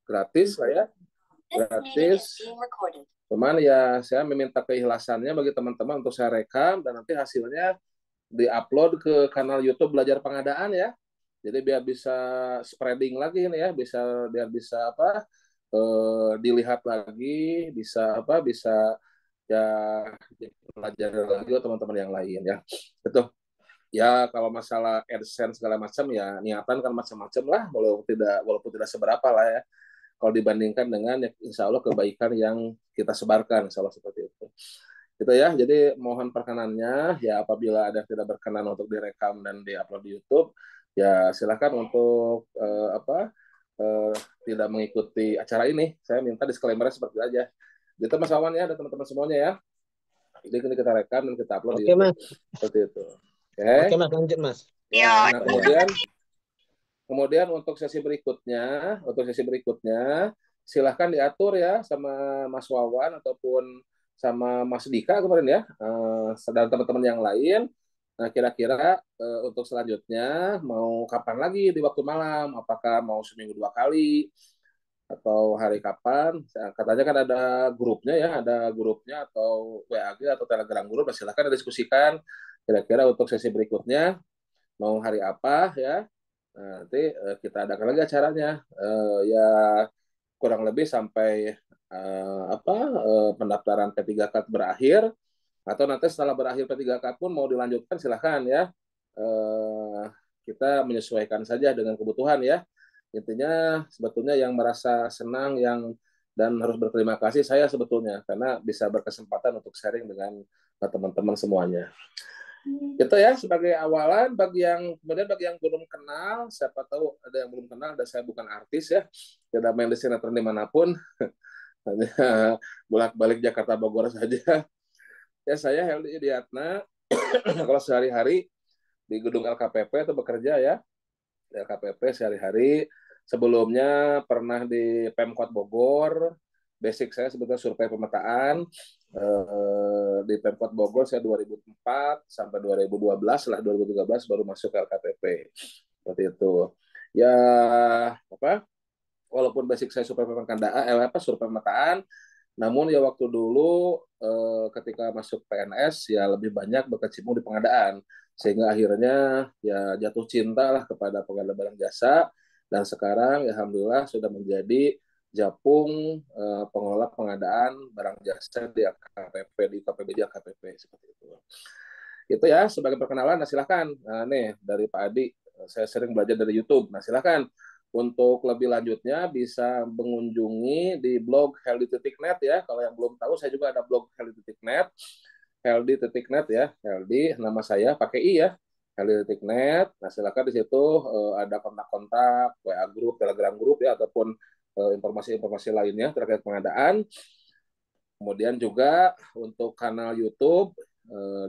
gratis lah ya, gratis. Cuman ya saya meminta keikhlasannya bagi teman-teman untuk saya rekam dan nanti hasilnya diupload ke kanal YouTube Belajar Pengadaan ya. Jadi biar bisa spreading lagi ini ya, biar bisa apa dilihat lagi, bisa apa bisa ya pelajari lagi teman-teman yang lain ya. Itu ya kalau masalah AdSense segala macam ya niatan kan macam-macam lah, walaupun tidak seberapa lah ya. Kalau dibandingkan dengan ya, insya Allah kebaikan yang kita sebarkan, insya Allah seperti itu. Gitu ya. Jadi mohon perkenannya ya apabila ada yang tidak berkenan untuk direkam dan diupload di YouTube, ya silakan untuk eh, tidak mengikuti acara ini. Saya minta disclaimer seperti itu aja. Gitu Mas Awan ya dan teman-teman semuanya ya. Jadi ini kita rekam dan kita upload di Oke, YouTube. Mas. Seperti itu. Oke. Oke, Mas, lanjut, Mas. Ya, nah kemudian untuk sesi berikutnya silahkan diatur ya sama Mas Wawan ataupun sama Mas Dika kemarin ya, dan teman-teman yang lain. Nah, kira-kira untuk selanjutnya mau kapan lagi di waktu malam? Apakah mau seminggu 2 kali atau hari kapan? Katanya kan ada grupnya atau WA atau Telegram grup. Nah, silahkan diskusikan kira-kira untuk sesi berikutnya mau hari apa ya. Nah, nanti kita adakan lagi acaranya. Ya kurang lebih sampai pendaftaran P3K berakhir atau nanti setelah berakhir P3K pun mau dilanjutkan silahkan ya. Eh, kita menyesuaikan saja dengan kebutuhan ya. Intinya sebetulnya yang merasa senang dan harus berterima kasih saya sebetulnya karena bisa berkesempatan untuk sharing dengan teman-teman semuanya. Itu ya sebagai awalan bagi yang belum kenal, siapa tahu ada yang belum kenal dan saya bukan artis ya, tidak main di sinetron dimanapun, hanya bolak-balik Jakarta Bogor saja. Ya saya Heldi Idiatna, kalau sehari-hari di gedung LKPP itu bekerja ya, di LKPP sehari-hari. Sebelumnya pernah di Pemkot Bogor, basic saya sebetulnya survei pemetaan. Di Pemkot Bogor saya 2004 sampai 2012, setelah 2013 baru masuk ke LKPP. Seperti itu. Ya apa? Walaupun basic saya survei pemetaan, namun ya waktu dulu ketika masuk PNS ya lebih banyak berkecimpung di pengadaan sehingga akhirnya ya jatuh cinta lah kepada pengadaan barang jasa dan sekarang ya alhamdulillah sudah menjadi Japung pengelola pengadaan barang jasa di AKPP di KPBD AKPP seperti itu. Itu ya sebagai perkenalan. Nah silahkan nih dari Pak Adi saya sering belajar dari YouTube. Nah silahkan untuk lebih lanjutnya bisa mengunjungi di blog healthy.net ya. Kalau yang belum tahu saya juga ada blog healthy.net. Healthy.net ya. Healthy nama saya pakai I ya. Healthy.net. Nah silakan di situ ada kontak-kontak, WA grup, Telegram grup ya ataupun informasi-informasi lainnya terkait pengadaan. Kemudian juga untuk kanal YouTube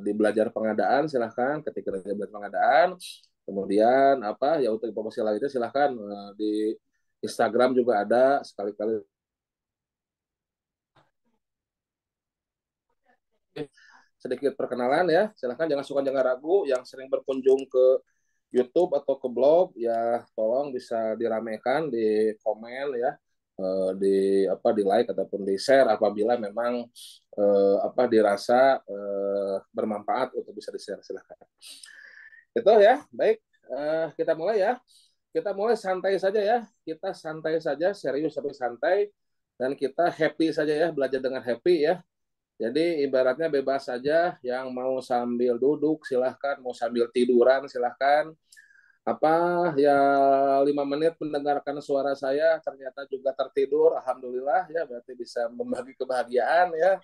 di Belajar Pengadaan silahkan ketika belajar pengadaan. Kemudian apa ya untuk informasi lainnya silahkan di Instagram juga ada sekali-kali sedikit perkenalan ya. Silahkan jangan ragu yang sering berkunjung ke YouTube atau ke blog ya tolong bisa diramekan di komen ya di like ataupun di share apabila memang dirasa bermanfaat untuk bisa di share silahkan. Itu ya baik kita mulai ya. Kita mulai santai saja ya. Kita santai saja, serius tapi santai. Dan kita happy saja ya, belajar dengan happy ya. Jadi ibaratnya bebas saja, yang mau sambil duduk silahkan, mau sambil tiduran silahkan. Ya 5 menit mendengarkan suara saya ternyata juga tertidur, alhamdulillah ya berarti bisa membagi kebahagiaan ya.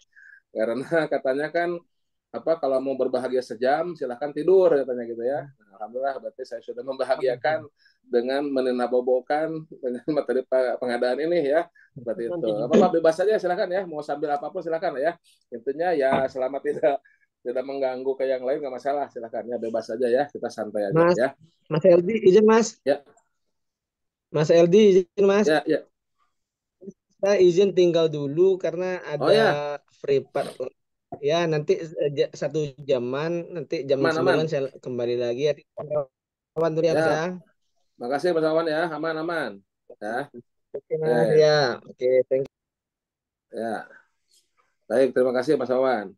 Karena katanya kan kalau mau berbahagia sejam silahkan tidur katanya gitu ya. Nah, alhamdulillah berarti saya sudah membahagiakan dengan meninabobokan dengan materi pengadaan ini ya seperti itu. Apa bebas saja silahkan ya mau sambil apapun silahkan ya. Intinya ya selama tidak mengganggu ke yang lain nggak masalah silahkan ya bebas saja ya kita santai aja Mas, ya. Mas Eldi, izin Mas. Ya Mas Eldi, izin Mas. ya ya. Saya izin tinggal dulu karena Oh ada ya free part. Ya, nanti 1 jaman, nanti jam aman 9 aman saya kembali lagi. Ya, kawan dulu ya Mas ya. ya. Makasih Mas Awan ya aman aman ya. Oke, Mas. Eh, Ya, oke, thank you. ya, baik, terima kasih Mas Wawan.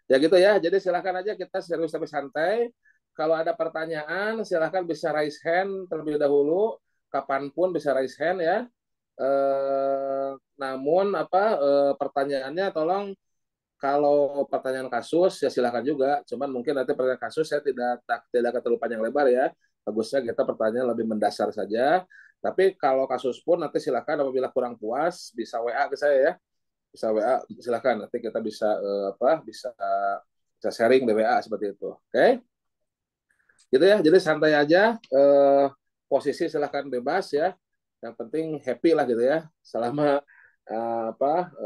Ya gitu ya, jadi silakan aja kita serius tapi santai. Kalau ada pertanyaan, silakan bisa raise hand terlebih dahulu. Kapanpun bisa raise hand ya. Namun pertanyaannya tolong kalau pertanyaan kasus ya silakan juga. Cuman mungkin nanti pertanyaan kasus saya tidak akan terlalu panjang lebar ya. Bagusnya kita pertanyaan lebih mendasar saja. Tapi kalau kasus pun nanti silakan apabila kurang puas bisa WA ke saya ya. Bisa WA silakan nanti kita bisa bisa sharing di WA seperti itu. Oke? Gitu ya. Jadi santai aja. Posisi silakan bebas ya. Yang penting happy lah gitu ya. Selama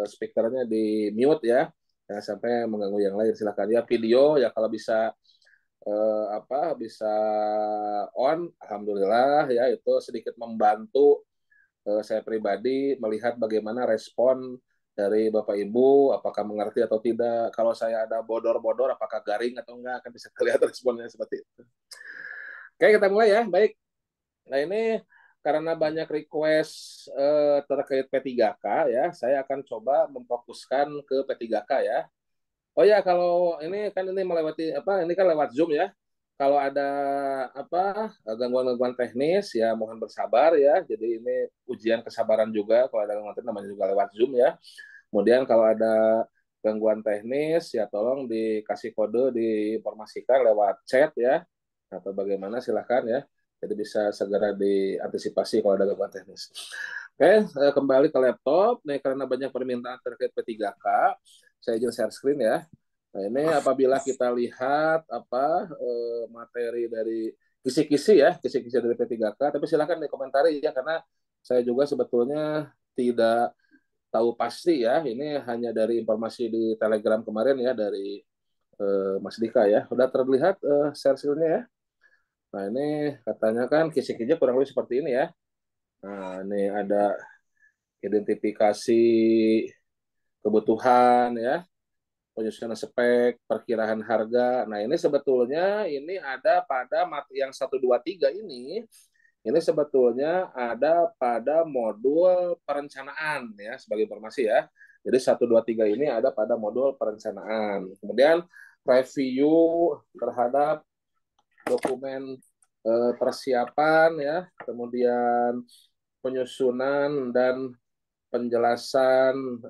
speakernya di mute ya. Jangan sampai mengganggu yang lain. Silakan ya video ya kalau bisa bisa on, alhamdulillah ya itu sedikit membantu saya pribadi melihat bagaimana respon dari Bapak Ibu, apakah mengerti atau tidak. Kalau saya ada bodor-bodor, apakah garing atau enggak, akan bisa kelihatan responnya seperti itu. Oke, kita mulai ya. Baik. Nah ini karena banyak request terkait P3K ya, saya akan coba memfokuskan ke P3K ya. Oh ya, kalau ini kan ini melewati ini kan lewat Zoom ya. Kalau ada gangguan-gangguan teknis ya mohon bersabar ya. Jadi ini ujian kesabaran juga kalau ada gangguan teknis namanya juga lewat Zoom ya. Kemudian kalau ada gangguan teknis ya tolong dikasih kode diinformasikan lewat chat ya atau bagaimana silahkan ya. Jadi bisa segera diantisipasi kalau ada gangguan teknis. Oke, kembali ke laptop. Nih karena banyak permintaan terkait P3K, saya izin share screen ya. Nah, ini apabila kita lihat materi dari kisi-kisi ya, kisi-kisi dari P3K, tapi silakan dikomentari ya karena saya juga sebetulnya tidak tahu pasti ya. Ini hanya dari informasi di Telegram kemarin ya dari Mas Dika ya. Sudah terlihat share screen-nya ya. Nah, ini katanya kan kisi-kisinya kurang lebih seperti ini ya. Nah, ini ada identifikasi kebutuhan ya, penyusunan spek, perkiraan harga. Nah, ini sebetulnya ini ada pada yang 1, 2, 3 ini sebetulnya ada pada modul perencanaan ya, sebagai informasi ya. Jadi 1, 2, 3 ini ada pada modul perencanaan. Kemudian review terhadap dokumen persiapan ya, kemudian penyusunan dan penjelasan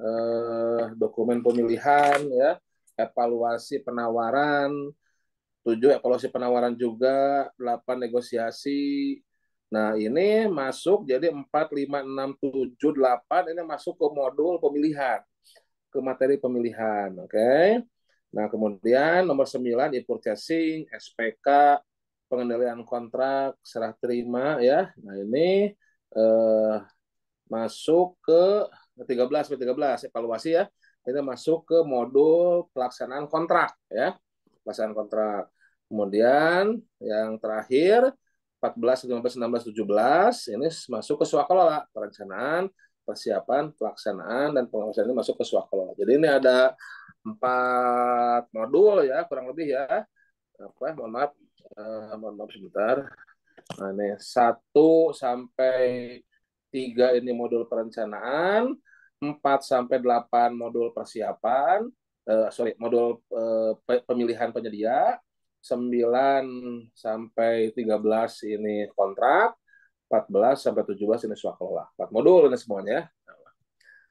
dokumen pemilihan ya, evaluasi penawaran, 7 evaluasi penawaran juga, 8 negosiasi. Nah, ini masuk jadi 4, 5, 6, 7, 8 ini masuk ke modul pemilihan, ke materi pemilihan. Oke. Nah, kemudian nomor 9 e-purchasing, SPK, pengendalian kontrak, serah terima ya. Nah, ini eh, masuk ke 13 evaluasi ya. Ini masuk ke modul pelaksanaan kontrak ya. Pelaksanaan kontrak. Kemudian yang terakhir 14, 15, 16, 17 ini masuk ke swakalola, perencanaan, persiapan, pelaksanaan dan pengawasan ini masuk ke swakalola. Jadi ini ada 4 modul ya kurang lebih ya. Mohon maaf sebentar. Nah, ini 1 sampai 3 ini modul perencanaan, 4 sampai 8 modul persiapan, modul pemilihan penyedia, 9 sampai 13 ini kontrak, 14 sampai 17 ini swakelola. 4 modul ini semuanya.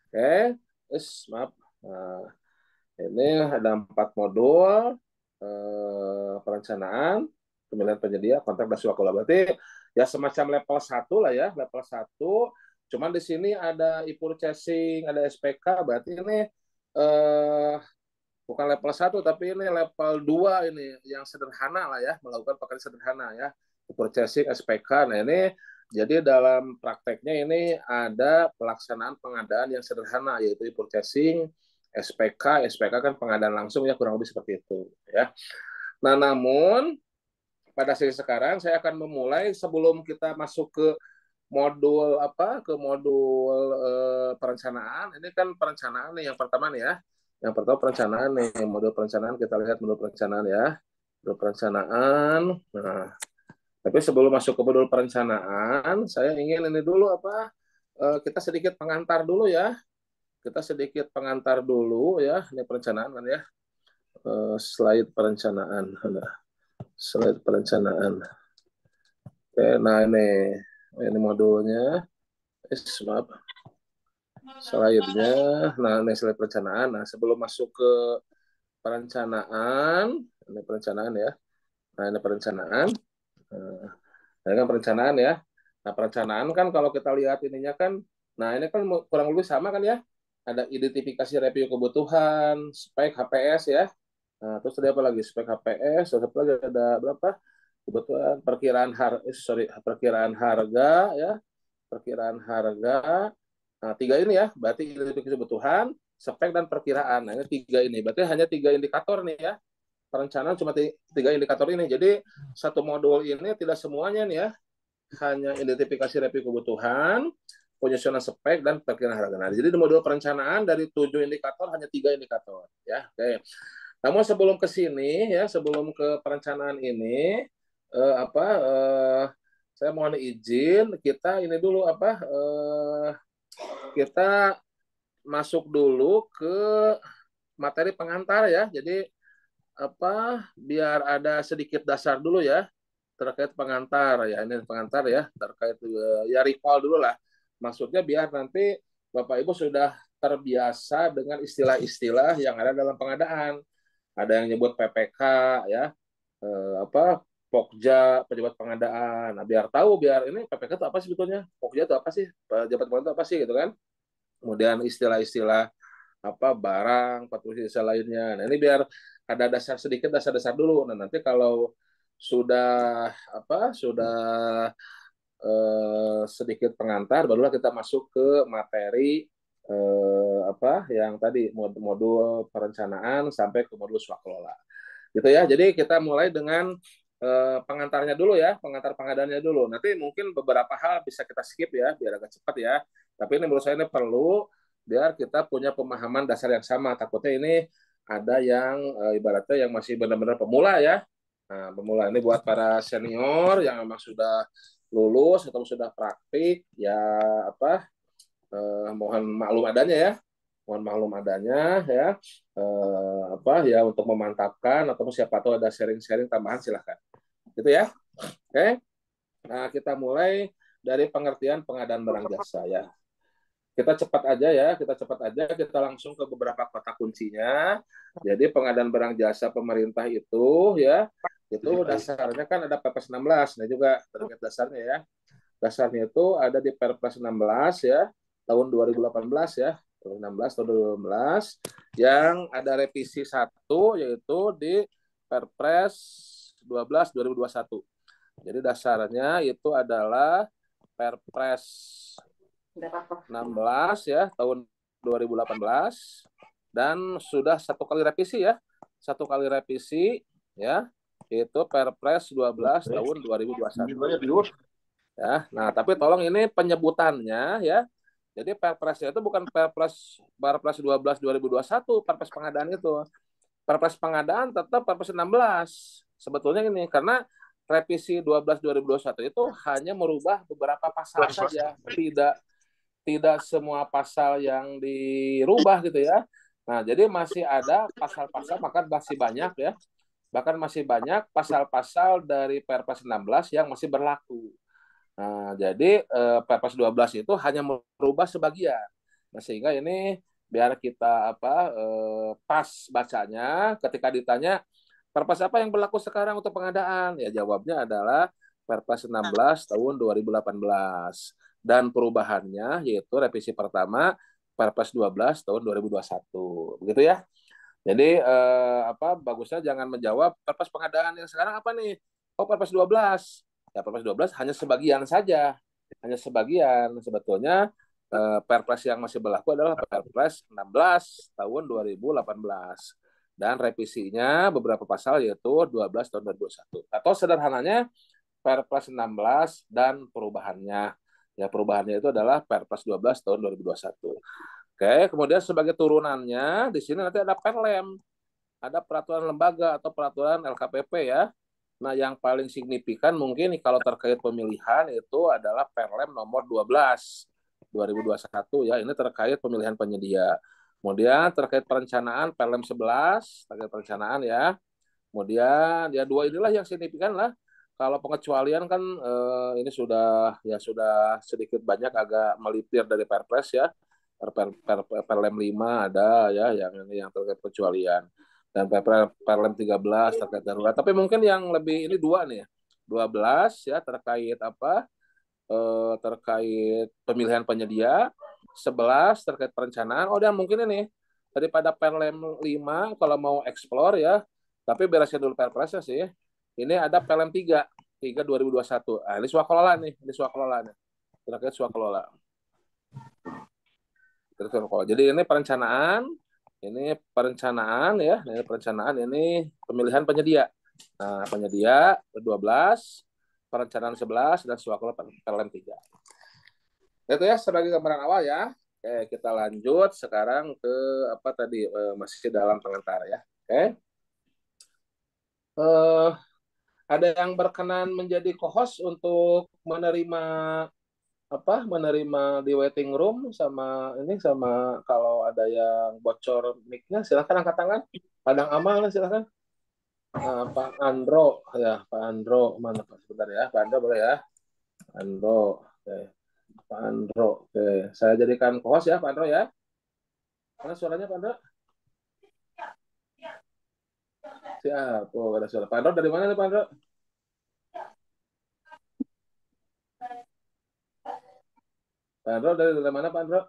Oke, maaf. Nah, ini ada 4 modul perencanaan, pemilihan penyedia, kontrak dan swakelola. Berarti ya semacam level 1 lah ya, level 1. Cuman di sini ada e-purchasing, ada SPK, berarti ini eh, bukan level 1 tapi ini level 2 ini yang sederhana lah ya, melakukan pekerjaan sederhana ya. E-purchasing, SPK. Nah, ini jadi dalam prakteknya ini ada pelaksanaan pengadaan yang sederhana yaitu e-purchasing, SPK, SPK kan pengadaan langsung ya kurang lebih seperti itu ya. Nah, namun pada sesi sekarang saya akan memulai sebelum kita masuk ke modul ke modul perencanaan. Ini kan perencanaan nih yang pertama nih ya. Yang pertama perencanaan nih, modul perencanaan kita lihat modul perencanaan ya. Modul perencanaan. Nah, tapi sebelum masuk ke modul perencanaan, saya ingin ini dulu kita sedikit pengantar dulu ya. Kita sedikit pengantar dulu ya. Ini perencanaan kan ya. Slide perencanaan. Slide perencanaan. Oke, nah ini modulnya. Maaf. Slide-nya. Nah, ini slide perencanaan. Nah, sebelum masuk ke perencanaan, ini perencanaan ya. Nah, ini perencanaan. Nah, ini kan perencanaan ya. Nah, perencanaan kan kalau kita lihat ininya kan, nah ini kan kurang lebih sama kan ya. Ada identifikasi review kebutuhan, spek HPS ya. Nah, terus ada apa lagi? Spek HPS, terus apa lagi ada berapa? Kebutuhan perkiraan harga ya, perkiraan harga. Nah, tiga ini ya, berarti identifikasi kebutuhan, spek dan perkiraan. Nah, ini tiga ini. Berarti hanya tiga indikator nih ya. Perencanaan cuma tiga indikator ini. Jadi satu modul ini tidak semuanya nih ya, hanya identifikasi review kebutuhan, penyusunan spek dan perkiraan harga. Nah, jadi di modul perencanaan dari 7 indikator hanya 3 indikator ya. Oke. Namun sebelum ke sini ya, sebelum ke perencanaan ini saya mohon izin kita ini dulu kita masuk dulu ke materi pengantar ya. Jadi biar ada sedikit dasar dulu ya terkait pengantar ya. Ini pengantar ya terkait ya recall dulu lah. Maksudnya biar nanti Bapak Ibu sudah terbiasa dengan istilah-istilah yang ada dalam pengadaan. Ada yang nyebut PPK ya, Pokja, pejabat pengadaan. Nah, biar tahu, biar ini PPK itu apa sih sebetulnya, Pokja itu apa sih, pejabat pengadaan itu apa sih gitu kan. Kemudian istilah-istilah barang, istilah lainnya. Nah, ini biar ada dasar sedikit, dasar-dasar dulu. Nah, nanti kalau sudah sedikit pengantar, barulah kita masuk ke materi yang tadi modul perencanaan sampai ke modul swakelola. Gitu ya. Jadi kita mulai dengan pengantarnya dulu ya, pengantar pengadaannya dulu. Nanti mungkin beberapa hal bisa kita skip ya, biar agak cepat ya. Tapi ini menurut saya ini perlu biar kita punya pemahaman dasar yang sama. Takutnya ini ada yang ibaratnya yang masih benar-benar pemula ya. Nah, pemula ini buat para senior yang memang sudah lulus atau sudah praktik ya mohon maklum adanya ya, mohon maklum adanya ya ya untuk memantapkan atau siapa tahu ada sharing-sharing tambahan silahkan gitu ya. Oke, nah kita mulai dari pengertian pengadaan barang jasa ya. Kita cepat aja ya, kita langsung ke beberapa kata kuncinya. Jadi pengadaan barang jasa pemerintah itu ya, itu dasarnya kan ada Perpres 16, nah juga terkait dasarnya ya. Dasarnya itu ada di Perpres 16 ya, tahun 2018 ya, 16 tahun 2018 yang ada revisi 1 yaitu di Perpres 12 2021. Jadi dasarnya itu adalah Perpres 16 ya tahun 2018 dan sudah 1 kali revisi ya. 1 kali revisi ya, itu Perpres 12 tahun 2021. Ya, nah tapi tolong ini penyebutannya ya. Jadi Perpresnya itu bukan Perpres 12 2021, Perpres pengadaan itu. Perpres pengadaan tetap Perpres 16. Sebetulnya ini karena revisi 12 2021 itu hanya merubah beberapa pasal saja, tidak semua pasal yang dirubah gitu ya. Nah, jadi masih ada pasal-pasal, maka masih banyak ya. Bahkan masih banyak pasal-pasal dari Perpres 16 yang masih berlaku. Nah, jadi Perpres 12 itu hanya merubah sebagian. Nah, sehingga ini biar kita pas bacanya ketika ditanya Perpres apa yang berlaku sekarang untuk pengadaan? Ya jawabnya adalah Perpres 16 tahun 2018 dan perubahannya yaitu revisi pertama Perpres 12 tahun 2021. Begitu ya. Jadi bagusnya jangan menjawab Perpres pengadaan yang sekarang apa nih? Oh, Perpres 12. Ya, Perpres 12 hanya sebagian saja. Hanya sebagian. Sebetulnya Perpres yang masih berlaku adalah Perpres 16 tahun 2018. Dan revisinya beberapa pasal yaitu 12 tahun 2021. Atau sederhananya Perpres 16 dan perubahannya. Ya, perubahannya itu adalah Perpres 12 tahun 2021. Oke, kemudian sebagai turunannya di sini nanti ada Perlem. Ada peraturan lembaga atau peraturan LKPP ya. Nah, yang paling signifikan mungkin kalau terkait pemilihan itu adalah Perlem nomor 12 2021 ya, ini terkait pemilihan penyedia. Kemudian terkait perencanaan PLM 11, terkait perencanaan ya. Kemudian ya dua inilah yang signifikan lah. Kalau pengecualian kan ini sudah sedikit banyak agak melipir dari Perpres ya. PLM 5 ada ya yang terkait pengecualian. Dan PLM 13 terkait darurat. Tapi mungkin yang lebih ini dua nih. 12 ya terkait apa? Terkait pemilihan penyedia, 11 terkait perencanaan. Oh, dan mungkin ini daripada PLM 5 kalau mau explore ya, tapi beresin dulu Perpresnya sih. Ini ada PLM 3 2021. Ah, ini swakelola nih, terkait swakelola. Jadi ini perencanaan ya, ini perencanaan, ini pemilihan penyedia. Nah, penyedia 12, perencanaan 11 dan swakelola PLM 3. Itu ya sebagai gambaran awal ya. Oke, kita lanjut sekarang ke apa tadi masih dalam pengantar ya. Oke. Eh, ada yang berkenan menjadi co-host untuk menerima di waiting room sama kalau ada yang bocor mic-nya silakan angkat tangan. Padang amal silakan. Pak Andro ya, Pak Andro mana Pak sebentar ya, Pak Andro boleh ya, Andro. Oke. Pak Andro, oke, saya jadikan co-host ya Pak Andro ya. Mana suaranya Pak Andro? Siap, oh ada suara. Pak Andro dari mana nih Pak Andro? Pak Andro dari mana Pak Andro?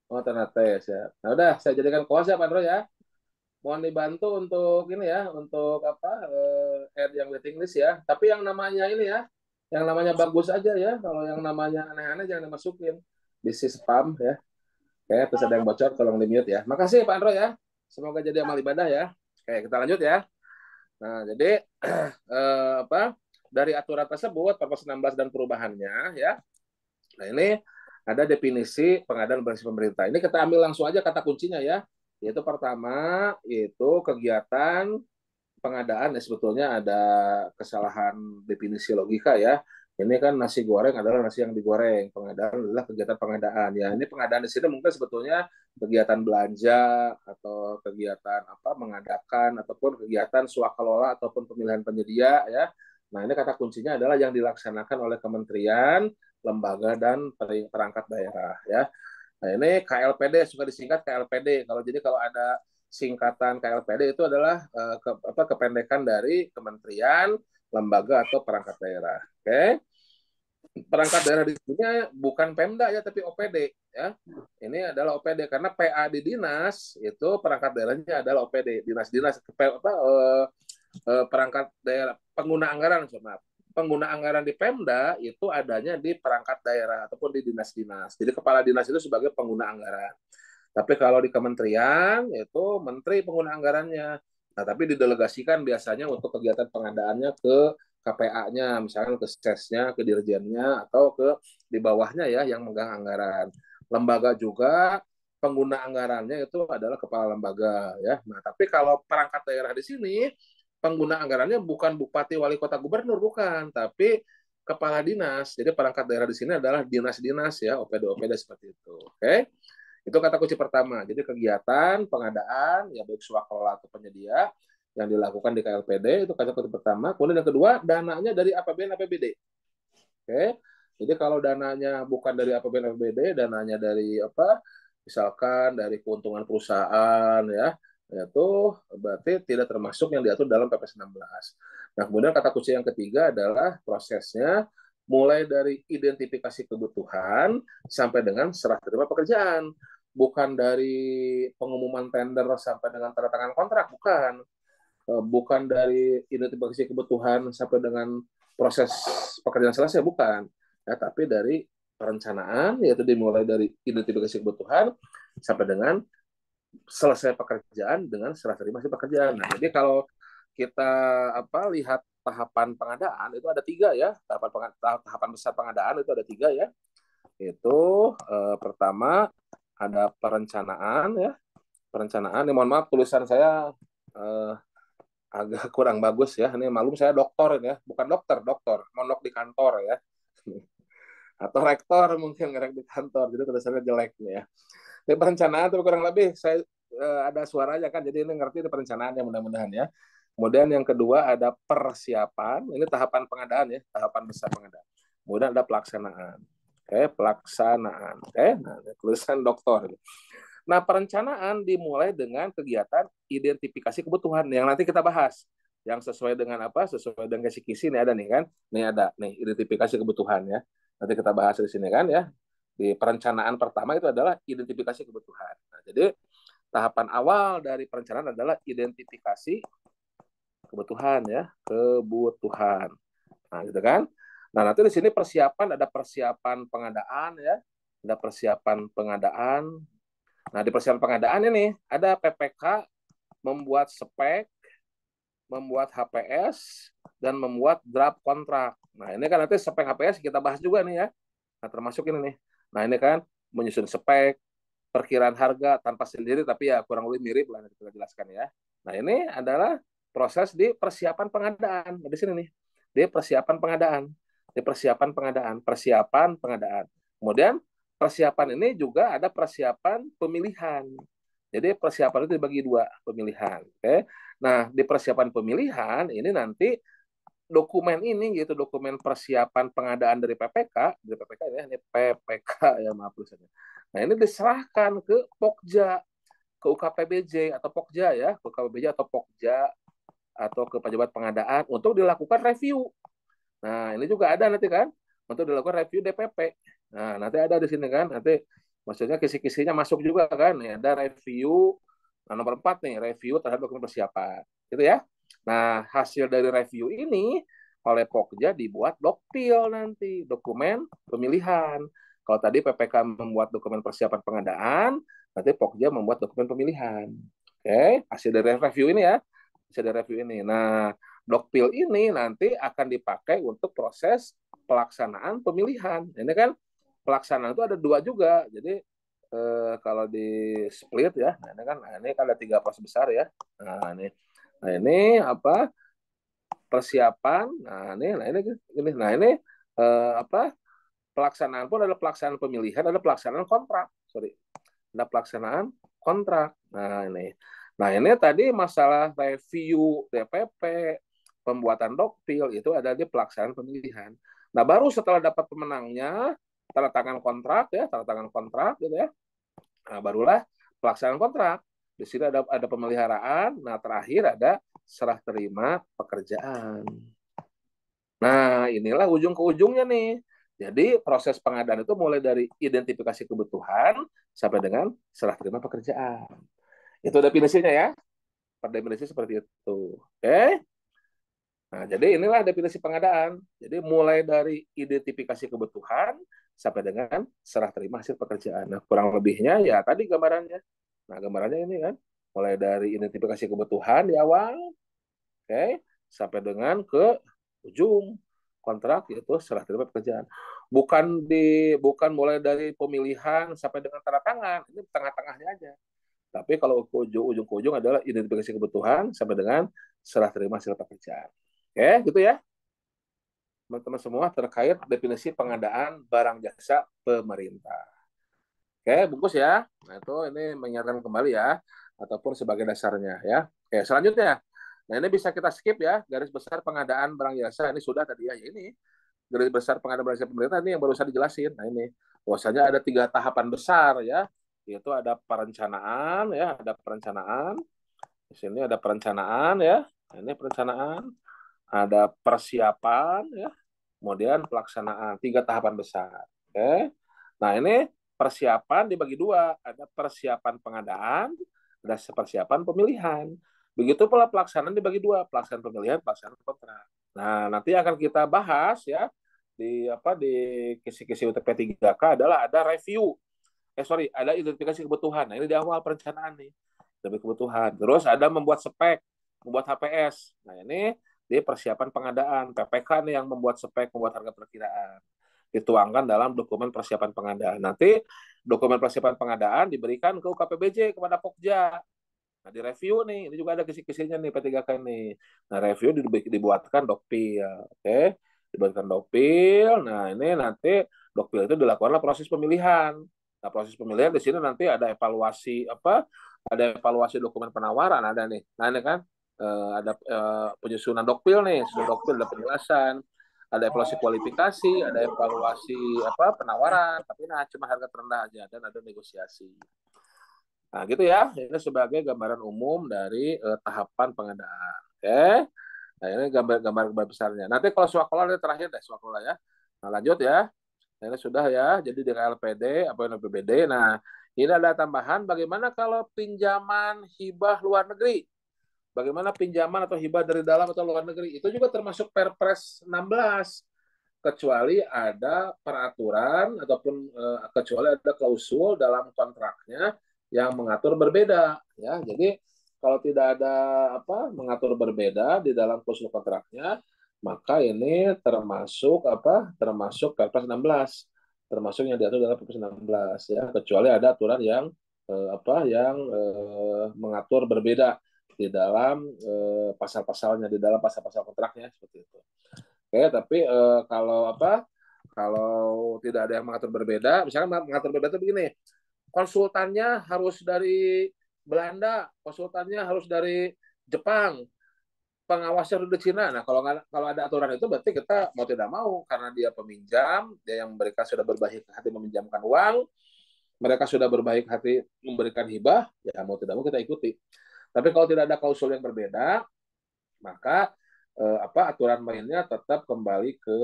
Oh Ternate ya. Nah udah, saya jadikan co-host ya Pak Andro ya. Mohon dibantu untuk ini ya, untuk apa add yang waiting list ya. Tapi yang namanya ini ya, yang namanya bagus aja ya. Kalau yang namanya aneh-aneh jangan dimasukin. This is spam ya. Oke, terus ada yang bocor, tolong di mute ya. Makasih Pak Andro ya. Semoga jadi amal ibadah ya. Oke, kita lanjut ya. Nah, jadi apa? Dari aturan tersebut, Perpres 16 dan perubahannya ya. Nah, ini ada definisi pengadaan berbasis pemerintah. Ini kita ambil langsung aja kata kuncinya ya. Yaitu pertama, yaitu kegiatan pengadaan ya sebetulnya ada kesalahan definisi logika ya. Ini kan nasi goreng adalah nasi yang digoreng, pengadaan adalah kegiatan pengadaan. Ya, ini pengadaan di sini mungkin sebetulnya kegiatan belanja atau kegiatan apa mengadakan ataupun kegiatan swakelola ataupun pemilihan penyedia ya. Nah, ini kata kuncinya adalah yang dilaksanakan oleh kementerian, lembaga dan perangkat daerah ya. Nah, ini KLPD suka disingkat KLPD. Kalau ada singkatan KLPD itu adalah kependekan dari kementerian, lembaga atau perangkat daerah. Oke. Perangkat daerah di sini bukan Pemda ya, tapi OPD ya. Ini adalah OPD karena PA di dinas itu perangkat daerahnya adalah OPD, dinas-dinas perangkat daerah pengguna anggaran, maaf. Pengguna anggaran di Pemda itu adanya di perangkat daerah ataupun di dinas-dinas. Jadi kepala dinas itu sebagai pengguna anggaran. Tapi kalau di kementerian itu menteri pengguna anggarannya. Nah, tapi didelegasikan biasanya untuk kegiatan pengadaannya ke KPA-nya, misalnya ke SES-nya, ke dirjennya, atau ke di bawahnya ya yang megang anggaran. Lembaga juga pengguna anggarannya itu adalah kepala lembaga ya. Nah, tapi kalau perangkat daerah di sini pengguna anggarannya bukan bupati, wali kota, gubernur bukan, tapi kepala dinas. Jadi perangkat daerah di sini adalah dinas-dinas ya, OPD-OPD seperti itu. Oke. Itu kata kunci pertama. Jadi kegiatan pengadaan ya baik swakelola atau penyedia yang dilakukan di KLPD itu kata kunci pertama. Kemudian yang kedua, dananya dari APBN APBD. Oke. Jadi kalau dananya bukan dari APBN APBD, dananya dari apa? Misalkan dari keuntungan perusahaan ya, itu berarti tidak termasuk yang diatur dalam PP 16. Nah, kemudian kata kunci yang ketiga adalah prosesnya mulai dari identifikasi kebutuhan sampai dengan serah terima pekerjaan. Bukan dari pengumuman tender sampai dengan tanda tangan kontrak, bukan. Bukan dari identifikasi kebutuhan sampai dengan proses pekerjaan selesai, bukan. Ya, tapi dari perencanaan, yaitu dimulai dari identifikasi kebutuhan sampai dengan selesai pekerjaan dengan serah terima si pekerjaan. Nah, jadi kalau kita lihat tahapan pengadaan itu ada tiga ya, tahapan besar pengadaan itu ada tiga ya. Itu pertama ada perencanaan ya, perencanaan. Ini mohon maaf tulisan saya agak kurang bagus ya. Ini malum saya dokter ya, bukan dokter, dokter, monok di kantor ya. Atau rektor mungkin ngerek di kantor, jadi tulisannya jelek nih ya. Ini perencanaan tapi kurang lebih saya ada suaranya kan, jadi ini ngerti ini perencanaan ya mudah-mudahan ya. Kemudian yang kedua ada persiapan, ini tahapan pengadaan ya, tahapan besar pengadaan. Kemudian ada pelaksanaan. Oke, pelaksanaan. Oke, nah tulisan doktor. Nah, perencanaan dimulai dengan kegiatan identifikasi kebutuhan yang nanti kita bahas. Yang sesuai dengan apa? Sesuai dengan kisi-kisi ini ada nih kan. Ini ada nih identifikasi kebutuhan ya. Nanti kita bahas di sini kan ya. Di perencanaan pertama itu adalah identifikasi kebutuhan. Nah, jadi tahapan awal dari perencanaan adalah identifikasi kebutuhan ya, kebutuhan. Nah, gitu kan. Nah, nanti di sini persiapan ada persiapan pengadaan ya. Ada persiapan pengadaan. Nah, di persiapan pengadaan ini ada PPK, membuat spek, membuat HPS, dan membuat draft kontrak. Nah, ini kan nanti spek HPS kita bahas juga nih ya. Nah, termasuk ini nih. Nah, ini kan menyusun spek, perkiraan harga tanpa sendiri, tapi ya kurang lebih mirip lah, nanti kita jelaskan ya. Nah, ini adalah proses di persiapan pengadaan. Nah, di sini nih, di persiapan pengadaan. Di persiapan pengadaan. Persiapan pengadaan. Kemudian persiapan ini juga ada persiapan pemilihan. Jadi persiapan itu dibagi dua, pemilihan. Oke. Nah, di persiapan pemilihan ini nanti dokumen ini gitu, dokumen persiapan pengadaan dari PPK ya, ini PPK ya maaf tulisannya. Nah, ini diserahkan ke Pokja, ke UKPBJ atau Pokja ya, ke UKPBJ atau Pokja atau ke pejabat pengadaan untuk dilakukan review. Nah, ini juga ada nanti kan untuk dilakukan review DPP. Nah, nanti ada di sini kan, nanti maksudnya kisi-kisinya masuk juga kan, ya, ada review. Nah, nomor 4 nih, review terhadap dokumen persiapan. Gitu ya. Nah, hasil dari review ini oleh Pokja dibuat dokpil nanti, dokumen pemilihan. Kalau tadi PPK membuat dokumen persiapan pengadaan, nanti Pokja membuat dokumen pemilihan. Oke, hasil dari review ini ya. Hasil dari review ini. Nah, dokpil ini nanti akan dipakai untuk proses pelaksanaan pemilihan. Ini kan pelaksanaan itu ada dua juga. Jadi kalau di split ya, nah ini kan ada tiga proses besar ya. Nah ini apa persiapan. Nah ini apa pelaksanaan pun ada pelaksanaan pemilihan, ada pelaksanaan kontrak. Sorry, ada pelaksanaan kontrak. Nah ini tadi masalah review DPP, pembuatan dokpil itu ada di pelaksanaan pemilihan. Nah baru setelah dapat pemenangnya, tanda tangan kontrak ya, tanda tangan kontrak gitu ya. Nah barulah pelaksanaan kontrak. Di sini ada pemeliharaan. Nah terakhir ada serah terima pekerjaan. Nah inilah ujung ke ujungnya nih. Jadi proses pengadaan itu mulai dari identifikasi kebutuhan sampai dengan serah terima pekerjaan. Itu definisinya ya. Per definisi seperti itu. Oke. Nah, jadi inilah definisi pengadaan. Jadi mulai dari identifikasi kebutuhan sampai dengan serah terima hasil pekerjaan. Nah, kurang lebihnya ya tadi gambarannya. Nah, gambarannya ini kan mulai dari identifikasi kebutuhan di awal, oke, sampai dengan ke ujung kontrak yaitu serah terima pekerjaan. Bukan mulai dari pemilihan sampai dengan tanda tangan. Ini tengah-tengahnya aja. Tapi kalau ujung ke ujung adalah identifikasi kebutuhan sampai dengan serah terima hasil pekerjaan. Oke, gitu ya. Teman-teman semua terkait definisi pengadaan barang jasa pemerintah. Oke, bungkus ya. Nah, itu ini mengingatkan kembali ya, ataupun sebagai dasarnya ya. Oke, selanjutnya. Nah, ini bisa kita skip ya, garis besar pengadaan barang jasa. Ini sudah tadi ya, ini garis besar pengadaan barang jasa pemerintah ini yang baru saya dijelasin. Nah, ini bahwasanya ada 3 tahapan besar ya, yaitu ada perencanaan ya, ada perencanaan. Di sini ada perencanaan ya. Nah, ini perencanaan, ada persiapan ya, kemudian pelaksanaan. 3 tahapan besar. Oke. Nah ini persiapan dibagi dua, ada persiapan pengadaan, ada persiapan pemilihan. Begitu pula pelaksanaan dibagi dua, pelaksanaan pemilihan, pelaksanaan kontrak. Nah nanti akan kita bahas ya di kisi-kisi UTP 3K adalah ada review. Ada identifikasi kebutuhan. Nah ini di awal perencanaan nih, demi kebutuhan. Terus ada membuat spek, membuat HPS. Nah ini di persiapan pengadaan, PPK nih yang membuat spek, membuat harga perkiraan. Dituangkan dalam dokumen persiapan pengadaan. Nanti dokumen persiapan pengadaan diberikan ke UKPBJ kepada Pokja. Nah, di review nih, ini juga ada kisi-kisinya nih P3K nih. Nah, review dibuatkan dokpil, oke. diberikan dokpil. Nah, ini nanti dokpil itu dilakukanlah proses pemilihan. Nah, proses pemilihan di sini nanti ada evaluasi apa? Ada evaluasi dokumen penawaran ada nih. Nah, ini kan ada penyusunan dokpil nih, susunan dokpil ada penjelasan, ada evaluasi kualifikasi, ada evaluasi apa penawaran, tapi nah cuma harga terendah aja dan ada negosiasi. Nah, gitu ya. Ini sebagai gambaran umum dari tahapan pengadaan. Oke. Nah, ini gambar-gambar besarnya. Nanti kalau swakelola ini terakhir deh swakelola ya. Nah, lanjut ya. Nah, ini sudah ya. Jadi di LPD apa yang LPBD. Nah, ini ada tambahan bagaimana kalau pinjaman hibah luar negeri. Bagaimana pinjaman atau hibah dari dalam atau luar negeri. Itu juga termasuk Perpres 16. Kecuali ada peraturan ataupun kecuali ada klausul dalam kontraknya yang mengatur berbeda ya. Jadi kalau tidak ada apa mengatur berbeda di dalam klausul kontraknya, maka ini termasuk apa? Termasuk Perpres 16. Termasuk yang diatur dalam Perpres 16 ya, kecuali ada aturan yang apa yang mengatur berbeda di dalam pasal-pasalnya di dalam pasal-pasal kontraknya seperti itu. Oke, tapi kalau apa? Kalau tidak ada yang mengatur berbeda, misalkan mengatur berbeda itu begini, konsultannya harus dari Belanda, konsultannya harus dari Jepang, pengawasnya dari Cina. Nah, kalau ada aturan itu berarti kita mau tidak mau karena dia peminjam, dia yang mereka sudah berbaik hati meminjamkan uang, mereka sudah berbaik hati memberikan hibah, ya mau tidak mau kita ikuti. Tapi kalau tidak ada klausul yang berbeda, maka apa aturan mainnya tetap kembali ke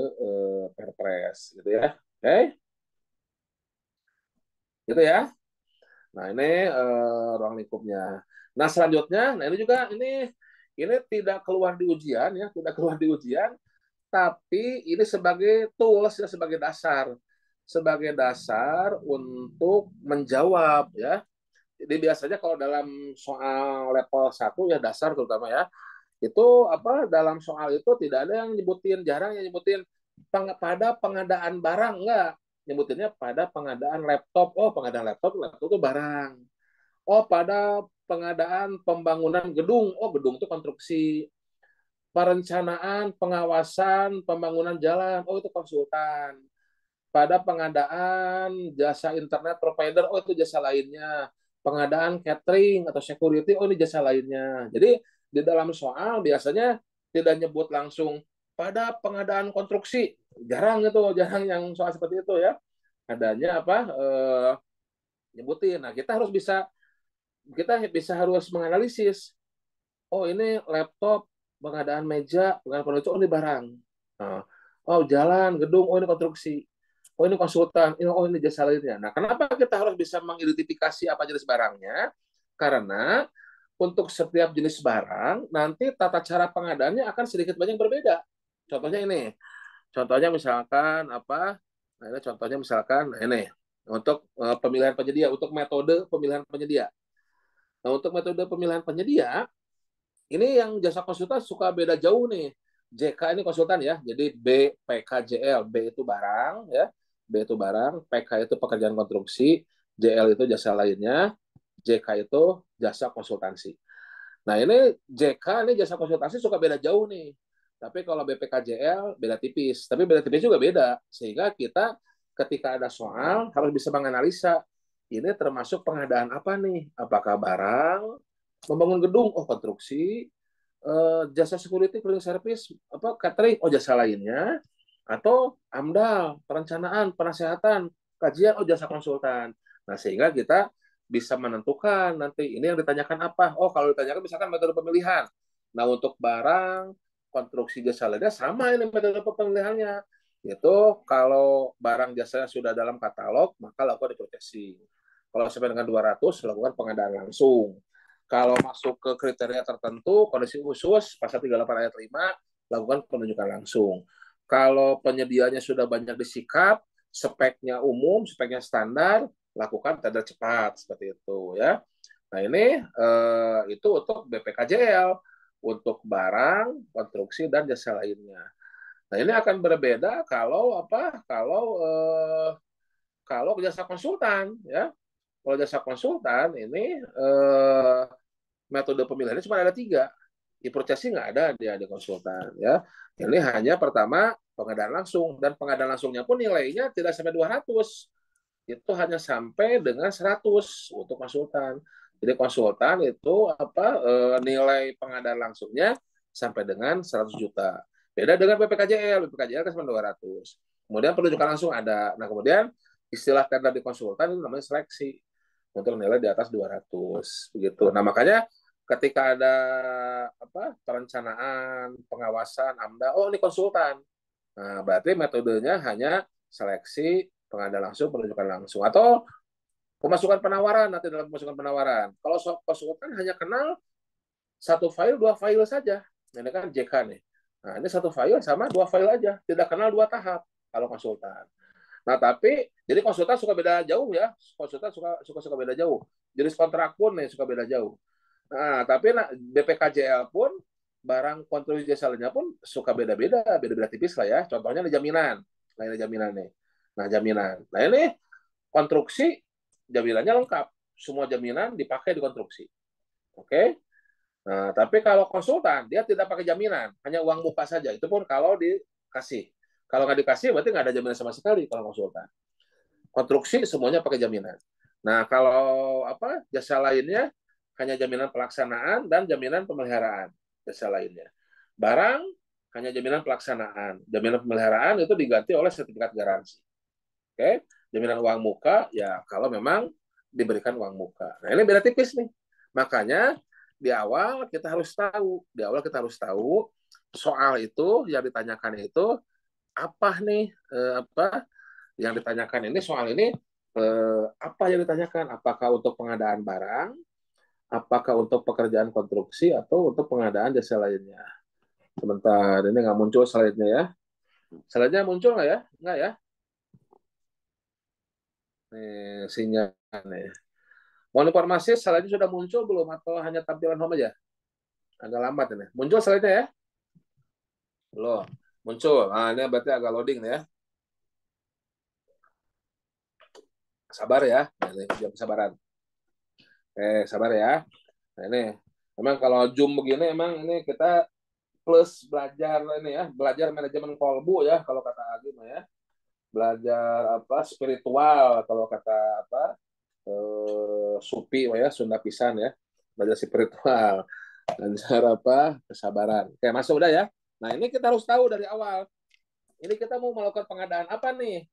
Perpres gitu ya. Oke, okay? Gitu ya. Nah, ini ruang lingkupnya. Nah, selanjutnya, nah ini juga ini tidak keluar di ujian ya, tidak keluar di ujian, tapi ini sebagai tools ya, sebagai dasar untuk menjawab ya. Jadi biasanya kalau dalam soal level 1 ya dasar terutama ya, itu apa dalam soal itu tidak ada yang nyebutin, jarang yang nyebutin pada pengadaan barang, enggak, nyebutinnya pada pengadaan laptop. Oh, pengadaan laptop itu barang. Oh, pada pengadaan pembangunan gedung, oh gedung itu konstruksi. Perencanaan, pengawasan, pembangunan jalan, oh itu konsultan. Pada pengadaan jasa internet provider, oh itu jasa lainnya. Pengadaan catering atau security, oh ini jasa lainnya. Jadi di dalam soal biasanya tidak nyebut langsung pada pengadaan konstruksi. Jarang itu, jarang yang soal seperti itu ya. Adanya apa? Nyebutin. Nah, kita bisa harus menganalisis. Oh, ini laptop, pengadaan meja, pengadaan furniture, oh ini barang. Nah, oh, jalan, gedung, oh ini konstruksi. Oh ini konsultan, oh ini jasa lainnya. Nah, kenapa kita harus bisa mengidentifikasi apa jenis barangnya? Karena untuk setiap jenis barang, nanti tata cara pengadaannya akan sedikit banyak berbeda. Contohnya ini, contohnya misalkan apa? Nah, ini contohnya misalkan nah ini untuk pemilihan penyedia, untuk metode pemilihan penyedia. Nah, untuk metode pemilihan penyedia, ini yang jasa konsultan suka beda jauh nih. JK ini konsultan ya, jadi B, PKJL. B itu barang ya, B itu barang, PK itu pekerjaan konstruksi, JL itu jasa lainnya, JK itu jasa konsultansi. Nah ini JK ini jasa konsultansi suka beda jauh nih. Tapi kalau BPKJL beda tipis. Tapi beda tipis juga beda. Sehingga kita ketika ada soal harus bisa menganalisa ini termasuk pengadaan apa nih? Apakah barang, membangun gedung, oh konstruksi, jasa security, cleaning service, apa catering, oh jasa lainnya, atau AMDAL, perencanaan, penasehatan, kajian, oh jasa konsultan. Nah sehingga kita bisa menentukan nanti ini yang ditanyakan apa. Oh kalau ditanyakan misalkan metode pemilihan. Nah untuk barang, konstruksi jasa lainnya sama ini metode pemilihannya. Itu kalau barang jasanya sudah dalam katalog, maka lakukan di processing. Kalau sampai dengan 200, lakukan pengadaan langsung. Kalau masuk ke kriteria tertentu, kondisi khusus, pasal 38 ayat 5, lakukan penunjukan langsung. Kalau penyedianya sudah banyak disikap, speknya umum, speknya standar, lakukan tender cepat, seperti itu ya. Nah ini itu untuk BPKJL, untuk barang, konstruksi, dan jasa lainnya. Nah ini akan berbeda kalau apa? Kalau jasa konsultan ya. Kalau jasa konsultan ini metode pemilihannya cuma ada 3. Hipotesis nggak ada dia di konsultan ya. Ini hanya pertama pengadaan langsung, dan pengadaan langsungnya pun nilainya tidak sampai 200, itu hanya sampai dengan 100 untuk konsultan. Jadi konsultan itu nilai pengadaan langsungnya sampai dengan 100 juta. Beda dengan BPKJL, BPKJL kan cuma 200. Kemudian penunjukan langsung ada. Nah, kemudian istilah tender di konsultan itu namanya seleksi untuk nilai di atas 200 begitu. Nah, makanya ketika ada perencanaan, pengawasan, AMDA, oh ini konsultan. Nah, berarti metodenya hanya seleksi, pengadaan langsung, penunjukan langsung, atau pemasukan penawaran. Nanti dalam pemasukan penawaran, kalau konsultan hanya kenal satu file, dua file saja. Ini kan JK nih. Nah, ini satu file sama dua file aja, tidak kenal dua tahap kalau konsultan. Nah, tapi jadi konsultan suka beda jauh ya. Konsultan suka beda jauh. Jenis kontrak pun nih suka beda jauh. Nah, tapi BPKJL pun barang kontribusi jasa lainnya pun suka beda-beda, beda-beda tipis lah ya. Contohnya ada jaminan. Nah, ini jaminan nih. Nah, jaminan. Nah, ini konstruksi jaminannya lengkap. Semua jaminan dipakai di konstruksi. Oke? Nah, tapi kalau konsultan dia tidak pakai jaminan, hanya uang muka saja. Itu pun kalau dikasih. Kalau nggak dikasih berarti nggak ada jaminan sama sekali kalau konsultan. Konstruksi semuanya pakai jaminan. Nah, kalau jasa lainnya hanya jaminan pelaksanaan dan jaminan pemeliharaan jasa lainnya. Barang hanya jaminan pelaksanaan. Jaminan pemeliharaan itu diganti oleh sertifikat garansi. Oke, jaminan uang muka ya kalau memang diberikan uang muka. Nah, ini beda tipis nih. Makanya di awal kita harus tahu soal itu yang ditanyakan itu apa nih, yang ditanyakan ini, soal ini apa yang ditanyakan, apakah untuk pengadaan barang, apakah untuk pekerjaan konstruksi, atau untuk pengadaan jasa lainnya. Sebentar, ini nggak muncul slide-nya ya. Slide-nya muncul nggak ya? Nggak ya? Nih, sinyal nih. Mohon informasi, slide-nya sudah muncul belum? Atau hanya tampilan home aja? Agak lambat ini. Muncul slide-nya ya? Belum. Muncul. Nah, ini berarti agak loading nih ya. Sabar ya. Nah, ini jam kesabaran. Sabar ya. Nah, ini. Memang kalau Zoom begini, emang ini kita plus belajar ini ya, belajar manajemen kolbu ya kalau kata Agim ya, belajar spiritual kalau kata Supi ya, Sunda Pisan ya, belajar spiritual, belajar kesabaran. Oke, masuk udah ya. Nah, ini kita harus tahu dari awal. Ini kita mau melakukan pengadaan apa nih?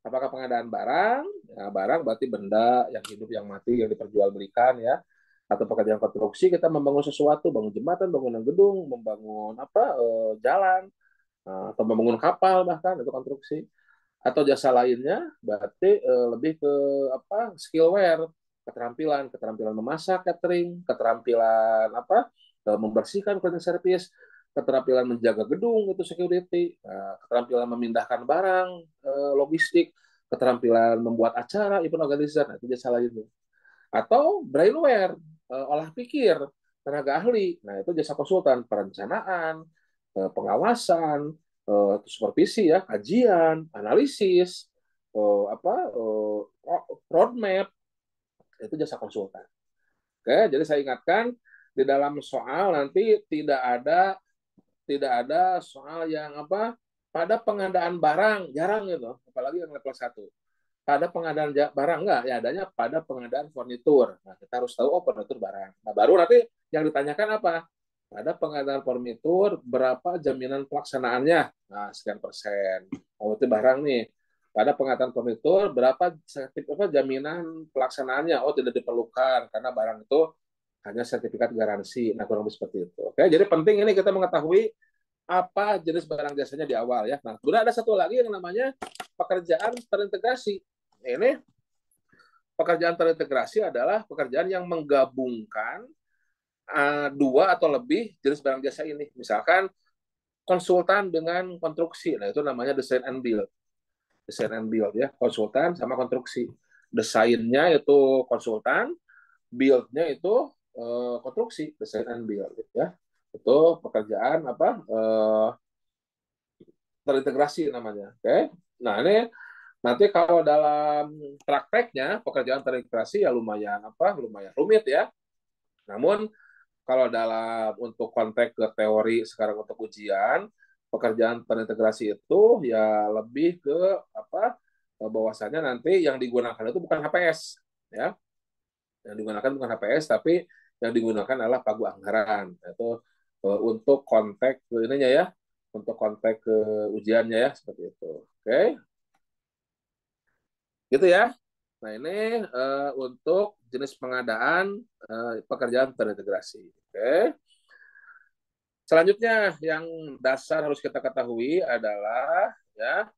Apakah pengadaan barang? Ya, barang berarti benda yang hidup, yang mati, yang diperjualbelikan ya. Atau pekerjaan konstruksi, kita membangun sesuatu, bangun jembatan, bangunan gedung, membangun jalan, atau membangun kapal, bahkan itu konstruksi. Atau jasa lainnya berarti lebih ke skillware, keterampilan memasak, catering, keterampilan membersihkan, cleaning service, keterampilan menjaga gedung itu security, keterampilan memindahkan barang, logistik, keterampilan membuat acara, event organizer, itu jasa lainnya. Atau brainware, olah pikir, tenaga ahli, nah itu jasa konsultan, perencanaan, pengawasan, supervisi ya, kajian, analisis, roadmap, itu jasa konsultan. Oke, jadi saya ingatkan di dalam soal nanti tidak ada soal yang pada pengadaan barang, jarang gitu, apalagi yang level 1. Pada pengadaan barang enggak, ya adanya pada pengadaan furnitur. Nah, kita harus tahu furnitur barang. Nah, baru nanti yang ditanyakan apa? Pada pengadaan furnitur berapa jaminan pelaksanaannya? Nah, sekian persen. Oh, itu barang nih. Pada pengadaan furnitur berapa jaminan pelaksanaannya? Oh, tidak diperlukan karena barang itu hanya sertifikat garansi. Nah, kurang lebih seperti itu. Oke, jadi penting ini kita mengetahui apa jenis barang jasanya di awal ya. Nah, kemudian ada satu lagi yang namanya pekerjaan terintegrasi. Ini pekerjaan terintegrasi adalah pekerjaan yang menggabungkan dua atau lebih jenis barang jasa ini. Misalkan konsultan dengan konstruksi. Nah, itu namanya design and build. Design and build ya, konsultan sama konstruksi. Desainnya itu konsultan, build-nya itu konstruksi, design and build ya. Itu pekerjaan terintegrasi namanya. Oke. Nah, ini nanti kalau dalam prakteknya pekerjaan terintegrasi ya lumayan rumit ya. Namun kalau dalam untuk konteks ke teori sekarang untuk ujian, pekerjaan terintegrasi itu ya lebih ke apa? Bahwasanya nanti yang digunakan itu bukan HPS, ya. Yang digunakan bukan HPS, tapi yang digunakan adalah pagu anggaran. Itu untuk konteks ininya ya, untuk konteks ke ujiannya ya seperti itu. Oke, gitu ya. Nah ini untuk jenis pengadaan pekerjaan terintegrasi. Oke. Selanjutnya yang dasar harus kita ketahui adalah ya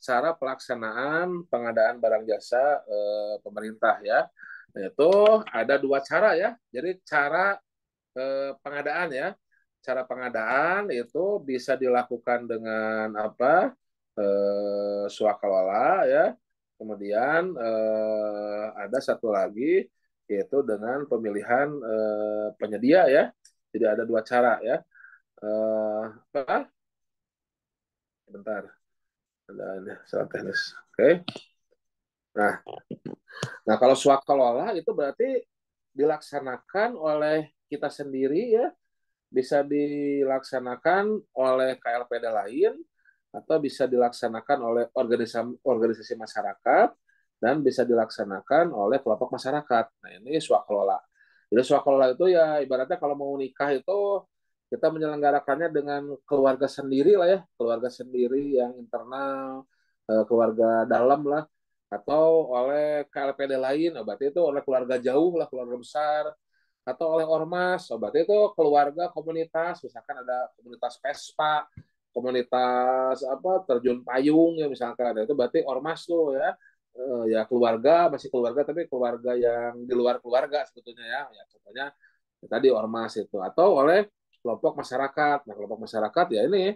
cara pelaksanaan pengadaan barang jasa pemerintah ya. Itu ada dua cara ya. Jadi cara pengadaan ya. Cara pengadaan itu bisa dilakukan dengan apa? Swakelola ya. Kemudian ada satu lagi yaitu dengan pemilihan penyedia ya. Jadi ada dua cara ya. Apa? Bentar, ada ini salah teknis. Oke. Nah, nah kalau swakelola itu berarti dilaksanakan oleh kita sendiri ya, bisa dilaksanakan oleh KLPD lain atau bisa dilaksanakan oleh organisasi organisasi masyarakat dan bisa dilaksanakan oleh kelompok masyarakat. Nah, ini swakelola. Jadi swakelola itu ya ibaratnya kalau mau nikah itu kita menyelenggarakannya dengan keluarga sendiri lah ya, keluarga sendiri yang internal, keluarga dalam lah, atau oleh KLPD lain, oh, berarti itu oleh keluarga jauh lah, keluarga besar, atau oleh ormas, oh, berarti itu keluarga komunitas, misalkan ada komunitas Vespa, komunitas apa terjun payung ya misalkan, itu berarti ormas tuh ya. Ya keluarga masih keluarga tapi keluarga yang di luar keluarga sebetulnya ya, ya contohnya ya, tadi ormas itu atau oleh kelompok masyarakat. Nah kelompok masyarakat ya ini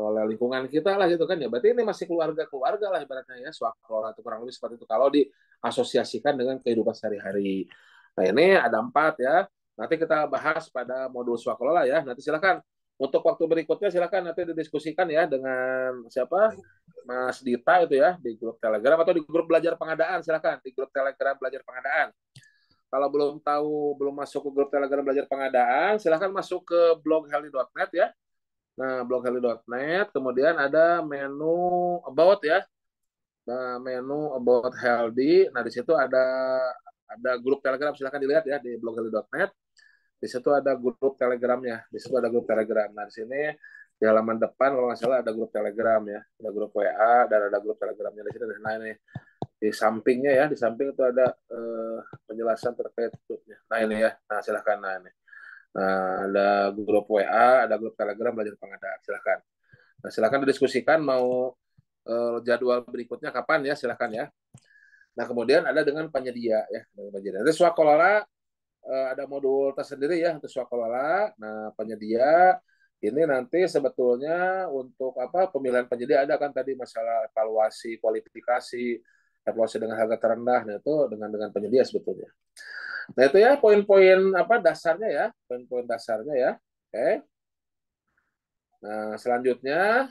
oleh lingkungan kita lah gitu kan ya. Berarti ini masih keluarga-keluarga lah ibaratnya ya. Swaklola itu kurang lebih seperti itu kalau diasosiasikan dengan kehidupan sehari-hari. Nah ini ada 4 ya. Nanti kita bahas pada modul swaklola ya. Nanti silakan untuk waktu berikutnya silakan nanti didiskusikan ya dengan siapa Mas Dita itu ya di grup Telegram atau di grup belajar pengadaan silakan di grup Telegram belajar pengadaan. Kalau belum tahu, belum masuk ke grup Telegram belajar pengadaan, silahkan masuk ke blog helly.net ya. Nah, blog helly.net, kemudian ada menu about ya. Nah, menu about healthy. Nah, di situ ada grup Telegram, silahkan dilihat ya di blog helly.net. Di situ ada grup Telegramnya. Di situ ada grup Telegram. Nah, di sini di halaman depan kalau nggak salah ada grup Telegram ya. Ada grup WA dan ada grup Telegramnya di sini. Nah, ini di sampingnya ya, di samping itu ada penjelasan terkait grupnya. Nah ini ya, nah silahkan. Nah ini, nah ada grup WA, ada grup Telegram belajar pengadaan. Silahkan. Nah silahkan didiskusikan mau jadwal berikutnya kapan ya, silahkan ya. Nah kemudian ada dengan penyedia ya, dengan penyedia. Nanti swakelola ada modul tersendiri ya untuk swakelola. Nah penyedia ini nanti sebetulnya untuk apa pemilihan penyedia ada kan tadi masalah evaluasi kualifikasi evaluasi dengan harga terendah, nah itu dengan penyedia sebetulnya. Nah itu ya poin-poin apa dasarnya ya, poin-poin dasarnya ya. Oke. Nah selanjutnya,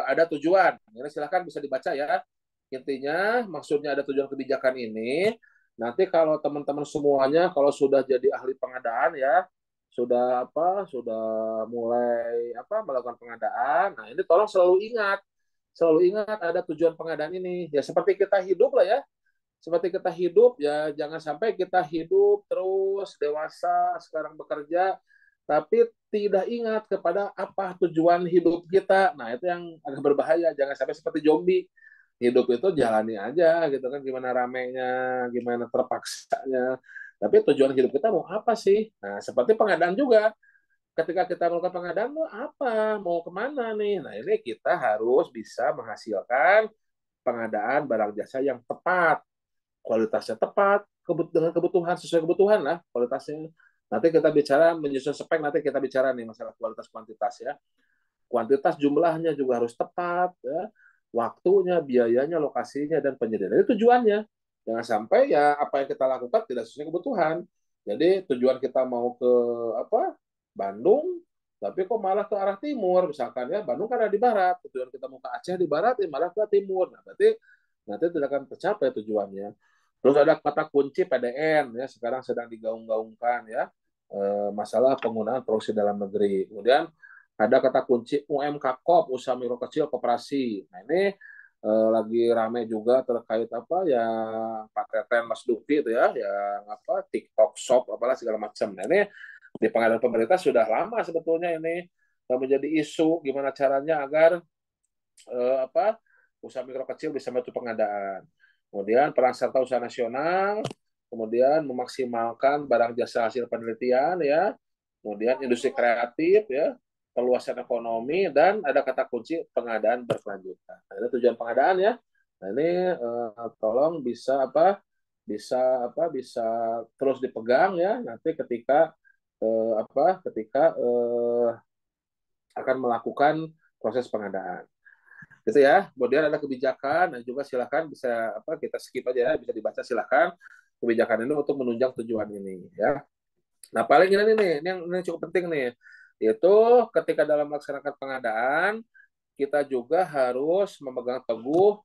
ada tujuan. Ini silakan bisa dibaca ya. Intinya maksudnya ada tujuan kebijakan ini. Nanti kalau teman-teman semuanya kalau sudah jadi ahli pengadaan ya, sudah apa, sudah mulai apa melakukan pengadaan. Nah ini tolong selalu ingat ada tujuan pengadaan ini. Ya seperti kita hidup lah ya, seperti kita hidup ya jangan sampai kita hidup terus dewasa sekarang bekerja tapi tidak ingat kepada apa tujuan hidup kita. Nah itu yang agak berbahaya, jangan sampai seperti zombie. Hidup itu jalani aja gitu kan, gimana ramenya, gimana terpaksanya, tapi tujuan hidup kita mau apa sih. Nah seperti pengadaan juga, ketika kita melakukan pengadaan mau apa, mau kemana nih. Nah ini kita harus bisa menghasilkan pengadaan barang jasa yang tepat, kualitasnya tepat dengan kebutuhan, sesuai kebutuhan lah kualitasnya. Nanti kita bicara menyusun spek, nanti kita bicara nih masalah kualitas kuantitas ya. Kuantitas jumlahnya juga harus tepat ya. Waktunya, biayanya, lokasinya dan penyediaan. Itu tujuannya. Jangan sampai ya apa yang kita lakukan tidak sesuai kebutuhan. Jadi tujuan kita mau ke apa? Bandung, tapi kok malah ke arah timur misalkan ya. Bandung kan ada di barat. Tujuan kita mau ke Aceh di barat, ya malah ke timur. Nah, berarti nanti tidak akan tercapai tujuannya. Terus ada kata kunci PDN ya, sekarang sedang digaung-gaungkan ya, masalah penggunaan produksi dalam negeri. Kemudian ada kata kunci UMKKOP, usaha mikro kecil koperasi. Nah ini lagi rame juga terkait apa ya, Pak Teten Mas Duki itu ya, yang apa TikTok Shop apalah segala macam. Nah ini di pengadilan pemerintah sudah lama sebetulnya ini menjadi isu gimana caranya agar apa usaha mikro kecil bisa masuk pengadaan. Kemudian peran serta usaha nasional, kemudian memaksimalkan barang jasa hasil penelitian ya, kemudian industri kreatif ya, perluasan ekonomi dan ada kata kunci pengadaan berkelanjutan. Nah, ini tujuan pengadaan ya. Nah, ini tolong bisa bisa terus dipegang ya nanti ketika akan melakukan proses pengadaan gitu ya. Kemudian ada kebijakan dan juga silakan bisa kita skip aja ya, bisa dibaca silakan kebijakan ini untuk menunjang tujuan ini ya. Nah, paling ini nih, ini cukup penting nih. Yaitu ketika dalam melaksanakan pengadaan, kita juga harus memegang teguh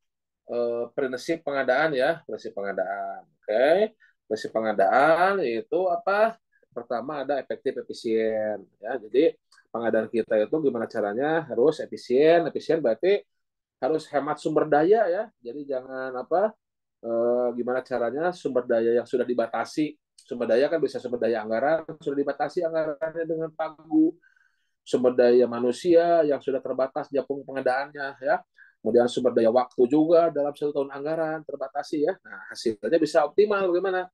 prinsip pengadaan ya, prinsip pengadaan. Oke. Prinsip pengadaan itu apa? Pertama ada efektif efisien ya. Jadi pengadaan kita itu gimana caranya harus efisien. Efisien berarti harus hemat sumber daya ya. Jadi jangan gimana caranya sumber daya yang sudah dibatasi. Sumber daya kan bisa sumber daya anggaran, sudah dibatasi anggarannya dengan pagu. Sumber daya manusia yang sudah terbatas japung pengadaannya ya. Kemudian sumber daya waktu juga dalam 1 tahun anggaran terbatasi ya. Nah, hasilnya bisa optimal bagaimana?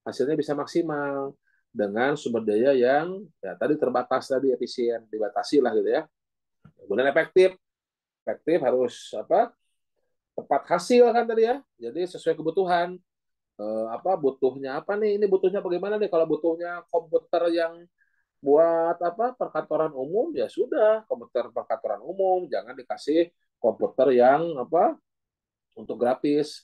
Hasilnya bisa maksimal dengan sumber daya yang ya tadi terbatas tadi efisien dibatasi lah gitu ya. Kemudian efektif, efektif harus tepat hasil kan tadi ya. Jadi sesuai kebutuhan. Butuhnya apa nih? Ini butuhnya bagaimana nih? Kalau butuhnya komputer yang buat perkantoran umum ya sudah komputer perkantoran umum, jangan dikasih komputer yang untuk grafis.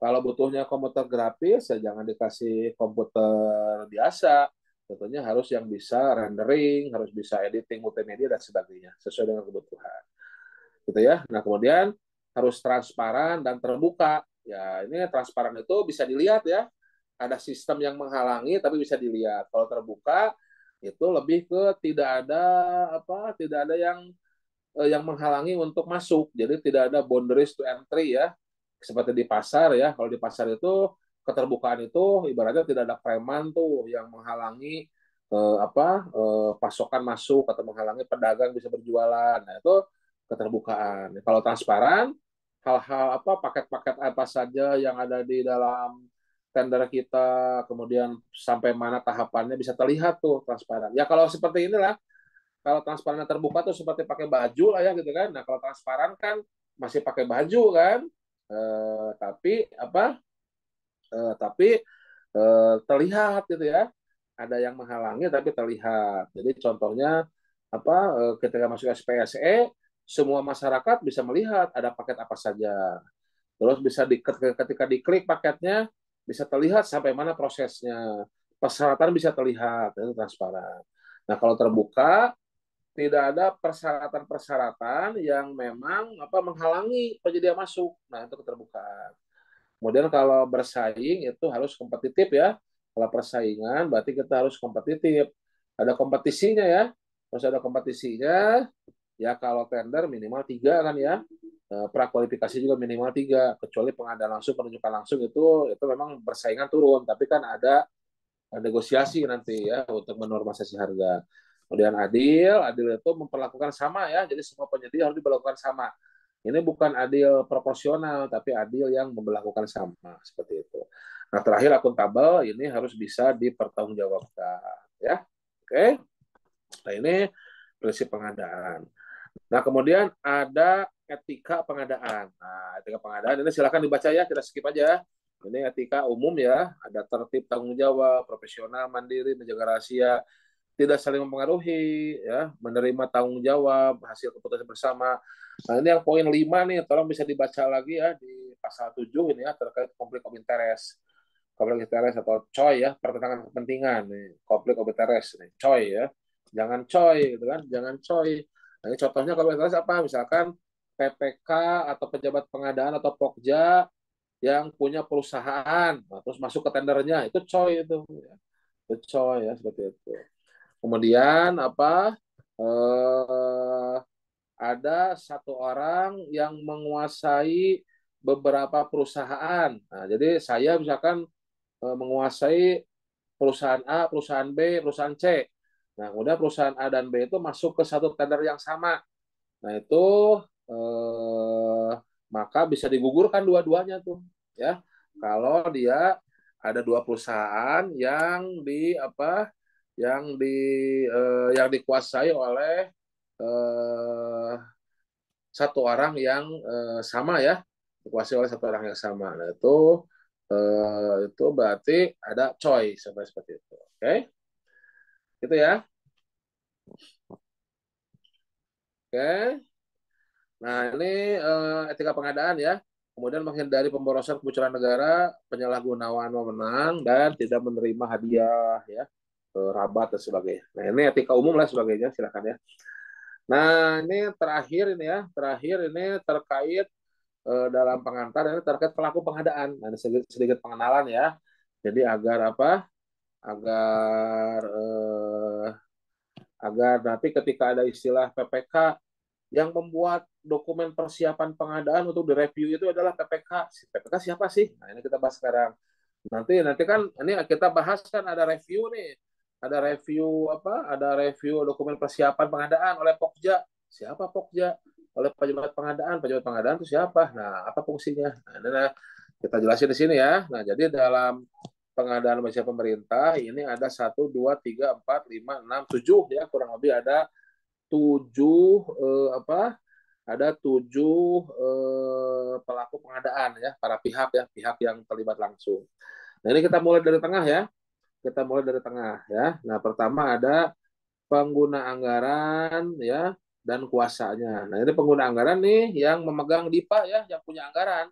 Kalau butuhnya komputer grafis ya jangan dikasih komputer biasa. Tentunya harus yang bisa rendering, harus bisa editing multimedia dan sebagainya sesuai dengan kebutuhan. Gitu ya. Nah, kemudian harus transparan dan terbuka. Ya, ini transparan itu bisa dilihat ya. Ada sistem yang menghalangi tapi bisa dilihat. Kalau terbuka itu lebih ke tidak ada yang menghalangi untuk masuk. Jadi tidak ada boundaries to entry ya. Seperti di pasar ya. Kalau di pasar itu keterbukaan itu ibaratnya tidak ada preman tuh yang menghalangi pasokan masuk atau menghalangi pedagang bisa berjualan. Nah, itu keterbukaan. Kalau transparan, hal-hal paket-paket apa saja yang ada di dalam tender kita, kemudian sampai mana tahapannya bisa terlihat tuh transparan. Ya kalau seperti inilah, kalau transparan terbuka tuh seperti pakai baju lah ya gitu kan. Nah kalau transparan kan masih pakai baju kan, tapi terlihat gitu ya. Ada yang menghalangi tapi terlihat. Jadi contohnya ketika masuk SPSE semua masyarakat bisa melihat ada paket apa saja. Terus bisa ketika diklik paketnya bisa terlihat sampai mana prosesnya. Persyaratan bisa terlihat, itu transparan. Nah, kalau terbuka tidak ada persyaratan-persyaratan yang memang menghalangi penyedia masuk. Nah, itu keterbukaan. Kemudian kalau bersaing itu harus kompetitif ya. Kalau persaingan berarti kita harus kompetitif. Ada kompetisinya ya. Harus ada kompetisinya. Ya kalau tender minimal 3 kan ya. Prakualifikasi juga minimal 3. Kecuali pengadaan langsung, penunjukan langsung itu memang persaingan turun. Tapi kan ada negosiasi nanti ya untuk menormalisasi harga. Kemudian adil, adil itu memperlakukan sama ya. Jadi semua penyedia harus diberlakukan sama. Ini bukan adil proporsional, tapi adil yang memperlakukan sama seperti itu. Nah, terakhir akuntabel ini harus bisa dipertanggungjawabkan ya. Oke. Nah, ini prinsip pengadaan. Nah, kemudian ada etika pengadaan. Nah, etika pengadaan ini silakan dibaca ya, kita skip aja. Ini etika umum ya, ada tertib, tanggung jawab, profesional, mandiri, menjaga rahasia, tidak saling mempengaruhi, ya, menerima tanggung jawab, hasil keputusan bersama. Nah, ini yang poin 5 nih, tolong bisa dibaca lagi ya di pasal 7 ini ya, terkait konflik of interest. Konflik of interest atau COI ya, pertentangan kepentingan nih, konflik of interest nih, COI ya. Jangan COI gitu kan, jangan COI. Nah, ini contohnya konflik of interest apa? Misalkan PPK atau pejabat pengadaan atau Pokja yang punya perusahaan, nah, terus masuk ke tendernya, itu coy itu, ya. Itu coy ya seperti itu. Kemudian apa? Eh, ada satu orang yang menguasai beberapa perusahaan. Nah, jadi saya misalkan menguasai perusahaan A, perusahaan B, perusahaan C. Nah, kemudian perusahaan A dan B itu masuk ke satu tender yang sama. Nah, itu eh, maka bisa digugurkan dua-duanya tuh, ya. Kalau dia ada dua perusahaan yang dikuasai oleh eh, satu orang yang sama ya, dikuasai oleh satu orang yang sama. Nah, itu berarti ada choice seperti itu. Oke, gitu ya. Oke. Nah, ini etika pengadaan ya. Kemudian menghindari pemborosan kebocoran negara, penyalahgunaan wewenang, dan tidak menerima hadiah, ya, rabat dan sebagainya. Nah, ini etika umum lah sebagainya, silakan ya. Nah, ini terakhir ini ya, terakhir ini terkait dalam pengantar ini terkait pelaku pengadaan. Nah, ini sedikit, sedikit pengenalan ya. Jadi agar apa? Agar nanti ketika ada istilah PPK yang membuat dokumen persiapan pengadaan untuk direview itu adalah PPK. Si PPK siapa sih? Nah, ini kita bahas sekarang. Nanti kan ini kita bahas kan ada review nih. Ada review apa? Ada review dokumen persiapan pengadaan oleh Pokja. Siapa Pokja? Oleh pejabat pengadaan. Pejabat pengadaan itu siapa? Nah, apa fungsinya? Nah, kita jelasin di sini ya. Nah, jadi dalam pengadaan manusia pemerintah ini ada satu, dua, tiga, empat, lima, enam, tujuh ya, kurang lebih ada tujuh ada tujuh pelaku pengadaan ya, para pihak ya, pihak yang terlibat langsung. Nah, ini kita mulai dari tengah ya. Kita mulai dari tengah ya. Nah, pertama ada pengguna anggaran ya dan kuasanya. Nah, ini pengguna anggaran nih yang memegang DIPA ya, yang punya anggaran.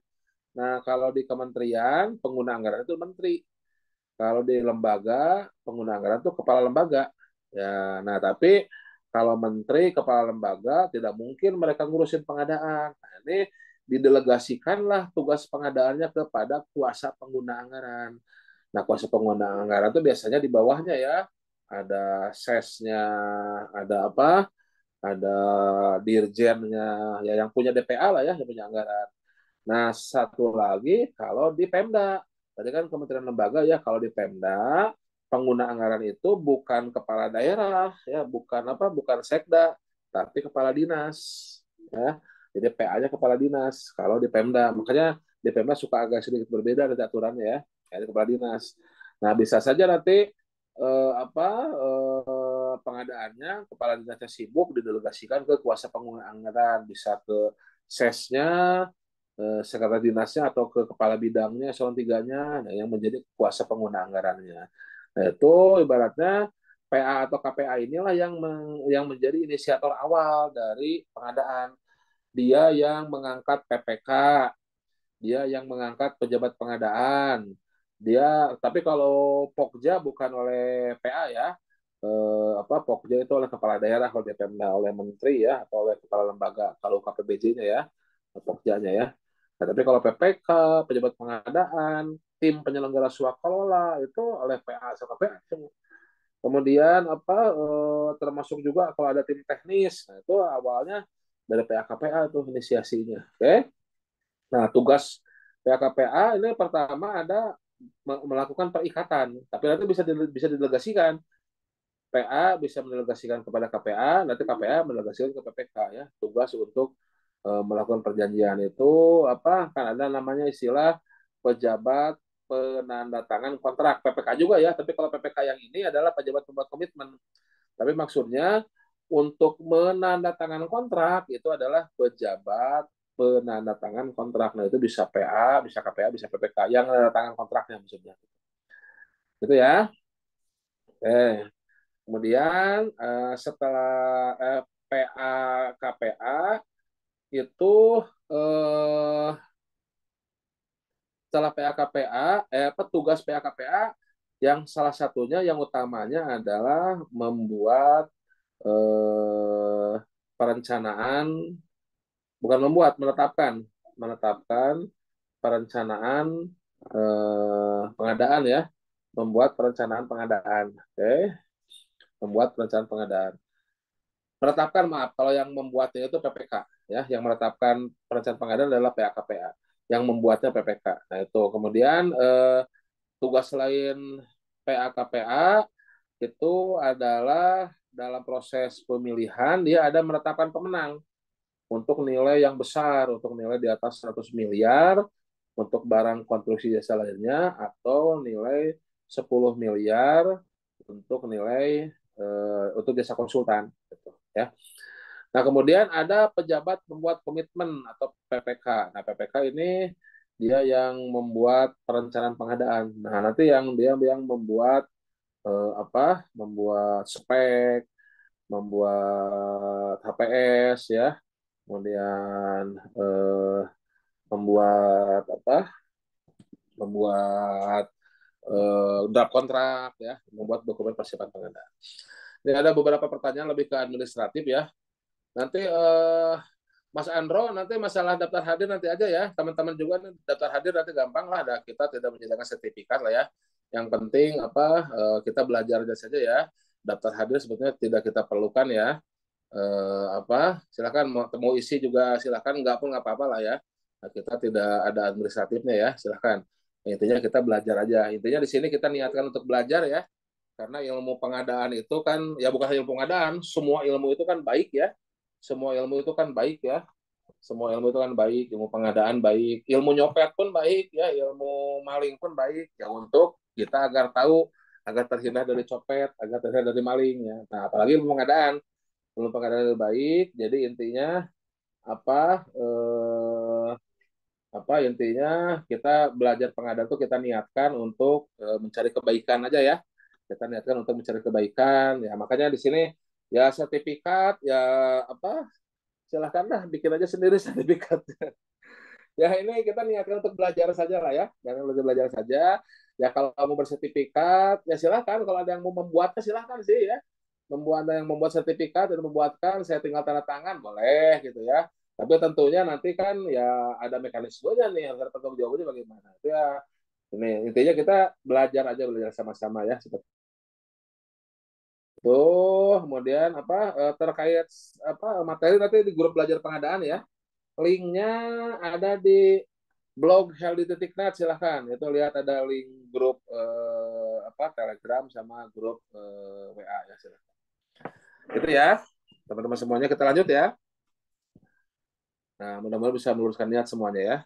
Nah, kalau di kementerian, pengguna anggaran itu menteri. Kalau di lembaga, pengguna anggaran itu kepala lembaga. Ya, nah tapi kalau menteri, kepala lembaga, tidak mungkin mereka ngurusin pengadaan. Nah, ini didelegasikanlah tugas pengadaannya kepada kuasa pengguna anggaran. Nah, kuasa pengguna anggaran itu biasanya di bawahnya ya. Ada sesnya, ada apa? Ada dirjennya, ya yang punya DPA lah ya, yang punya anggaran. Nah, satu lagi kalau di Pemda. Tadi kan kementerian lembaga ya, kalau di Pemda pengguna anggaran itu bukan kepala daerah ya, bukan apa, bukan sekda, tapi kepala dinas ya. Jadi PA-nya kepala dinas kalau di Pemda. Makanya di Pemda suka agak sedikit berbeda dari aturannya ya, kayak kepala dinas. Nah, bisa saja nanti pengadaannya kepala dinasnya sibuk didelegasikan ke kuasa pengguna anggaran, bisa ke sesnya, sekretaris dinasnya atau ke kepala bidangnya eselon tiganya, nah, yang menjadi kuasa pengguna anggarannya. Nah, itu ibaratnya PA atau KPA inilah yang menjadi inisiator awal dari pengadaan. Dia yang mengangkat PPK, dia yang mengangkat pejabat pengadaan. Tapi kalau Pokja bukan oleh PA ya, Pokja itu oleh kepala daerah, kalau di Pemda oleh menteri ya, atau oleh kepala lembaga, kalau KPBJ-nya ya, Pokjanya ya. Nah, tapi kalau PPK, pejabat pengadaan, tim penyelenggara swakalola itu oleh PA sama PA. Kemudian termasuk juga kalau ada tim teknis, nah itu awalnya dari PA KPA itu inisiasinya. Oke. Nah, tugas PA ini pertama ada melakukan perikatan, tapi nanti bisa didelegasikan. PA bisa mendelegasikan kepada KPA, nanti KPA mendelegasikan ke PPK ya. Tugas untuk melakukan perjanjian itu apa? Kan ada namanya istilah pejabat penanda tangan kontrak, PPK juga ya. Tapi kalau PPK yang ini adalah pejabat pembuat komitmen. Tapi maksudnya untuk menandatangan kontrak itu adalah pejabat penandatangan kontrak. Nah, itu bisa PA, bisa KPA, bisa PPK yang menandatangan kontraknya maksudnya. Itu ya. Kemudian setelah PA KPA itu eh, setelah PA KPA petugas PA KPA yang salah satunya yang utamanya adalah membuat eh, perencanaan, bukan membuat, menetapkan perencanaan pengadaan ya, membuat perencanaan pengadaan. Oke, membuat perencanaan pengadaan. Menetapkan, maaf, kalau yang membuatnya itu PPK ya, yang menetapkan perencanaan pengadaan adalah PAKPA, yang membuatnya PPK. Nah itu kemudian tugas selain PAKPA itu adalah dalam proses pemilihan dia ada menetapkan pemenang untuk nilai yang besar, untuk nilai di atas 100 miliar untuk barang konstruksi jasa lainnya, atau nilai 10 miliar untuk nilai untuk jasa konsultan gitu ya. Nah, kemudian ada pejabat membuat komitmen atau PPK. Nah, PPK ini dia yang membuat perencanaan pengadaan. Nah, nanti yang membuat membuat spek, membuat HPS ya, kemudian membuat membuat draft kontrak ya, membuat dokumen persiapan pengadaan. Ini ada beberapa pertanyaan lebih ke administratif ya. Nanti Mas Andro, nanti masalah daftar hadir nanti aja ya. Teman-teman juga daftar hadir nanti gampang lah. Ada, kita tidak menyediakan sertifikat lah ya. Yang penting kita belajar aja saja ya. Daftar hadir sebetulnya tidak kita perlukan ya. Silakan mau isi juga silakan, nggak pun nggak apa-apa lah ya. Nah, kita tidak ada administratifnya ya, silakan. Intinya kita belajar aja. Intinya di sini kita niatkan untuk belajar ya. Karena ilmu pengadaan itu kan ya bukan hanya ilmu pengadaan, semua ilmu itu kan baik ya. Semua ilmu itu kan baik ya. Semua ilmu itu kan baik, ilmu pengadaan baik, ilmu nyopet pun baik ya, ilmu maling pun baik ya, untuk kita agar tahu, agar terhindar dari copet, agar terhindar dari maling ya. Nah, apalagi ilmu pengadaan lebih baik. Jadi intinya apa eh, intinya kita belajar pengadaan itu kita niatkan untuk mencari kebaikan aja ya. Kita niatkan untuk mencari kebaikan ya. Makanya di sini ya sertifikat ya silahkanlah bikin aja sendiri sertifikat. Ya ini kita niatkan untuk belajar saja lah ya, jangan belajar saja. Ya kalau kamu bersertifikat ya silahkan, kalau ada yang mau membuatnya silahkan sih ya. Ada yang membuat sertifikat dan membuatkan, saya tinggal tanda tangan boleh gitu ya. Tapi tentunya nanti kan ya ada mekanismenya nih, harus bertanggung jawabnya bagaimana. Itu ya ini intinya kita belajar sama-sama ya seperti itu. Kemudian terkait materi nanti di grup belajar pengadaan ya. Linknya ada di blog healthy.net, silahkan. Itu lihat ada link grup Telegram sama grup WA ya, silahkan. Itu ya, teman-teman semuanya, kita lanjut ya. Nah, mudah-mudahan bisa meluruskan niat semuanya ya.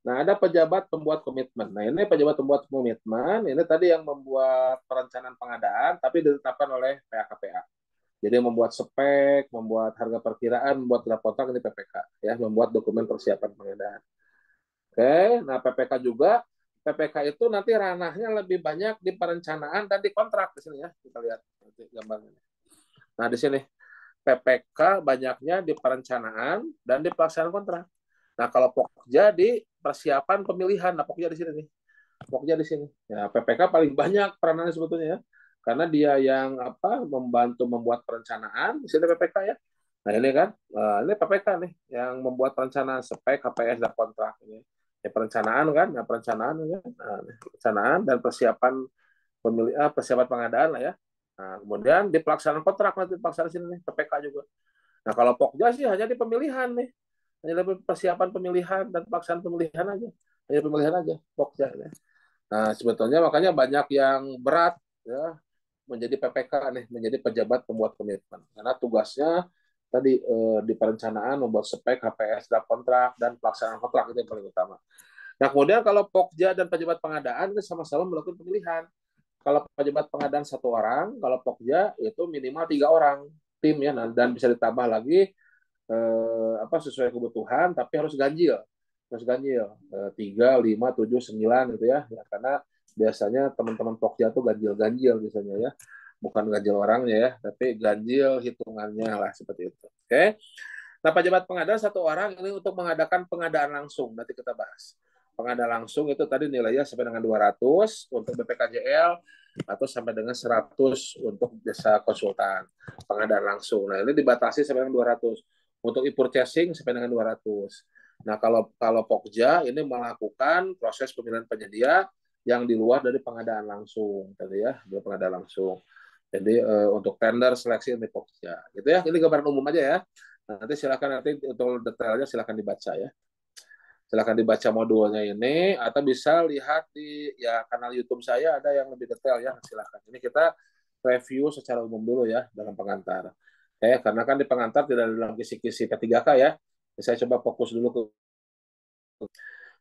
Nah, ada pejabat pembuat komitmen. Nah, ini pejabat pembuat komitmen, ini tadi yang membuat perencanaan pengadaan, tapi ditetapkan oleh PAKPA. Jadi membuat spek, membuat harga perkiraan, membuat draft kontrak, ini PPK ya, membuat dokumen persiapan pengadaan. Oke, nah PPK itu nanti ranahnya lebih banyak di perencanaan dan di kontrak di sini ya. Kita lihat nanti gambarnya. Nah, di sini PPK banyaknya di perencanaan dan di pelaksanaan kontrak. Nah, kalau Pokja di persiapan pemilihan, nah Pokja di sini nih. Pokja di sini. Ya, PPK paling banyak peranannya sebetulnya ya. Karena dia yang membantu membuat perencanaan, di sini PPK ya. Nah, ini kan, ini PPK nih yang membuat perencanaan spek, HPS dan kontrak ini. Ya, perencanaan kan, ya perencanaan ya. Nah, perencanaan dan persiapan pengadaan lah ya. Nah, kemudian di pelaksanaan kontrak nanti pelaksanaan sini nih, PPK juga. Nah, kalau Pokja sih hanya di pemilihan nih. Hanya lebih persiapan pemilihan dan pelaksanaan pemilihan aja. Hanya pemilihan aja, Pokja. Ya. Nah, sebetulnya makanya banyak yang berat ya menjadi PPK nih, menjadi pejabat pembuat komitmen. Karena tugasnya tadi di perencanaan, membuat spek, HPS, draft kontrak, dan pelaksanaan kontrak itu yang paling utama. Nah, kemudian kalau Pokja dan pejabat pengadaan itu sama-sama melakukan pemilihan. Kalau pejabat pengadaan satu orang, kalau Pokja itu minimal 3 orang tim ya, dan bisa ditambah lagi sesuai kebutuhan, tapi harus ganjil 3, 5, 7, 9 gitu ya, karena biasanya teman-teman Pokja tuh ganjil biasanya ya, bukan ganjil orangnya ya, tapi ganjil hitungannya lah seperti itu. Oke. Nah, pejabat pengadaan satu orang ini untuk mengadakan pengadaan langsung, nanti kita bahas. Pengadaan langsung itu tadi nilainya sampai dengan 200 untuk BPKJL atau sampai dengan 100 untuk jasa konsultan pengadaan langsung. Nah, ini dibatasi sampai dengan 200. Untuk e-purchasing sampai dengan 200. Nah, kalau Pokja ini melakukan proses pemilihan penyedia yang di luar dari pengadaan langsung, tadi ya, dari pengadaan langsung. Jadi untuk tender seleksi ini Pokja, gitu ya. Ini gambaran umum aja ya. Nanti silakan nanti untuk detailnya silakan dibaca ya. Silakan dibaca modulnya ini atau bisa lihat di ya kanal YouTube saya ada yang lebih detail ya. Silakan. Ini kita review secara umum dulu ya dalam pengantar. Karena kan di pengantar tidak ada dalam kisi-kisi P3K ya. Saya coba fokus dulu ke.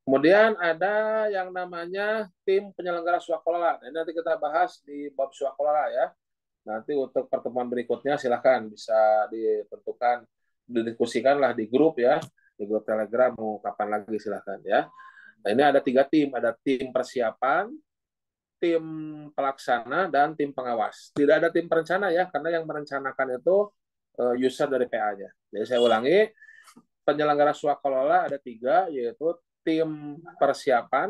Kemudian ada yang namanya tim penyelenggara swakelola. Nah, ini nanti kita bahas di bab swakelola ya. Nanti untuk pertemuan berikutnya silahkan bisa ditentukan, didiskusikan lah di grup ya, di grup Telegram mau kapan lagi silahkan ya. Nah ini ada 3 tim, ada tim persiapan, tim pelaksana, dan tim pengawas. Tidak ada tim perencana ya, karena yang merencanakan itu user dari PA-nya. Jadi saya ulangi, penyelenggara swakelola ada 3, yaitu tim persiapan,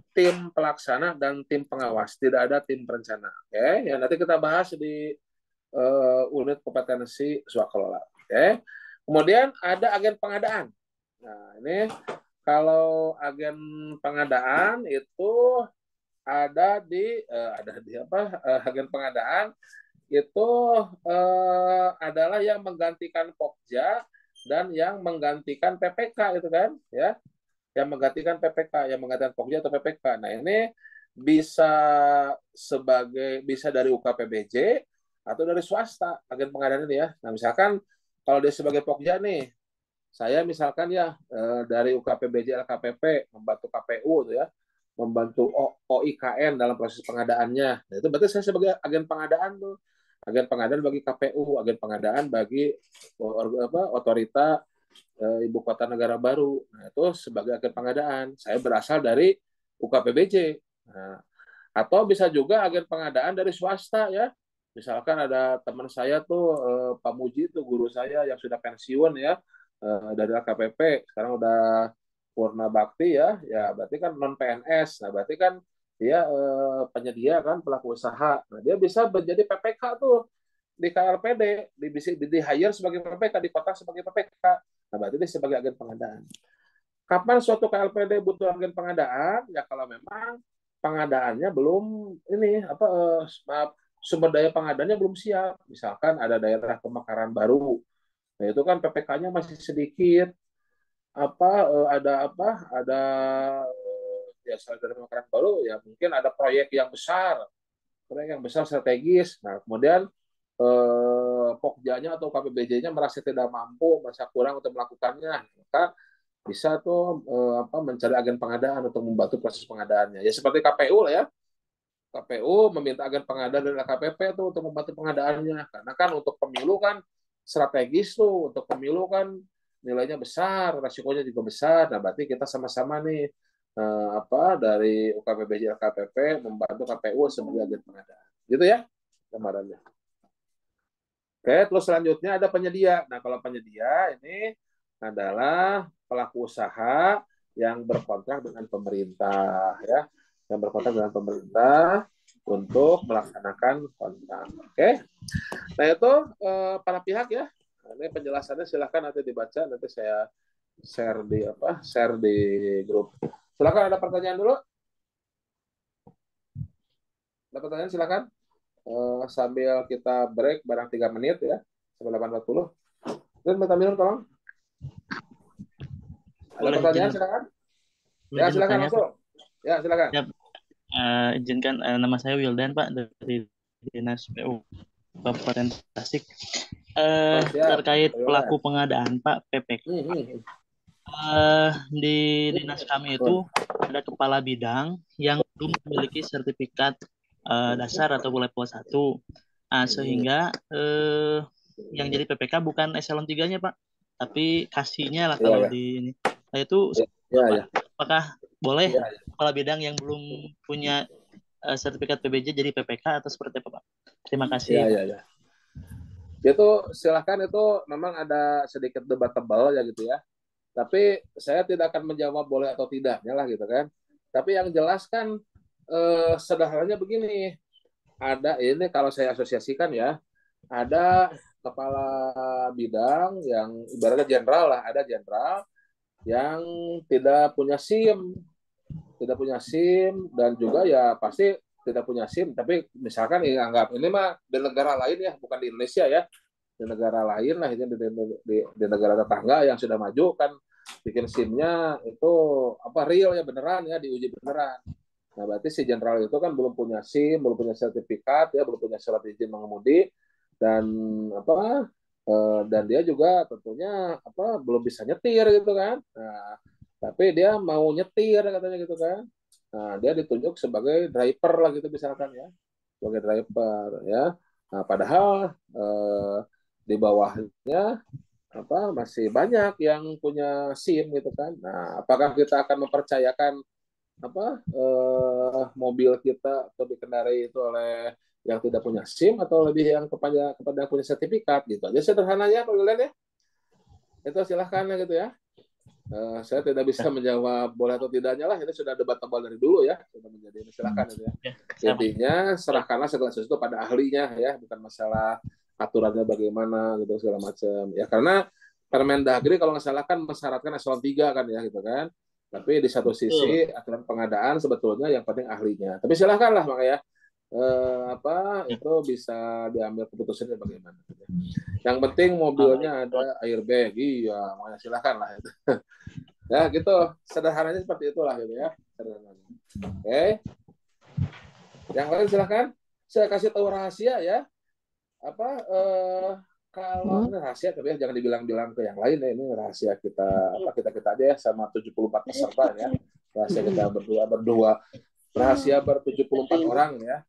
tim pelaksana, dan tim pengawas. Tidak ada tim perencana. Oke, ya nanti kita bahas di unit kompetensi swakelola. Oke. Kemudian ada agen pengadaan. Nah, ini kalau agen pengadaan itu ada di apa? Agen pengadaan itu adalah yang menggantikan Pokja dan yang menggantikan PPK itu kan, ya. Yang menggantikan PPK, yang menggantikan Pokja atau PPK. Nah, ini bisa bisa dari UKPBJ atau dari swasta agen pengadaan ini ya. Nah, misalkan kalau dia sebagai Pokja nih, saya misalkan ya dari UKPBJ LKPP membantu KPU tuh ya, membantu OIKN dalam proses pengadaannya. Nah, itu berarti saya sebagai agen pengadaan tuh. Agen pengadaan bagi KPU, agen pengadaan bagi otorita ibu kota negara baru. Nah, itu sebagai agen pengadaan. Saya berasal dari UKPBJ. Nah, atau bisa juga agen pengadaan dari swasta ya. Misalkan ada teman saya tuh Pak Muji tuh guru saya yang sudah pensiun ya dari LKPP, sekarang udah Purna Bakti ya, ya berarti kan non PNS. Nah, berarti kan dia penyedia kan pelaku usaha. Nah, dia bisa menjadi PPK tuh di KLPD, di hire sebagai PPK, di kota sebagai PPK. Nah, berarti dia sebagai agen pengadaan. Kapan suatu KLPD butuh agen pengadaan? Ya kalau memang pengadaannya belum ini apa maaf, sumber daya pengadaannya belum siap. Misalkan ada daerah pemekaran baru, nah itu kan PPK-nya masih sedikit. Ya selain dari pemekaran baru ya mungkin ada proyek yang besar strategis. Nah kemudian Pokjanya atau KPBJ-nya merasa tidak mampu, merasa kurang untuk melakukannya, maka bisa tuh mencari agen pengadaan untuk membantu proses pengadaannya. Ya seperti KPU lah ya. KPU meminta agen pengadaan dari LKPP tuh untuk membantu pengadaannya. Karena kan untuk pemilu kan strategis tuh, untuk pemilu kan nilainya besar, resikonya juga besar. Nah, berarti kita sama-sama nih dari UKPBJ LKPP membantu KPU sebagai agen pengadaan. Gitu ya gambarannya. Oke, terus selanjutnya ada penyedia. Nah, kalau penyedia ini adalah pelaku usaha yang berkontrak dengan pemerintah ya, yang berkontrak dengan pemerintah untuk melaksanakan kontrak. Oke. Nah, itu para pihak ya. Nah, ini penjelasannya silahkan nanti dibaca, nanti saya share di grup. Silakan ada pertanyaan dulu. Ada pertanyaan silakan. Sambil kita break barang 3 menit ya, sampai 8.40. Dan minta minum tolong. Ada Boleh pertanyaan izin, silakan. boleh Ya izin silakan bertanya, Pak? langsung. Ya silakan. Ya, izinkan nama saya Wildan, Pak, dari Dinas PU Kabupaten Tasik. Siap. Terkait Silakan. pelaku pengadaan, Pak, PPK. Di dinas kami itu ada kepala bidang yang belum memiliki sertifikat dasar atau level 1. Sehingga yang jadi PPK bukan eselon 3-nya, Pak, tapi kasihnya lah kalau di ini. Nah, itu Ya. apakah boleh Ya. kepala bidang yang belum punya sertifikat PBJ jadi PPK atau seperti apa, Pak? Terima kasih, Pak. Ya. Itu silahkan, itu memang ada sedikit debat tebal ya gitu ya. Tapi saya tidak akan menjawab boleh atau tidaknya lah gitu kan. Tapi yang jelas kan sederhananya begini. Ada ini kalau saya asosiasikan ya, ada kepala bidang yang ibaratnya jenderal lah, ada jenderal, yang tidak punya SIM, dan juga ya pasti tidak punya SIM. Tapi misalkan ya, anggap ini mah di negara lain ya, bukan di Indonesia ya, di negara lain lah, ini di negara tetangga yang sudah maju kan bikin SIM-nya itu apa real ya, beneran ya, diuji beneran. Nah, berarti si jenderal itu kan belum punya SIM, belum punya sertifikat ya, belum punya surat izin mengemudi, dan apa dan dia juga tentunya apa belum bisa nyetir gitu kan. Nah, tapi dia mau nyetir katanya gitu kan. Nah, dia ditunjuk sebagai driver lah gitu misalkan ya, sebagai driver ya. Nah, padahal di bawahnya apa masih banyak yang punya SIM gitu kan. Nah, apakah kita akan mempercayakan apa mobil kita atau dikendarai itu oleh yang tidak punya SIM atau lebih yang kepada yang punya sertifikat gitu aja sederhananya Pak Yulian ya. Itu silahkan ya gitu ya. Saya tidak bisa menjawab boleh atau tidaknya lah, itu sudah debatable dari dulu ya, sudah menjadi silahkan itu ya. Intinya serahkanlah segala sesuatu pada ahlinya ya, bukan masalah aturannya bagaimana gitu segala macam ya, karena Permendagri kalau nggak salah kan mensyaratkan eselon 3 kan ya gitu kan. Tapi di satu sisi aturan pengadaan sebetulnya yang penting ahlinya. Tapi silahkan lah makanya apa itu bisa diambil keputusannya bagaimana. Yang penting mobilnya ada airbag, iya, makanya silahkan lah itu. Ya gitu, sederhananya seperti itulah gitu ya. Sederhananya. Oke, yang lain silahkan. Saya kasih tahu rahasia ya. Apa kalau ini rahasia tapi ya jangan dibilang-bilang ke yang lain ya, ini rahasia kita apa kita aja ya sama 74 peserta ya. Rahasia kita berdua rahasia 74 orang ya.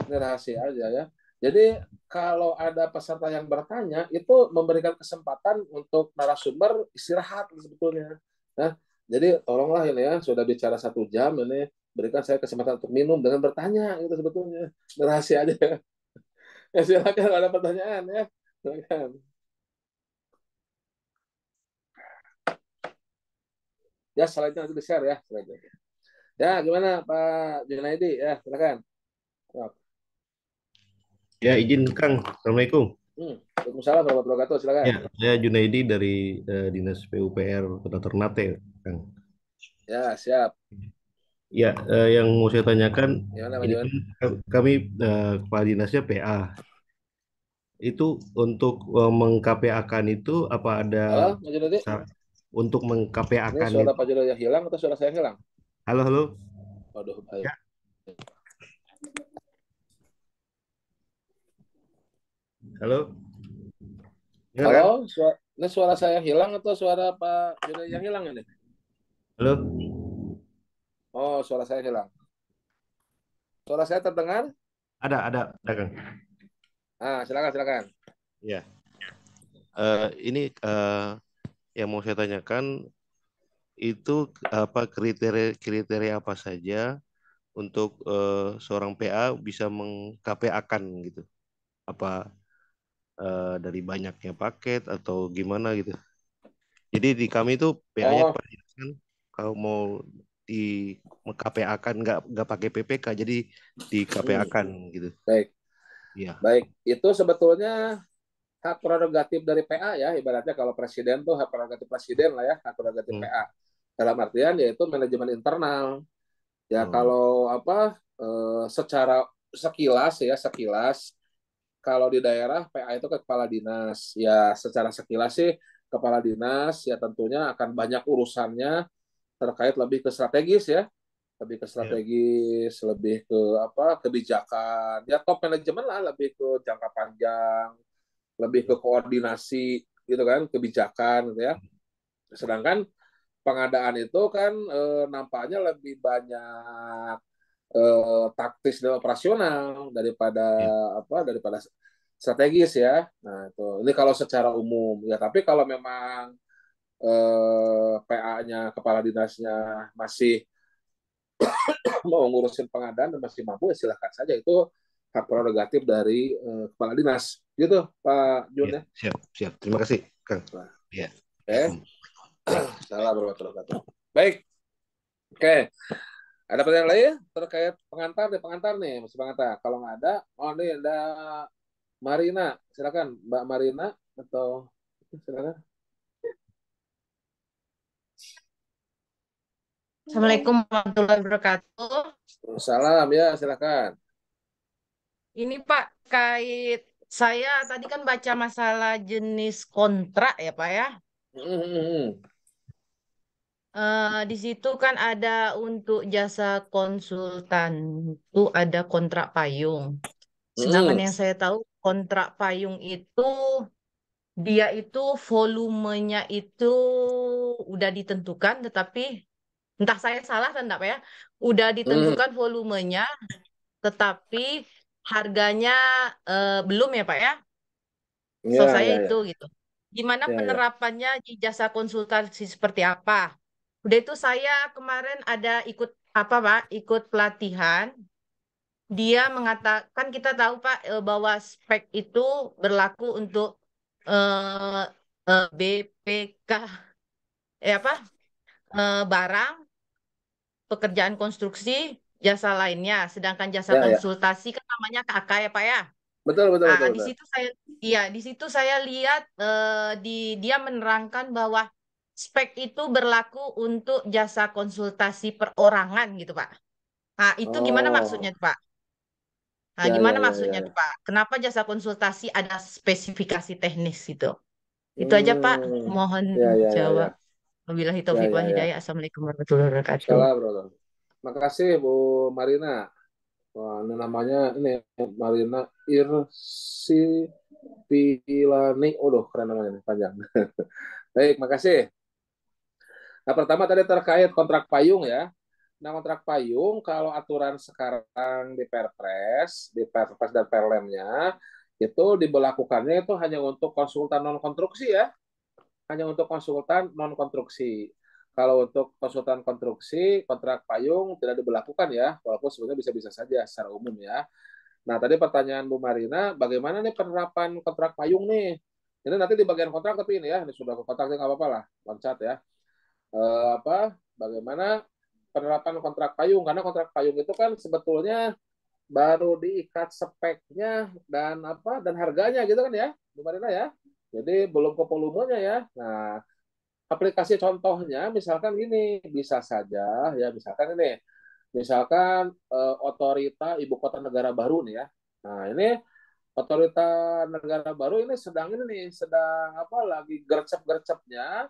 Ini rahasia aja ya. Jadi kalau ada peserta yang bertanya itu memberikan kesempatan untuk narasumber istirahat sebetulnya. Nah, jadi tolonglah ini ya, sudah bicara 1 jam ini, berikan saya kesempatan untuk minum dengan bertanya itu sebetulnya. Ini rahasia aja. Ya silakan kalau ada pertanyaan ya. Silakan. Ya slide-nya nanti di-share ya. Slide-nya. Ya gimana Pak Junaidi ya silakan. Ya, izin Kang. Assalamualaikum. Waalaikumsalam warahmatullahi wabarakatuh. Silakan. Ya, saya Junaidi dari Dinas PUPR Kota Ternate, Kang. Ya, siap. Ya, yang mau saya tanyakan, Gimana Pak ini Jun? kan kami kepala dinasnya PA. Itu untuk meng-KPA-kan itu apa ada Halo, Pak Junaidi? untuk Ini meng-KPA-kan suara itu? Pak Junaidi hilang atau suara saya hilang? Halo, halo. Waduh, baik. Ya. Halo. Dengar kan? Halo, ini suara saya hilang atau suara Pak Junaidi yang hilang ini? Halo. Oh, suara saya hilang. Suara saya terdengar? Ada Kang. Silakan, silakan. Ya. Ini yang mau saya tanyakan itu apa kriteria apa saja untuk seorang PA bisa meng-KPA-kan gitu? Apa dari banyaknya paket atau gimana gitu? Jadi di kami itu PA-nya Oh, kan kalau mau di KPA-kan nggak pakai PPK, jadi di KPA-kan gitu. baik. Iya. Baik, itu sebetulnya hak prerogatif dari PA ya, ibaratnya kalau presiden tuh hak prerogatif presiden lah ya, hak prerogatif PA. Dalam artian yaitu manajemen internal. Ya Oh, kalau apa secara sekilas kalau di daerah PA itu ke kepala dinas. Ya secara sekilas sih kepala dinas ya tentunya akan banyak urusannya terkait lebih ke strategis ya, lebih ke iya. strategis, lebih ke apa kebijakan. Ya top manajemen lah, lebih ke jangka panjang, lebih ke koordinasi gitu kan, kebijakan gitu ya. Sedangkan pengadaan itu kan nampaknya lebih banyak taktis dan operasional Iya. daripada strategis ya. Nah, itu ini kalau secara umum ya, tapi kalau memang PA-nya kepala dinasnya masih mau ngurusin pengadaan dan masih mampu ya silahkan saja, itu hak prerogatif dari kepala dinas gitu Pak Jun Iya, ya. siap. Terima kasih, Kang. Nah, Iya. oke, salah berwawabarakatuh. Baik, oke. Ada pertanyaan lain terkait pengantar nih, masih pengantar. Kalau nggak ada, oh nih ada Marina, silakan Mbak Marina atau silakan. Assalamualaikum warahmatullahi wabarakatuh. Salam ya, silakan. Ini Pak, kait saya tadi kan baca masalah jenis kontrak ya Pak ya. Hmm. Di situ kan ada untuk jasa konsultan itu ada kontrak payung. Sedangkan Hmm. yang saya tahu kontrak payung itu dia itu volumenya itu udah ditentukan, tetapi entah saya salah atau enggak Pak ya, udah Hmm. ditentukan volumenya, tetapi harganya belum ya Pak ya. So Ya, saya ya, itu ya, gitu. Gimana ya, ya. penerapannya di jasa konsultasi seperti apa? Udah itu saya kemarin ada ikut apa Pak? Ikut pelatihan. Dia mengatakan kita tahu Pak bahwa spek itu berlaku untuk eh, BPK apa? Barang, pekerjaan konstruksi, jasa lainnya. Sedangkan jasa Ya, ya. konsultasi kan namanya KK ya Pak ya. Betul, betul, Ah, betul, di betul. situ saya, iya, di situ saya lihat dia menerangkan bahwa spek itu berlaku untuk jasa konsultasi perorangan gitu, Pak. Nah, itu gimana maksudnya, Oh, tuh, Pak? Nah, ya, ya, gimana ya, ya, maksudnya, tuh, ya. Pak? Kenapa jasa konsultasi ada spesifikasi teknis gitu? Itu aja, Pak. Hmm. Mohon Ya, ya, ya, dijawab. ya. Wabillahi Ya, taufiq ya, wal hidayah. ya. Assalamualaikum warahmatullahi wabarakatuh. Salam, bro. Makasih Bu Marina. Wah, ini namanya ini Marina Irsi Pilani. Waduh, keren namanya nih, panjang. Baik, makasih. Nah, pertama tadi terkait kontrak payung ya. Nah, kontrak payung kalau aturan sekarang di Perpres dan Perlemnya itu diberlakukannya itu hanya untuk konsultan non konstruksi ya, hanya untuk konsultan non konstruksi. Kalau untuk konsultan konstruksi, kontrak payung tidak diberlakukan ya, walaupun sebenarnya bisa-bisa saja secara umum ya. Nah, tadi pertanyaan Bu Marina, bagaimana nih penerapan kontrak payung nih? Ini nanti di bagian kontrak tapi ini ya, ini sudah kontraknya nggak apa-apa lah, loncat ya. Bagaimana penerapan kontrak payung? Karena kontrak payung itu kan sebetulnya baru diikat speknya dan harganya gitu kan ya, Bu Marina ya. Jadi belum ke volumenya ya. Nah, aplikasi contohnya misalkan gini, bisa saja ya misalkan ini, misalkan otorita ibu kota negara baru nih ya. Nah, ini otorita negara baru ini sedang ini nih, sedang apa lagi gercep-gercepnya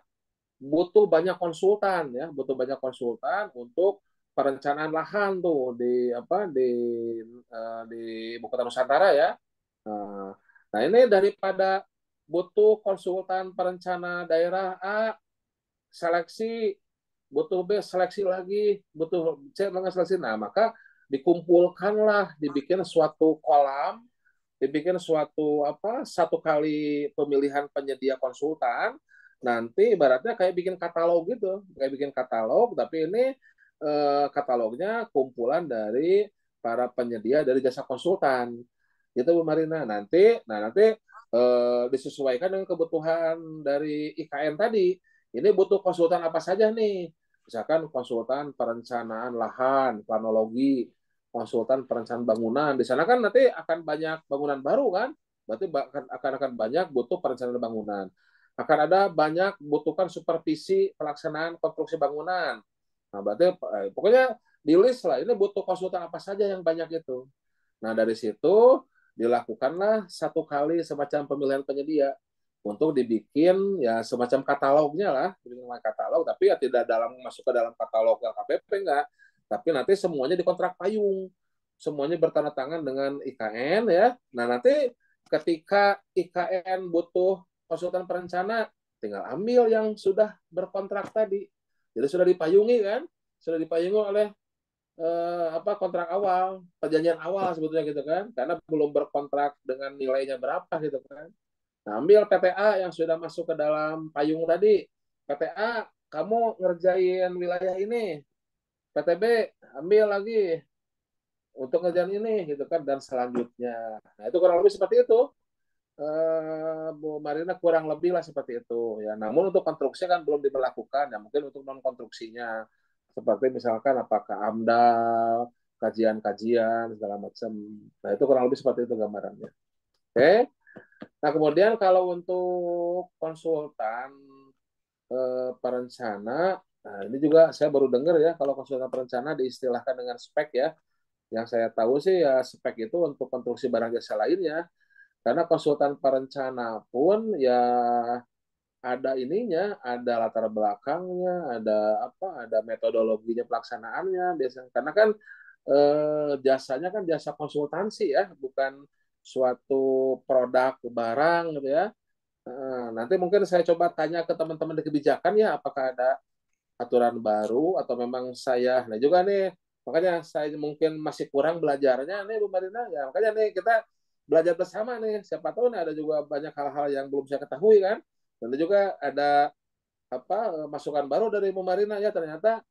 butuh banyak konsultan ya, butuh banyak konsultan untuk perencanaan lahan tuh di ibu kota Nusantara ya. Nah, nah ini daripada butuh konsultan perencana daerah A seleksi, butuh B seleksi lagi, butuh C lagi seleksi. Nah, maka dikumpulkanlah, dibikin suatu kolam, dibikin satu kali pemilihan penyedia konsultan. Nanti ibaratnya kayak bikin katalog gitu, kayak bikin katalog, tapi ini katalognya kumpulan dari para penyedia dari jasa konsultan. Gitu Bu Marina. Nanti disesuaikan dengan kebutuhan dari IKN tadi. Ini butuh konsultan apa saja nih? Misalkan konsultan perencanaan lahan, planologi, konsultan perencanaan bangunan. Di sana kan nanti akan banyak bangunan baru kan? Berarti akan banyak butuh perencanaan bangunan. Akan ada banyak butuhkan supervisi pelaksanaan konstruksi bangunan. Nah, berarti pokoknya di list lah. Ini butuh konsultan apa saja yang banyak itu. Nah, dari situ dilakukanlah satu kali semacam pemilihan penyedia untuk dibikin ya semacam katalognya lah, dibikin katalog, tapi ya tidak masuk ke dalam katalog LKPP enggak, tapi nanti semuanya di kontrak payung, semuanya bertanda tangan dengan IKN ya. Nah, nanti ketika IKN butuh konsultan perencana, tinggal ambil yang sudah berkontrak tadi. Jadi sudah dipayungi kan, sudah dipayungi oleh kontrak awal, perjanjian awal sebetulnya gitu kan, karena belum berkontrak dengan nilainya berapa gitu kan. Nah, ambil PTA yang sudah masuk ke dalam payung tadi. PTA, kamu ngerjain wilayah ini. PTB, ambil lagi untuk ngerjain ini gitu kan, dan selanjutnya. Nah, itu kurang lebih seperti itu. Bu Marina kurang lebih lah seperti itu ya. Namun untuk konstruksi kan belum diberlakukan ya, mungkin untuk non konstruksinya seperti misalkan apakah AMDAL, kajian-kajian segala macam. Nah, itu kurang lebih seperti itu gambarannya. Oke. Nah, kemudian kalau untuk konsultan perencana Nah, ini juga saya baru dengar ya kalau konsultan perencana diistilahkan dengan spek ya. Yang saya tahu sih ya spek itu untuk konstruksi barang jasa lainnya. Karena konsultan perencana pun ya ada ininya, ada latar belakangnya, ada apa, ada metodologinya pelaksanaannya biasanya. Karena kan jasanya kan jasa konsultansi ya, bukan suatu produk barang gitu ya. Nanti mungkin saya coba tanya ke teman-teman di kebijakan ya, apakah ada aturan baru atau memang saya, nah juga nih, makanya saya mungkin masih kurang belajarnya nih Bu Marina ya, makanya nih kita belajar bersama nih, siapa tahu nih ada juga banyak hal-hal yang belum saya ketahui kan, dan juga ada apa masukan baru dari Bu Marina ya, ternyata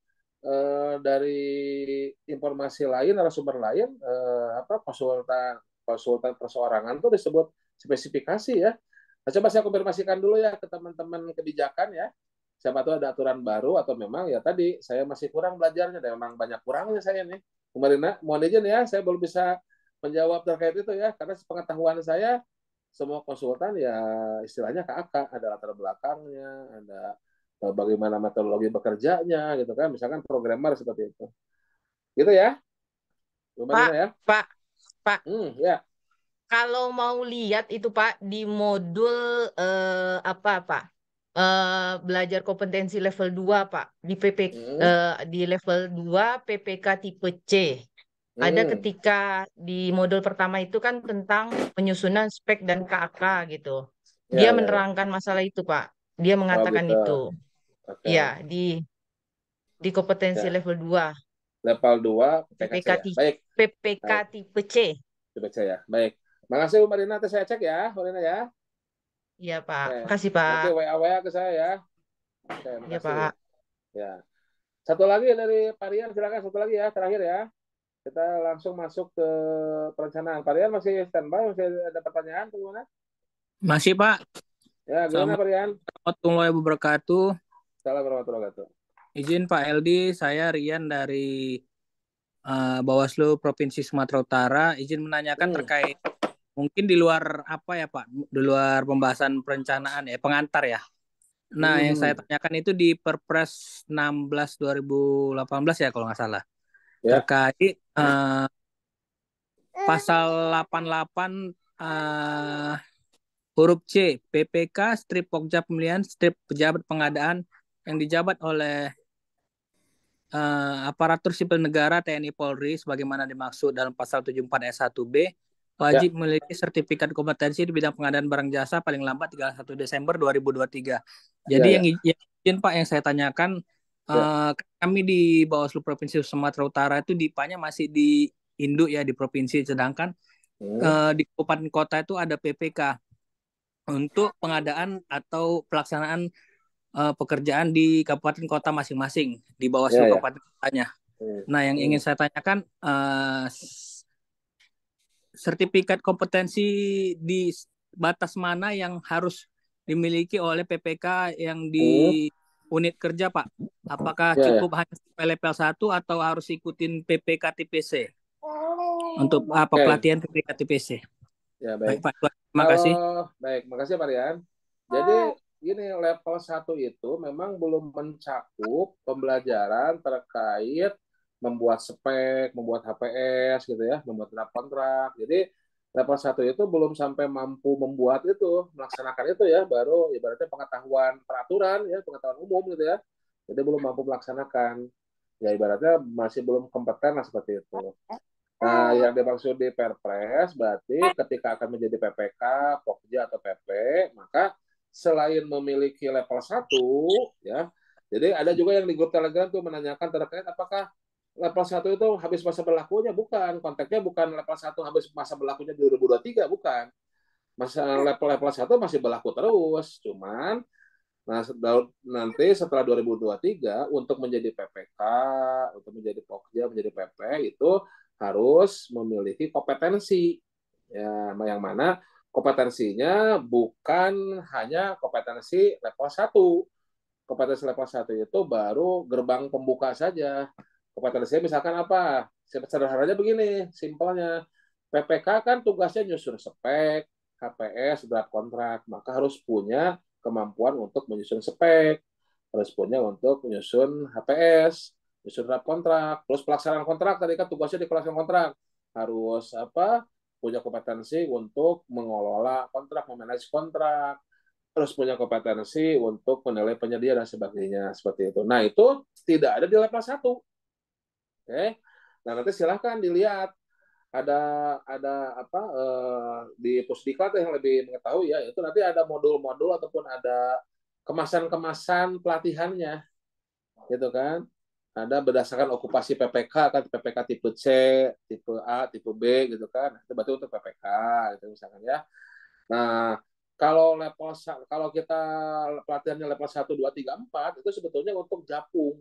dari informasi lain, narasumber lain, apa konsultan konsultan perseorangan tuh disebut spesifikasi ya. Nah, coba saya konfirmasikan dulu ya ke teman-teman kebijakan ya. Siapa tahu ada aturan baru atau memang ya tadi saya masih kurang belajarnya dan memang banyak kurangnya saya nih. Kemarin mohon izin ya, saya belum bisa menjawab terkait itu ya, karena sepengetahuan saya semua konsultan ya istilahnya KAK, ada latar belakangnya, ada bagaimana metodologi bekerjanya gitu kan, misalkan programmer seperti itu. Gitu ya, Bu Pak, Marina ya. Pak, Pak. Ya. Kalau mau lihat itu Pak di modul apa Pak? Belajar kompetensi level 2 Pak. Hmm, Di level 2 PPK tipe C. Ada hmm, ketika di modul pertama itu kan tentang penyusunan spek dan KAK gitu. Dia ya, ya, ya. menerangkan masalah itu Pak. Dia Oh mengatakan gitu. itu. Oke. Ya, di kompetensi Ya, level 2 level 2 PKC PPK, ya. Baik, PPK baik. tipe C. PKC ya. Baik. Makasih Bu Marina, nanti saya cek ya, Bu Marina ya. Iya Pak. Oke. Makasih Nanti Pak. WA ke saya ya. Oke, Iya makasih. Pak. Ya. Satu lagi dari Parian, silakan satu lagi ya, terakhir ya. Kita langsung masuk ke perencanaan. Parian masih standby, masih ada pertanyaan gimana? Masih Pak, Ya, gimana Assalamualaikum Parian? warahmatullahi wabarakatuh. Salam warahmatullahi wabarakatuh. Izin Pak Eldi, saya Rian dari Bawaslu Provinsi Sumatera Utara. Izin menanyakan Hmm, terkait mungkin di luar apa ya Pak, di luar pembahasan perencanaan ya, pengantar ya. Nah, yang saya hmm, tanyakan itu di Perpres 16 2018 ya kalau nggak salah. ya, Terkait pasal 88 eh, huruf C, PPK strip Pokja pemilihan strip pejabat pengadaan yang dijabat oleh aparatur sipil negara TNI Polri sebagaimana dimaksud dalam pasal 74 ayat 1B ya, wajib memiliki sertifikat kompetensi di bidang pengadaan barang jasa paling lambat 31 Desember 2023. ya, Jadi ya, yang izin Pak yang saya tanyakan ya. kami di Bawaslu Provinsi Sumatera Utara itu DIPA-nya masih di induk ya di provinsi sedangkan Hmm, di kabupaten kota itu ada PPK untuk pengadaan atau pelaksanaan pekerjaan di kabupaten kota masing-masing di ya, Bawaslu ya. kabupaten kotanya. Hmm, Nah, yang ingin hmm. saya tanyakan, sertifikat kompetensi di batas mana yang harus dimiliki oleh PPK yang di Hmm, unit kerja, Pak? Apakah ya, ya. cukup hanya sampai level 1 atau harus ikutin PPK TPC untuk apa Oke, pelatihan PPK TPC? ya Baik, baik. Pak. Terima Kalau kasih. baik, makasih Pak Rian. Jadi gini, level 1 itu memang belum mencakup pembelajaran terkait membuat spek, membuat HPS gitu ya, membuat draft kontrak. Jadi level 1 itu belum sampai mampu membuat itu, melaksanakan itu ya, baru ibaratnya pengetahuan peraturan ya, pengetahuan umum gitu ya. Jadi belum mampu melaksanakan. Ya ibaratnya masih belum kompeten lah seperti itu. Nah, yang dimaksud di Perpres berarti ketika akan menjadi PPK, Pokja atau PP, maka selain memiliki level 1, ya, jadi ada juga yang di grup Telegram tuh menanyakan terkait apakah level 1 itu habis masa berlakunya, bukan. Konteksnya bukan level 1 habis masa berlakunya di 2023, bukan. Masa level-level 1 masih berlaku terus, cuman nah, nanti setelah 2023 untuk menjadi PPK, untuk menjadi Pokja, menjadi PP itu harus memiliki kompetensi. Ya, yang mana kompetensinya bukan hanya kompetensi level 1. Kompetensi level 1 itu baru gerbang pembuka saja. Kompetensinya misalkan apa? Sederhananya begini, simpelnya. PPK kan tugasnya nyusun spek, HPS, draft kontrak, maka harus punya kemampuan untuk menyusun spek. harus punya untuk menyusun HPS, menyusun draft kontrak, terus pelaksanaan kontrak tadi kan tugasnya di pelaksanaan kontrak harus apa punya kompetensi untuk mengelola kontrak, memanage kontrak, terus punya kompetensi untuk menilai penyedia dan sebagainya seperti itu. Nah itu tidak ada di level 1. Oke, nah nanti silahkan dilihat ada apa di Pusdiklat yang lebih mengetahui ya itu nanti ada modul-modul ataupun ada kemasan-kemasan pelatihannya gitu kan ada berdasarkan okupasi PPK kan PPK tipe C tipe A tipe B gitu kan itu berarti untuk PPK gitu misalkan ya nah kalau kita pelatihannya level 1, 2, 3, 4 itu sebetulnya untuk japung.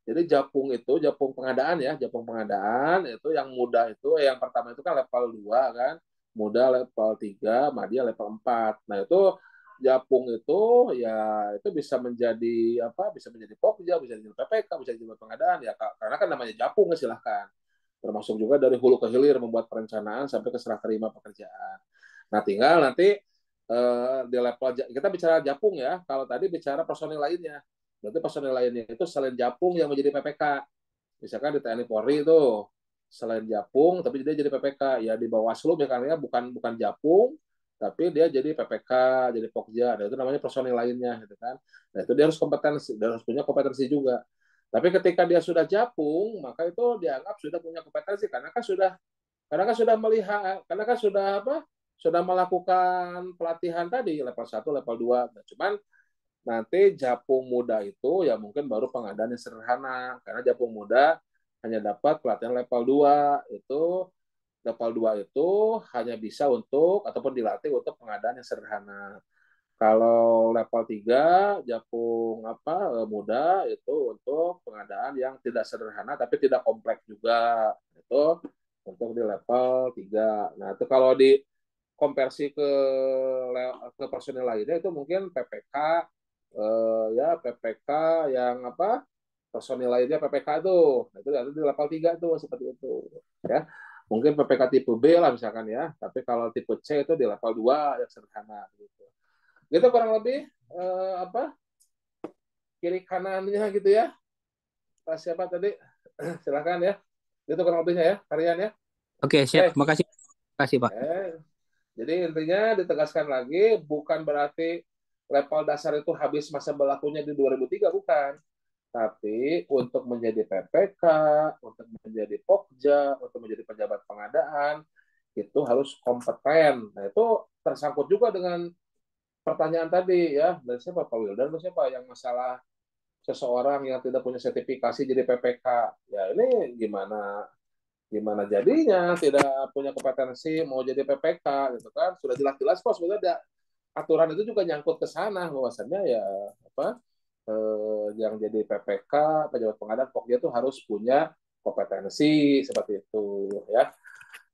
Jadi japung pengadaan ya, japung pengadaan itu yang muda itu yang pertama itu kan level 2 kan, muda level 3, madya level 4. Nah, itu japung itu ya itu bisa menjadi apa? Bisa menjadi pokja, bisa jadi PPK, bisa jadi pengadaan ya karena kan namanya japung ya silahkan. Termasuk juga dari hulu ke hilir membuat perencanaan sampai ke serah terima pekerjaan. Nah, tinggal nanti di level kita bicara japung ya. Kalau tadi bicara personil lainnya. Berarti personil lainnya itu selain japung yang menjadi PPK. Misalkan di TNI Polri itu selain japung tapi dia jadi PPK. Ya di Bawaslu misalnya bukan bukan japung tapi dia jadi PPK, jadi Pokja. Nah, itu namanya personil lainnya gitu kan. Nah, itu dia harus kompetensi, dia harus punya kompetensi juga. Tapi ketika dia sudah japung, maka itu dianggap sudah punya kompetensi karena kan sudah melihat, karena kan sudah apa? Sudah melakukan pelatihan tadi level 1, level 2. Nah, cuman nanti Japung Muda itu ya mungkin baru pengadaan yang sederhana karena Japung Muda hanya dapat pelatihan level 2 itu level 2 itu hanya bisa untuk ataupun dilatih untuk pengadaan yang sederhana. Kalau level 3 Japung muda itu untuk pengadaan yang tidak sederhana tapi tidak kompleks juga. Itu untuk di level 3. Nah, itu kalau di konversi ke personil lainnya itu mungkin PPK ya PPK yang apa personil lainnya PPK itu. Nah, itu ada di level 3 tuh seperti itu ya. Mungkin PPK tipe B lah misalkan ya, tapi kalau tipe C itu di level 2 yang sederhana gitu. Gitu kurang lebih apa kiri kanannya gitu ya. Pak siapa tadi? Silakan ya. Itu kurang lebihnya ya, Kalian ya. Oke, siap. Makasih. Makasih, Pak. Jadi intinya ditegaskan lagi bukan berarti level dasar itu habis masa berlakunya di 2003 bukan. Tapi untuk menjadi PPK, untuk menjadi Pokja, untuk menjadi pejabat pengadaan itu harus kompeten. Nah, itu tersangkut juga dengan pertanyaan tadi ya dari siapa Pak Wildan atau siapa yang masalah seseorang yang tidak punya sertifikasi jadi PPK ya ini gimana gimana jadinya tidak punya kompetensi mau jadi PPK gitu kan sudah jelas-jelas kok sebenarnya aturan itu juga nyangkut ke sana bahwasannya ya apa yang jadi PPK pejabat pengadaan pokoknya itu harus punya kompetensi seperti itu ya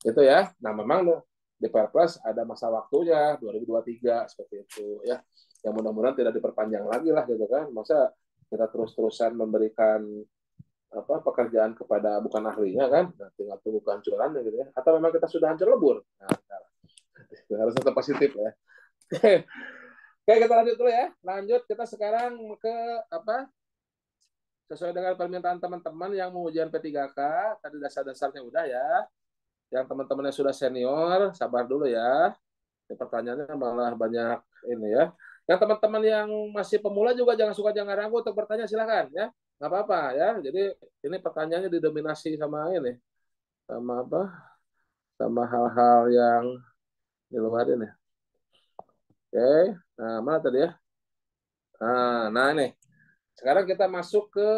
itu ya nah memang di Perpres ada masa waktunya 2023 seperti itu ya yang mudah-mudahan tidak diperpanjang lagi lah gitu kan masa kita terus-terusan memberikan apa pekerjaan kepada bukan ahlinya kan nah, tinggal tunggu kehancurannya gitu ya atau memang kita sudah hancur lebur nah, harus tetap positif ya oke kita lanjut dulu ya lanjut kita sekarang ke apa sesuai dengan permintaan teman-teman yang mau ujian P3K tadi dasar-dasarnya udah ya yang teman-teman yang sudah senior sabar dulu ya. Pertanyaannya malah banyak ini ya. Yang teman-teman yang masih pemula juga jangan ragu untuk bertanya silakan ya. Nggak apa-apa ya. Jadi ini pertanyaannya didominasi sama ini sama apa? Sama hal-hal yang di luar ini. Oke. Nah, mana tadi ya? Nah ini. Sekarang kita masuk ke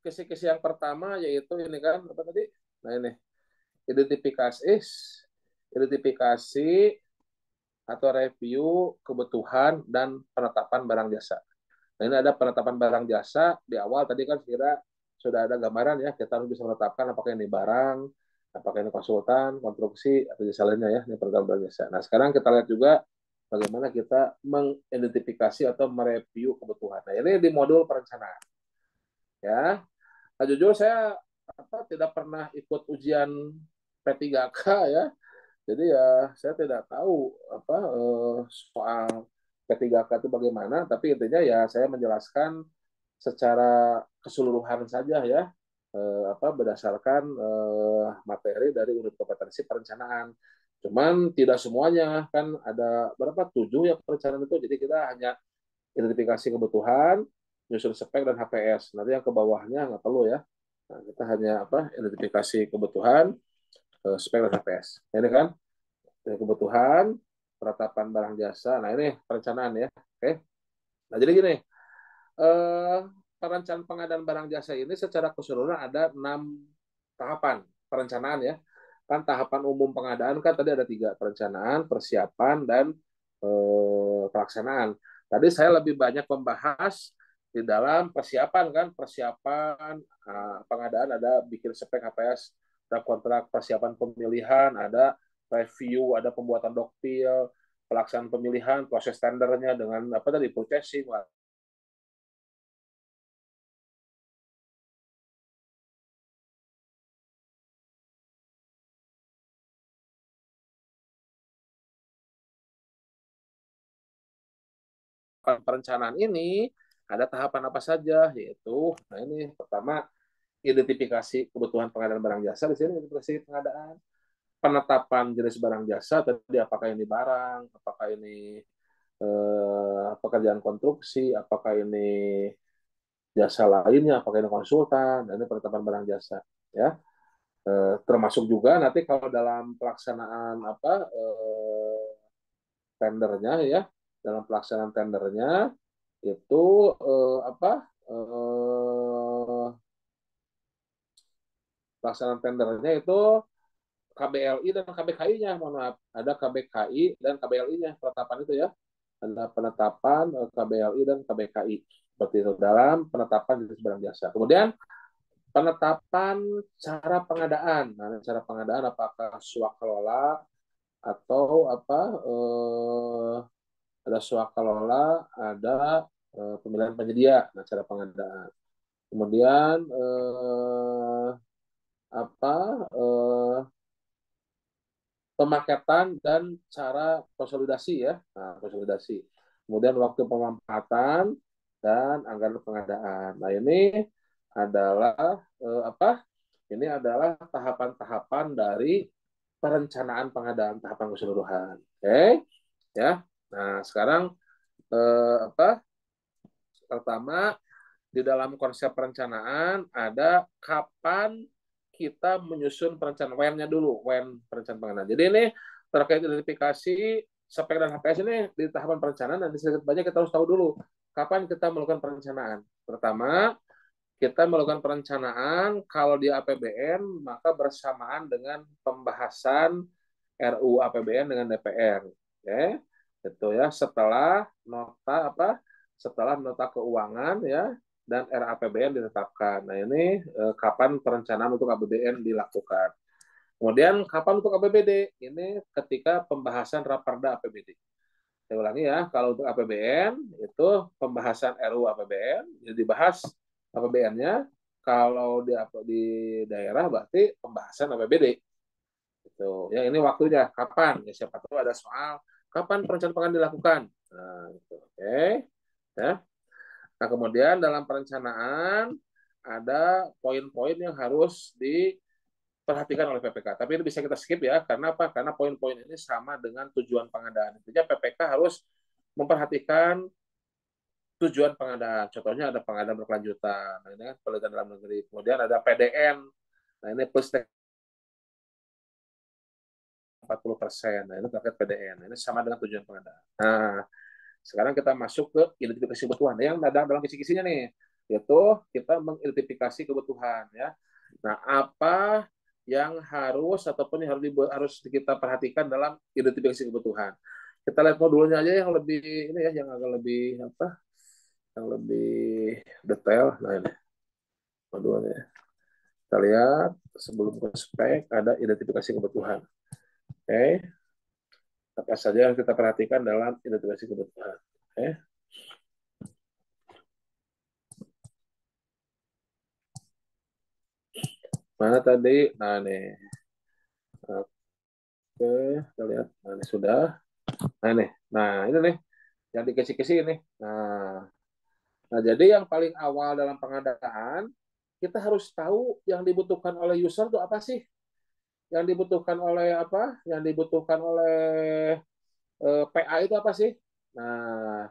kisi-kisi yang pertama yaitu ini kan apa tadi? Nah ini identifikasi atau review kebutuhan dan penetapan barang jasa. Nah, ini ada penetapan barang jasa di awal tadi kan kira sudah ada gambaran ya kita harus bisa menetapkan apakah ini barang, apakah ini konsultan, konstruksi atau jasa lainnya ya ini program barang jasa. Nah sekarang kita lihat juga bagaimana kita mengidentifikasi atau mereview kebutuhan. Nah ini di modul perencanaan ya. Nah, jujur saya tidak pernah ikut ujian P3K ya. Jadi ya saya tidak tahu soal P3K itu bagaimana, tapi intinya ya saya menjelaskan secara keseluruhan saja ya, berdasarkan materi dari unit kompetensi perencanaan. Cuman tidak semuanya, kan ada berapa, 7 ya perencanaan itu, jadi kita hanya identifikasi kebutuhan, nyusun spek dan HPS. Nanti yang ke bawahnya nggak perlu ya. Nah, kita hanya identifikasi kebutuhan, spek dan HPS. Ini kan kebutuhan, penetapan barang jasa. Nah ini perencanaan ya. Oke. Nah jadi gini, eh, perencanaan pengadaan barang jasa ini secara keseluruhan ada 6 tahapan perencanaan ya. Kan tahapan umum pengadaan kan tadi ada 3, perencanaan, persiapan, dan pelaksanaan. Tadi saya lebih banyak membahas di dalam persiapan kan, persiapan pengadaan ada bikin spek HPS, ada kontrak persiapan pemilihan, ada review, ada pembuatan doktil, pelaksanaan pemilihan, proses tendernya dengan tadi purchasing, perencanaan ini ada tahapan apa saja, yaitu nah ini pertama identifikasi kebutuhan pengadaan barang jasa. Di sini identifikasi pengadaan, penetapan jenis barang jasa tadi, apakah ini barang, apakah ini pekerjaan konstruksi, apakah ini jasa lainnya, apakah ini konsultan, dan ini penetapan barang jasa ya. Termasuk juga nanti kalau dalam pelaksanaan tendernya ya, dalam pelaksanaan tendernya itu pelaksanaan tendernya itu KBLI dan KBKI-nya, mohon maaf, ada KBKI dan KBLI-nya penetapan itu ya, ada penetapan KBLI dan KBKI seperti itu dalam penetapan jenis barang jasa. Kemudian penetapan cara pengadaan. Nah, cara pengadaan apakah swakelola atau ada swakelola, ada pemilihan penyedia. Nah, cara pengadaan. Kemudian apa pemaketan dan cara konsolidasi ya. Nah, konsolidasi. Kemudian waktu pemanfaatan dan anggaran pengadaan. Nah, ini adalah Ini adalah tahapan-tahapan dari perencanaan pengadaan, tahapan keseluruhan. Oke, ya. Nah, sekarang pertama di dalam konsep perencanaan ada kapan kita menyusun perencanaan WEN-nya dulu, WEN perencanaan pengadaan. Jadi ini terkait identifikasi spek dan HPS ini di tahapan perencanaan, dan sedikit banyak kita harus tahu dulu kapan kita melakukan perencanaan. Pertama, kita melakukan perencanaan kalau di APBN maka bersamaan dengan pembahasan RUU APBN dengan DPR. Oke, itu ya, setelah nota keuangan ya dan RAPBN ditetapkan. Nah, ini kapan perencanaan untuk APBN dilakukan. Kemudian kapan untuk APBD? Ini ketika pembahasan Raperda APBD. Saya ulangi ya, kalau untuk APBN itu pembahasan RUU APBN jadi dibahas APBN-nya, kalau di daerah berarti pembahasan APBD. Itu ya, ini waktunya kapan ya, siapa tahu ada soal kapan perencanaan pengadaan dilakukan. Nah, gitu. Oke. Ya. Nah, kemudian dalam perencanaan ada poin-poin yang harus diperhatikan oleh PPK. Tapi ini bisa kita skip ya, karena apa? Karena poin-poin ini sama dengan tujuan pengadaan. Intinya PPK harus memperhatikan tujuan pengadaan. Contohnya ada pengadaan berkelanjutan. Nah, ini kan penelitian dalam negeri. Kemudian ada PDN. Nah, ini plus 40%. Nah, ini terkait PDN. Nah, ini sama dengan tujuan pengadaan. Nah, sekarang kita masuk ke identifikasi kebutuhan. Yang ada dalam kisi-kisinya nih, yaitu kita mengidentifikasi kebutuhan ya. Nah, apa yang harus ataupun yang harus kita perhatikan dalam identifikasi kebutuhan. Kita lihat modulnya aja yang lebih ini ya, yang agak lebih yang lebih detail. Nah, ini modulnya. Kita lihat sebelum ke spek ada identifikasi kebutuhan. Oke. Apa saja yang kita perhatikan dalam identifikasi kebutuhan. Oke. Mana tadi? Nah, nih. Oke, kita lihat. Nah, ini sudah. Nah, ini. Nah, ini nih. yang dikisi-kisi ini. Nah, jadi yang paling awal dalam pengadaan, kita harus tahu yang dibutuhkan oleh user itu apa sih? Yang dibutuhkan oleh apa? Yang dibutuhkan oleh PA itu apa sih? Nah,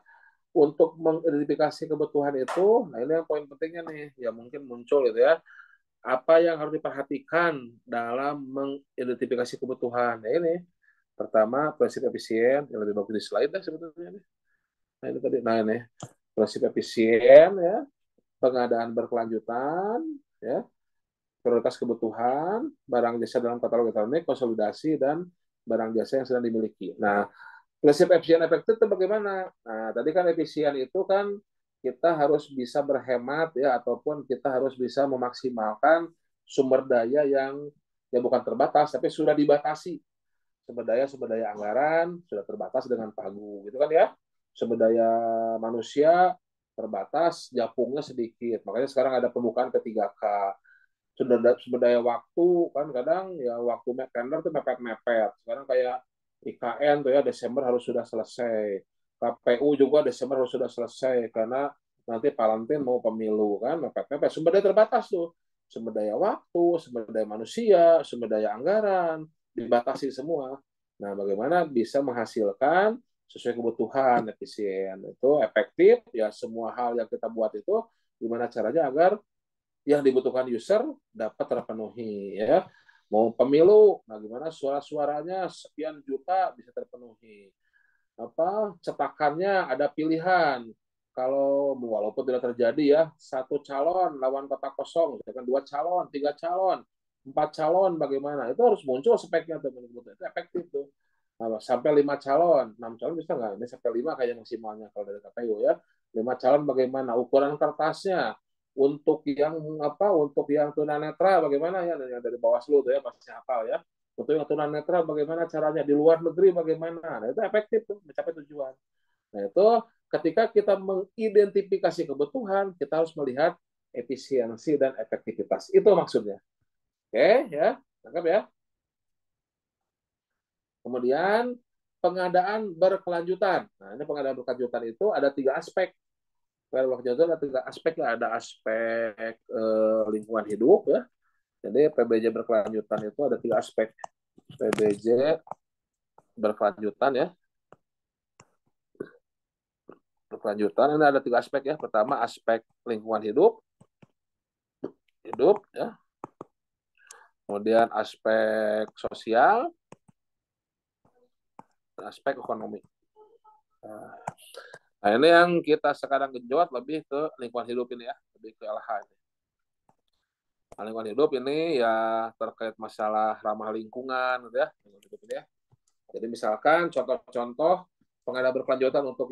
untuk mengidentifikasi kebutuhan itu, nah ini yang poin pentingnya nih, ya mungkin muncul gitu ya. Apa yang harus diperhatikan dalam mengidentifikasi kebutuhan? Nah ini, pertama prinsip efisien, yang lebih bagus di slide dah sebetulnya. Nah ini tadi, nah ini prinsip efisien ya, pengadaan berkelanjutan, ya, prioritas kebutuhan, barang jasa dalam katalog elektronik, konsolidasi, dan barang jasa yang sedang dimiliki. Nah, prinsip efisien efektif itu bagaimana? Nah, tadi kan efisien itu kan kita harus bisa berhemat ya, ataupun kita harus bisa memaksimalkan sumber daya yang ya bukan terbatas, tapi sudah dibatasi. Sumber daya anggaran sudah terbatas dengan pagu, gitu kan ya. Sumber daya manusia terbatas, japungnya sedikit. Makanya sekarang ada pembukaan P3K. Sumber daya waktu kan kadang ya waktu tender tuh mepet-mepet. Sekarang kayak IKN tuh ya Desember harus sudah selesai. KPU juga Desember harus sudah selesai karena nanti Palantin mau pemilu kan mepet-mepet. Sumber daya terbatas tuh. Sumber daya waktu, sumber daya manusia, sumber daya anggaran dibatasi semua. Nah, bagaimana bisa menghasilkan sesuai kebutuhan efisien itu efektif ya semua hal yang kita buat itu gimana caranya agar yang dibutuhkan user dapat terpenuhi ya. Mau pemilu, nah gimana suara-suaranya sekian juta bisa terpenuhi. Apa cetakannya ada pilihan. Kalau walaupun tidak terjadi ya satu calon lawan kota kosong, kan dua calon, tiga calon, empat calon bagaimana? Itu harus muncul speknya tuh, itu efektif tuh. Nah, sampai 5 calon, 6 calon bisa nggak? Ini sampai 5 kayak maksimalnya kalau dari KPU ya. 5 calon bagaimana? Ukuran kertasnya untuk yang apa? Untuk yang tunanetra bagaimana ya? Yang dari Bawaslu tuh ya pasti hafal ya. Untuk yang tunanetra bagaimana caranya? Di luar negeri bagaimana? Nah, itu efektif tuh mencapai tujuan. Nah, itu ketika kita mengidentifikasi kebutuhan, kita harus melihat efisiensi dan efektivitas. Itu maksudnya. Oke, ya. Tangkap ya. Kemudian pengadaan berkelanjutan. Nah, ini pengadaan berkelanjutan itu ada 3 aspek. Pengadaan berkelanjutan ada 3 aspek ya. Ada aspek lingkungan hidup ya. Jadi PBJ berkelanjutan itu ada 3 aspek. PBJ berkelanjutan ya. Berkelanjutan ini ada 3 aspek ya. Pertama aspek lingkungan hidup ya. Kemudian aspek sosial, dan aspek ekonomi. Nah, ini yang kita sekarang genjot lebih ke lingkungan hidup ini ya, lebih ke LH ini. Nah, lingkungan hidup ini ya terkait masalah ramah lingkungan gitu ya. Jadi misalkan contoh-contoh pengadaan berkelanjutan untuk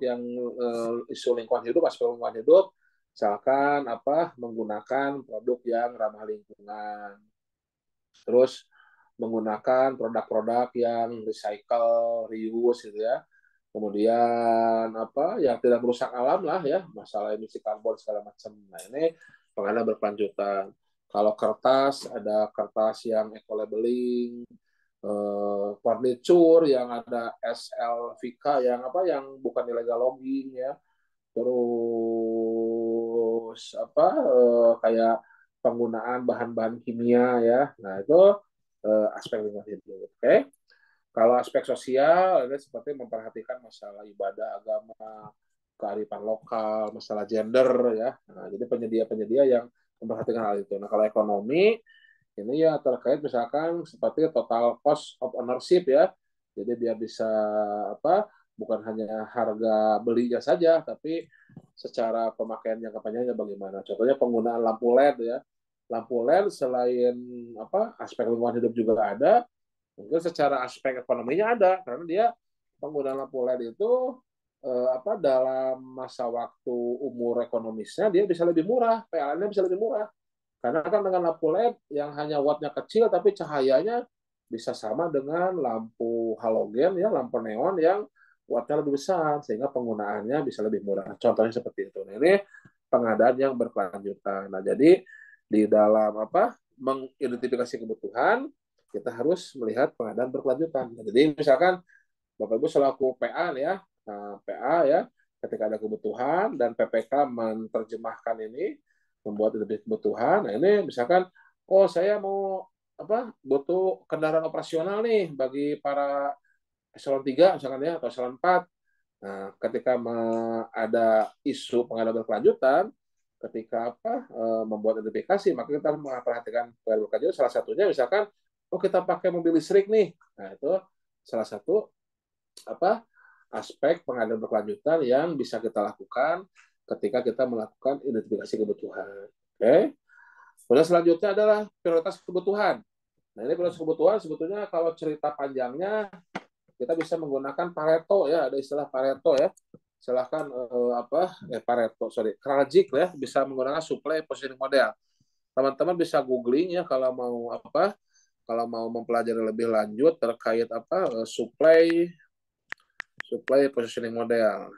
yang isu lingkungan hidup, aspek lingkungan hidup, misalkan menggunakan produk yang ramah lingkungan. Terus menggunakan produk-produk yang recycle, reuse gitu ya. Kemudian yang tidak merusak alam lah ya, masalah emisi karbon segala macam. Nah, ini pengadaan berkelanjutan. Kalau kertas ada kertas yang eco-labeling, furniture yang ada SLVK yang bukan illegal logging ya. Terus kayak penggunaan bahan-bahan kimia ya. Nah, itu aspek lingkungan hidup. Oke. Kalau aspek sosial ini seperti memperhatikan masalah ibadah agama, kearifan lokal, masalah gender ya. Nah, jadi penyedia-penyedia yang memperhatikan hal itu. Nah, kalau ekonomi ini ya terkait misalkan seperti total cost of ownership ya. Jadi dia bisa bukan hanya harga belinya saja, tapi secara pemakaian jangka panjangnya bagaimana. Contohnya penggunaan lampu LED ya. Lampu LED selain aspek lingkungan hidup juga ada, mungkin secara aspek ekonominya ada karena dia penggunaan lampu LED itu dalam masa waktu umur ekonomisnya dia bisa lebih murah, PLN-nya bisa lebih murah. Karena kan dengan lampu LED yang hanya wattnya kecil tapi cahayanya bisa sama dengan lampu halogen ya, lampu neon yang wattnya lebih besar sehingga penggunaannya bisa lebih murah. Contohnya seperti itu. Nah, ini pengadaan yang berkelanjutan. Nah, jadi di dalam mengidentifikasi kebutuhan kita harus melihat pengadaan berkelanjutan. Jadi misalkan Bapak Ibu selaku PA nih ya, PA ya, ketika ada kebutuhan dan PPK menerjemahkan ini, membuat lebih kebutuhan. Nah ini misalkan, oh saya mau butuh kendaraan operasional nih bagi para eselon 3 misalkan ya atau eselon 4. Nah, ketika ada isu pengadaan berkelanjutan, ketika membuat identifikasi, maka kita harus memperhatikan pengadaan berkelanjutan. Salah satunya misalkan, oh kita pakai mobil listrik nih. Nah, itu salah satu aspek pengadaan berkelanjutan yang bisa kita lakukan ketika kita melakukan identifikasi kebutuhan. Oke. Kemudian selanjutnya adalah prioritas kebutuhan. Nah, ini prioritas kebutuhan sebetulnya kalau cerita panjangnya kita bisa menggunakan Pareto ya, ada istilah Pareto ya. Silahkan Kraljic ya, bisa menggunakan supply positioning model. Teman-teman bisa googling ya kalau mau mempelajari lebih lanjut terkait supply positioning model.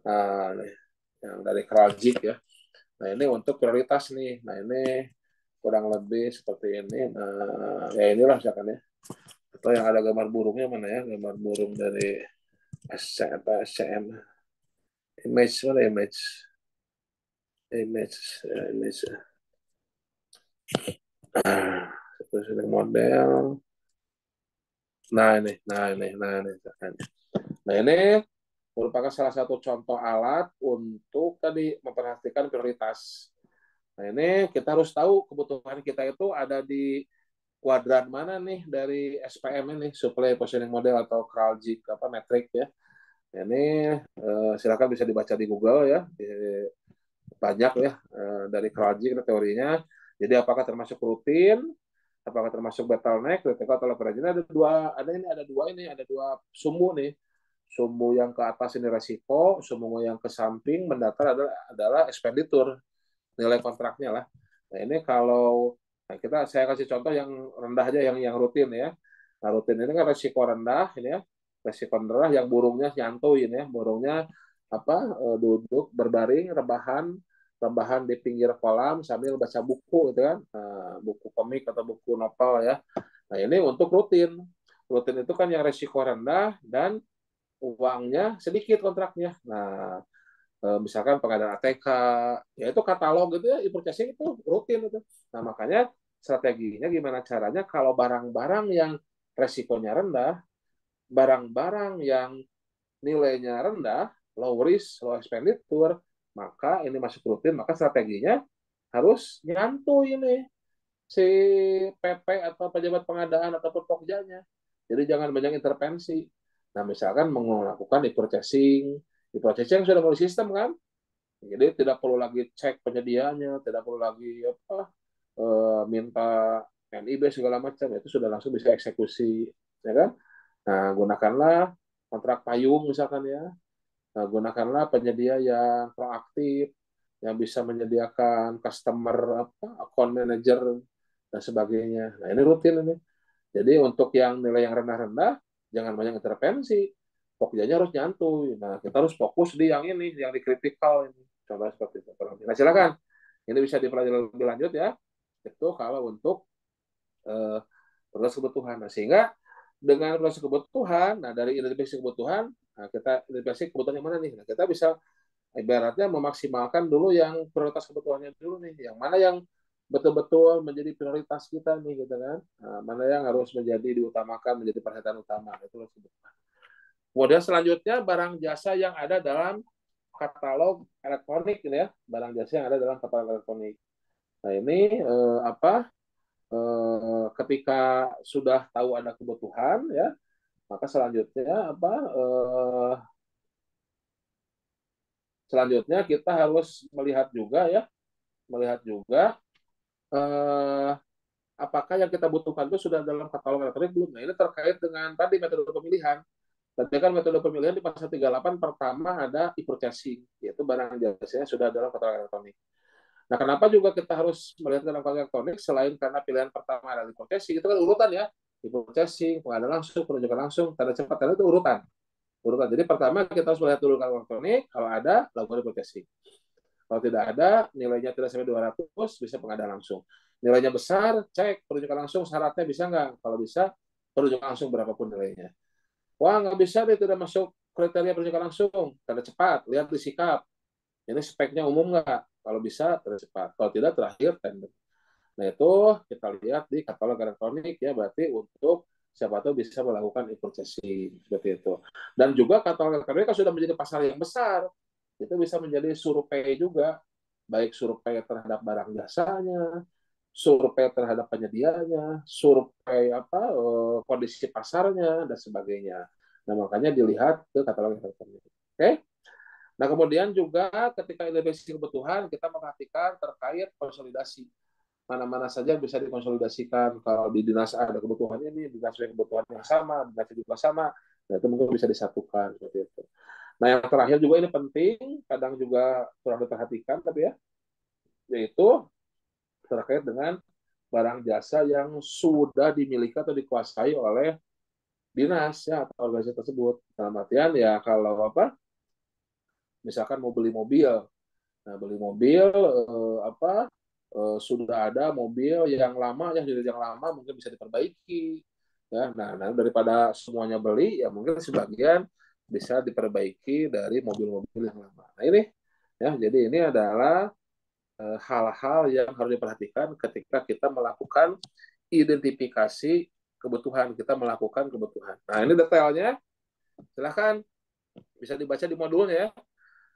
Nah, yang dari Kraljic ya. Nah, ini untuk prioritas nih. Nah, ini kurang lebih seperti ini. Nah, ya inilah misalkan ya. Atau yang ada gambar burungnya mana ya? Gambar burung dari SCM. Image mana image? Image. Positioning model. Nah ini. Nah ini merupakan salah satu contoh alat untuk tadi memperhatikan prioritas. Nah ini kita harus tahu kebutuhan kita itu ada di kuadran mana nih dari SPM ini, supply positioning model atau Kraljic metrik ya. Ini silakan bisa dibaca di Google ya, banyak ya dari Kraljic teorinya. Jadi apakah termasuk rutin, apakah termasuk bottleneck, critical atau leverage. Ada dua sumbu nih. Sumbu yang ke atas ini resiko, sumbu yang ke samping mendatar adalah expenditure, nilai kontraknya lah. Nah ini kalau saya kasih contoh yang rendah aja, yang rutin ya. Nah rutin ini kan resiko rendah ini ya, resiko rendah yang burungnya nyantuin ya, burungnya duduk berbaring rebahan di pinggir kolam sambil baca buku gitu kan, buku komik atau buku novel ya. Nah ini untuk rutin itu kan yang resiko rendah dan uangnya sedikit kontraknya. Nah misalkan pengadaan ATK, ya itu katalog gitu ya, e-purchasing itu rutin itu. Nah makanya strateginya gimana caranya kalau barang-barang yang resikonya rendah, barang-barang yang nilainya rendah, low risk, low expenditure, maka ini masuk rutin, maka strateginya harus nyantu ini si PP atau pejabat pengadaan ataupun pokjanya. Jadi jangan banyak intervensi. Nah misalkan melakukan e-purchasing sudah mulai sistem kan, jadi tidak perlu lagi cek penyediaannya, tidak perlu lagi minta NIB segala macam, itu sudah langsung bisa eksekusi, ya kan? Nah, gunakanlah kontrak payung misalkan ya. Nah, gunakanlah penyedia yang proaktif, yang bisa menyediakan customer account manager dan sebagainya. Nah, ini rutin ini. Jadi untuk yang nilai yang rendah-rendah, jangan banyak intervensi. Pokoknya harus nyantuy. Nah, kita harus fokus di yang ini, yang di kritikal ini. Contoh seperti itu. Nah, silakan. Ini bisa dipelajari lebih lanjut ya. Itu kalau untuk proses kebutuhan. Nah, sehingga dengan proses kebutuhan, nah dari identifikasi kebutuhan, nah kita identifikasi kebutuhan yang mana nih? Nah, kita bisa ibaratnya memaksimalkan dulu yang prioritas kebutuhannya dulu nih. Yang mana yang betul-betul menjadi prioritas kita nih gitu kan. Nah, mana yang harus menjadi diutamakan, menjadi perhatian utama. Itu kebutuhan. Kemudian selanjutnya barang jasa yang ada dalam katalog elektronik gitu ya, barang jasa yang ada dalam katalog elektronik. Nah ini ketika sudah tahu ada kebutuhan ya, maka selanjutnya kita harus melihat juga apakah yang kita butuhkan itu sudah dalam katalog elektronik belum. Nah ini terkait dengan tadi metode pemilihan. Tadi kan metode pemilihan di pasal 38 pertama ada e-purchasing, yaitu barang jasanya sudah dalam katalog elektronik. Nah, kenapa juga kita harus melihat dalam katalog elektronik selain karena pilihan pertama adalah e-purchasing, itu kan urutan ya, e-purchasing, pengadaan langsung, penunjukan langsung, tanda cepat, tanda itu urutan. Jadi pertama kita harus melihat dulu katalog elektronik, kalau ada lakukan e-purchasing. Kalau tidak ada, nilainya tidak sampai 200, bisa pengadaan langsung. Nilainya besar, cek penunjukan langsung, syaratnya bisa nggak? Kalau bisa, penunjukan langsung berapapun nilainya. Wah, nggak bisa deh, tidak masuk kriteria penunjukan langsung, tanda cepat, lihat di sikap. Ini speknya umum nggak? Kalau bisa, tanda cepat. Kalau tidak, terakhir tender. Nah, itu kita lihat di katalog elektronik ya, berarti untuk siapa tahu bisa melakukan e-purchasing seperti itu. Dan juga katalog elektronik kan sudah menjadi pasar yang besar. Itu bisa menjadi survei juga, baik survei terhadap barang jasanya, survei terhadap penyedianya, survei kondisi pasarnya dan sebagainya. Nah, makanya dilihat ke katalog elektronik. Oke? Nah, kemudian juga ketika identifikasi kebutuhan, kita perhatikan terkait konsolidasi. Mana-mana saja bisa dikonsolidasikan. Kalau di dinas A ada kebutuhan ini, di dinas B kebutuhan yang sama, di dinas C juga sama, nah itu mungkin bisa disatukan seperti itu. Nah, yang terakhir juga ini penting, kadang juga kurang diperhatikan, tapi ya, yaitu terkait dengan barang jasa yang sudah dimiliki atau dikuasai oleh dinas ya atau organisasi tersebut. Dalam artian ya kalau misalkan mau beli mobil, nah beli mobil sudah ada mobil yang lama yang lama mungkin bisa diperbaiki ya. Nah, daripada semuanya beli ya mungkin sebagian bisa diperbaiki dari mobil-mobil yang lama. Nah ini ya, jadi ini adalah hal-hal yang harus diperhatikan ketika kita melakukan identifikasi kebutuhan, kita melakukan kebutuhan. Nah ini detailnya, silahkan bisa dibaca di modulnya ya,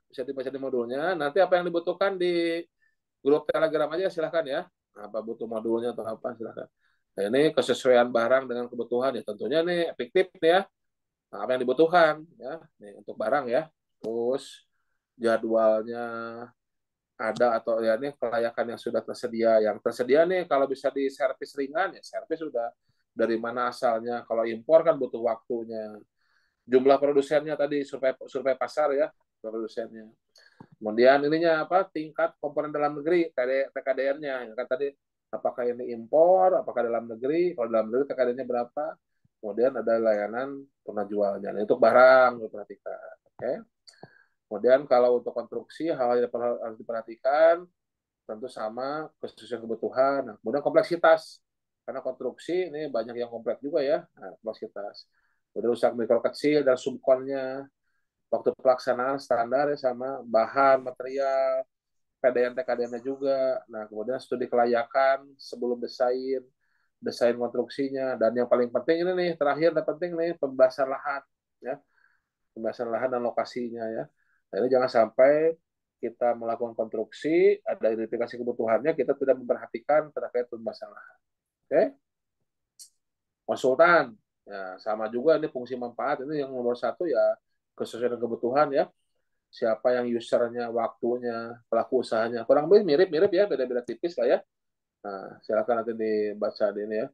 bisa dibaca di modulnya. Nanti apa yang dibutuhkan di grup Telegram aja silahkan ya. Apa butuh modulnya atau apa silahkan. Nah, ini kesesuaian barang dengan kebutuhan ya tentunya nih efektif nih ya. Nah, apa yang dibutuhkan ya nih untuk barang ya. Terus jadwalnya ada atau ya nih kelayakan yang sudah tersedia. Yang tersedia nih kalau bisa di servis ringan ya servis sudah dari mana asalnya. Kalau impor kan butuh waktunya. Jumlah produsennya tadi survei pasar ya produsennya. Kemudian ininya tingkat komponen dalam negeri TKDN-nya kan tadi apakah ini impor, apakah dalam negeri, kalau dalam negeri TKDN-nya berapa. Kemudian ada layanan penjualnya. Nah, untuk barang diperhatikan. Oke. Kemudian kalau untuk konstruksi hal yang harus diperhatikan tentu sama kesesuaian kebutuhan. Nah, kemudian kompleksitas karena konstruksi ini banyak yang kompleks juga ya. Nah, kompleksitas. Kemudian rusak mikro kecil dan subkonnya, waktu pelaksanaan standar ya sama bahan material PDN TKDN-nya juga. Nah, kemudian studi kelayakan sebelum desain konstruksinya, dan yang paling penting ini nih terakhir dan penting nih pembahasan lahan ya, pembahasan lahan dan lokasinya ya. Nah, ini jangan sampai kita melakukan konstruksi ada identifikasi kebutuhannya kita tidak memperhatikan terkait pembahasan lahan. Oke, konsultan ya sama juga ini fungsi manfaat ini yang nomor satu ya kesesuaian kebutuhan ya, siapa yang usernya, waktunya, pelaku usahanya. Kurang lebih mirip-mirip ya, beda-beda tipis lah ya. Nah, silakan nanti dibaca di ini ya.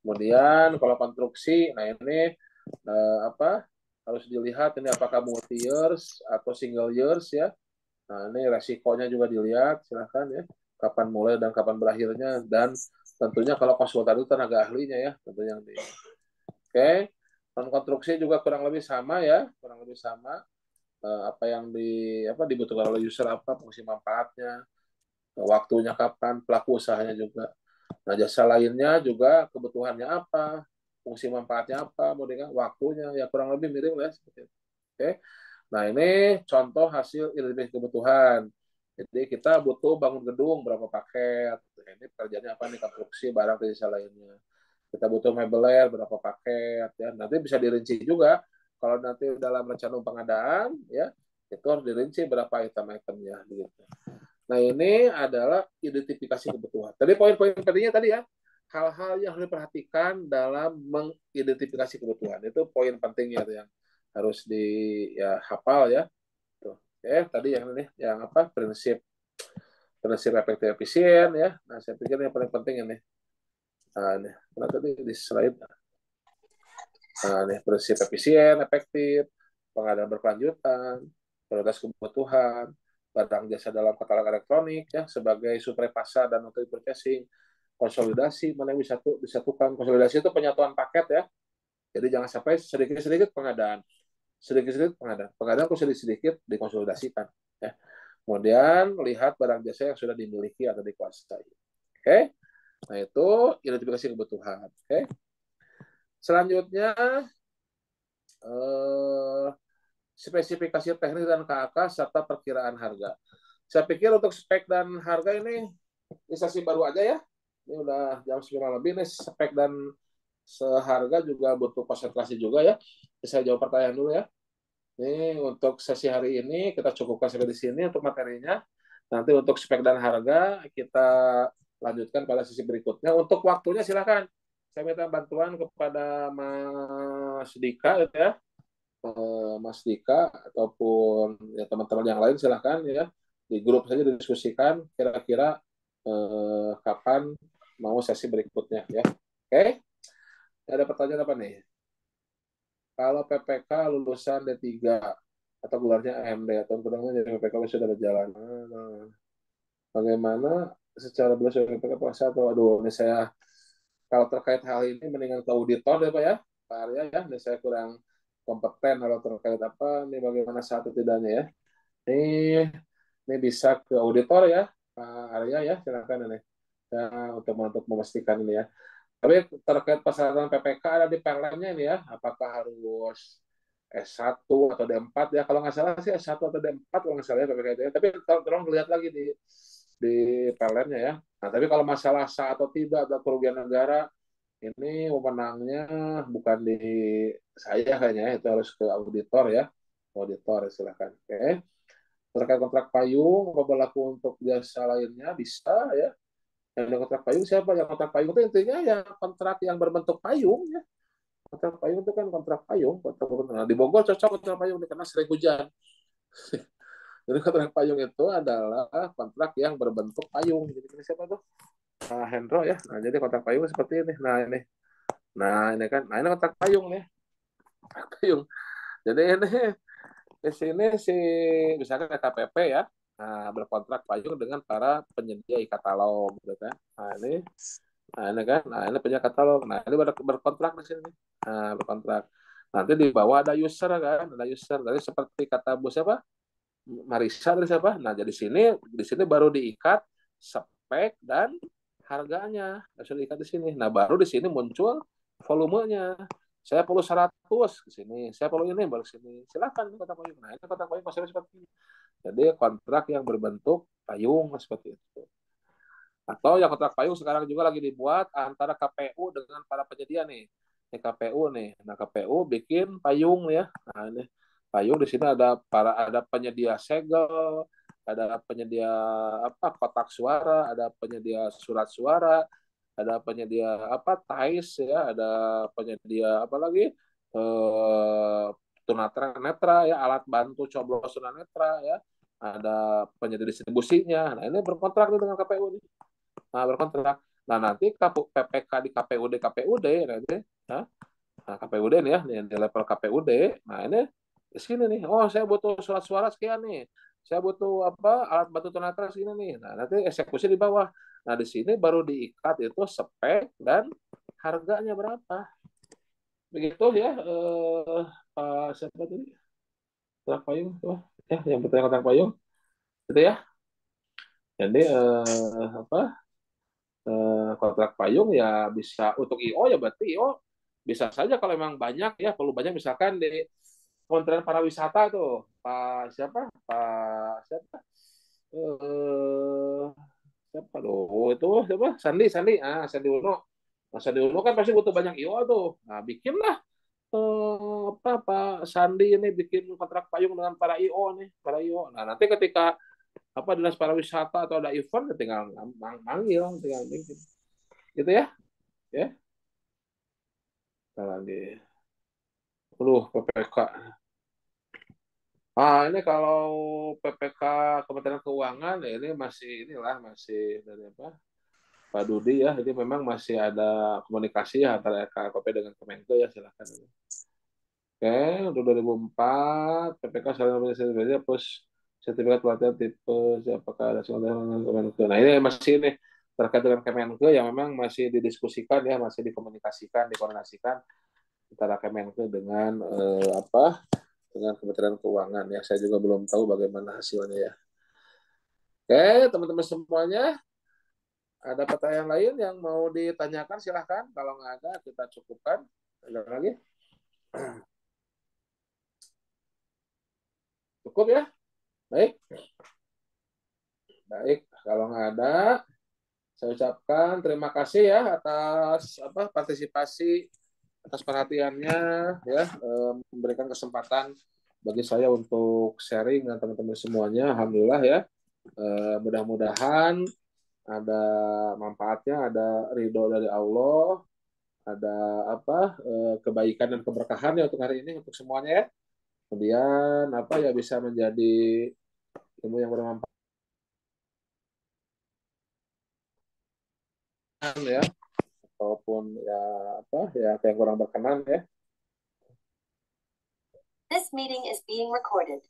Kemudian kalau konstruksi, nah ini harus dilihat ini apakah multi years atau single years ya. Nah, ini resikonya juga dilihat, silakan ya. Kapan mulai dan kapan berakhirnya, dan tentunya kalau konsultan itu tenaga ahlinya ya, tentunya yang di. Oke. Non konstruksi juga kurang lebih sama ya, kurang lebih sama. Apa yang dibutuhkan oleh user, apa fungsi manfaatnya, waktunya kapan, pelaku usahanya juga. Nah, jasa lainnya juga kebutuhannya apa, fungsi manfaatnya apa, waktunya ya kurang lebih mirip lah seperti itu. Oke. Nah, ini contoh hasil identifikasi kebutuhan. Jadi kita butuh bangun gedung berapa paket. Nah, ini pekerjaannya apa nih, konstruksi barang dan jasa lainnya. Kita butuh mebeler berapa paket ya. Nanti bisa dirinci juga kalau nanti dalam rencana pengadaan ya itu harus dirinci berapa item-itemnya gitu. Nah, ini adalah identifikasi kebutuhan. Tadi poin-poin pentingnya tadi ya, hal-hal yang harus diperhatikan dalam mengidentifikasi kebutuhan. Itu poin pentingnya yang harus dihafal ya. Tuh. Tadi yang ini yang prinsip efektif efisien ya. Nah, saya pikir yang paling penting ini. Nah, ini tadi di slide. Nah, ini prinsip efisien, efektif, pengadaan berkelanjutan, prioritas kebutuhan, barang jasa dalam katalog elektronik ya sebagai suplai pasar dan untuk purchasing, konsolidasi mana yang bisa disatukan. Konsolidasi itu penyatuan paket ya. Jadi jangan sampai sedikit-sedikit pengadaan. Pengadaan kok sedikit dikonsolidasikan ya. Kemudian lihat barang jasa yang sudah dimiliki atau dikuasai. Oke. Nah, itu identifikasi kebutuhan. Oke. Selanjutnya eh, spesifikasi teknis dan KAK serta perkiraan harga. Saya pikir untuk spek dan harga ini sesi baru aja ya. Ini udah jam 9 lebih nih, spek dan seharga juga butuh konsentrasi juga ya. Saya jawab pertanyaan dulu ya. Ini untuk sesi hari ini kita cukupkan sampai di sini untuk materinya. Nanti untuk spek dan harga kita lanjutkan pada sesi berikutnya. Untuk waktunya silakan. Saya minta bantuan kepada Mas Dika gitu ya. Mas Dika ataupun ya teman-teman yang lain silakan ya. Di grup saja didiskusikan kira-kira kapan mau sesi berikutnya ya. Oke. Ada pertanyaan apa nih? Kalau PPK lulusan D3 atau gelarnya AMD atau kurangnya jadi PPK sudah berjalan. Bagaimana secara belajar PPK puasa atau aduh ini saya kalau terkait hal ini mendingan ke auditor ya Pak ya. Pak Arya ya, ini saya kurang kompeten kalau terkait apa ini bagaimana satu tidaknya ya. Ini bisa ke auditor ya Pak Arya ya, silakan ini. Ya, untuk memastikan ini ya. Tapi terkait persyaratan PPK ada di perlemnya ini ya, apakah harus S1 atau D4 ya, kalau nggak salah sih S1 atau D4 kalau nggak salah ya PPK itu ya. Tapi tolong lihat lagi di perlemnya ya. Nah, tapi kalau masalah sah atau tidak atau kerugian negara, ini wewenangnya bukan di saya kayaknya ya, itu harus ke auditor ya. Auditor silakan. Oke. Terkait kontrak payung, apa berlaku untuk jasa lainnya bisa ya. Yang kontrak payung siapa? Yang kontrak payung itu intinya ya kontrak yang berbentuk payung ya. Kontrak payung itu kan kontrak payung. Nah, di Bogor cocok kontrak payung karena sering hujan. Jadi kontrak payung itu adalah kontrak yang berbentuk payung. Jadi ini siapa tuh? Hendro ya. Nah, jadi kontrak payung seperti ini. Nah, ini. Nah, ini kan. Nah, ini kontrak payung nih. Kontrak payung. Jadi ini di sini si misalkan KPP ya. Nah, berkontrak payung dengan para penyedia e-katalog gitu kan. Nah ini kan, nah ini punya katalog. Nah ini berkontrak di sini. Nah berkontrak. Nanti di bawah ada user kan, ada user. Tadi seperti kata Bu siapa? Marisa dari siapa? Nah jadi di sini baru diikat spek dan harganya. Sudah diikat di sini. Nah baru di sini muncul volumenya. Saya perlu 100 di sini. Saya perlu ini baru sini. Silakan kata payung. Nah ini kata payung maksudnya seperti ini. Jadi kontrak yang berbentuk payung seperti itu. Atau yang kontrak payung sekarang juga lagi dibuat antara KPU dengan para penyedia nih. Ini KPU nih. Nah, KPU bikin payung ya. Nah, ini payung di sini ada penyedia segel, ada penyedia apa kotak suara, ada penyedia surat suara, ada penyedia apa tais ya, ada penyedia apa lagi? Tunanetra netra ya, alat bantu coblos tunanetra ya. Ada penyedia distribusinya. Nah, ini berkontrak dengan KPU nih. Nah, berkontrak. Nah, nanti PPK di KPUD nanti, nah, KPUD nih ya, di level KPUD. Nah, ini di sini nih. Oh, saya butuh surat suara sekian nih. Saya butuh apa? Alat bantu tunanetra segini nih. Nah, nanti eksekusi di bawah. Nah, di sini baru diikat itu spek dan harganya berapa. Begitu ya, Pak siapa tadi? Kontrak payung, ya, yang bertanya kontrak payung, gitu ya. Jadi apa? Kontrak payung ya bisa untuk IO ya berarti IO bisa saja kalau memang banyak ya perlu banyak misalkan di Kementerian Pariwisata tuh Pak siapa eh siapa loh itu siapa Sandi Sandi Sandi Uno. Nah, Sandi Uno kan pasti butuh banyak IO tuh. Nah bikinlah apa Pak Sandi ini bikin kontrak payung dengan para IO nih para IO. Nah nanti ketika apa dinas pariwisata atau ada event tinggal manggil tinggal bikin gitu ya. Ya, kita lagi. PPK. Ini kalau PPK Kementerian Keuangan ya ini masih inilah masih dari apa? Pak Dudi ya. Jadi memang masih ada komunikasi ya antara KKP dengan Kemenko ya silakan. Oke, untuk 2004 PPK saling nominasi plus sertifikat pelatihan tipe apakah ada dengan Kemenko. Nah ini masih ini terkait dengan Kemenko yang memang masih didiskusikan ya, masih dikomunikasikan, dikoordinasikan antara Kemenko dengan apa dengan Kementerian Keuangan ya. Saya juga belum tahu bagaimana hasilnya ya. Oke, teman-teman semuanya, ada pertanyaan lain yang mau ditanyakan silahkan. Kalau nggak ada, kita cukupkan. Ada lagi? Cukup ya? Baik. Baik, kalau nggak ada, saya ucapkan terima kasih ya atas partisipasi, atas perhatiannya ya, memberikan kesempatan bagi saya untuk sharing dengan teman-teman semuanya. Alhamdulillah ya. Mudah-mudahan ada manfaatnya, ada ridho dari Allah, ada kebaikan dan keberkahan ya untuk hari ini untuk semuanya ya. Kemudian bisa menjadi ilmu yang bermanfaat ya, ataupun ya yang kurang berkenan ya. This meeting is being recorded.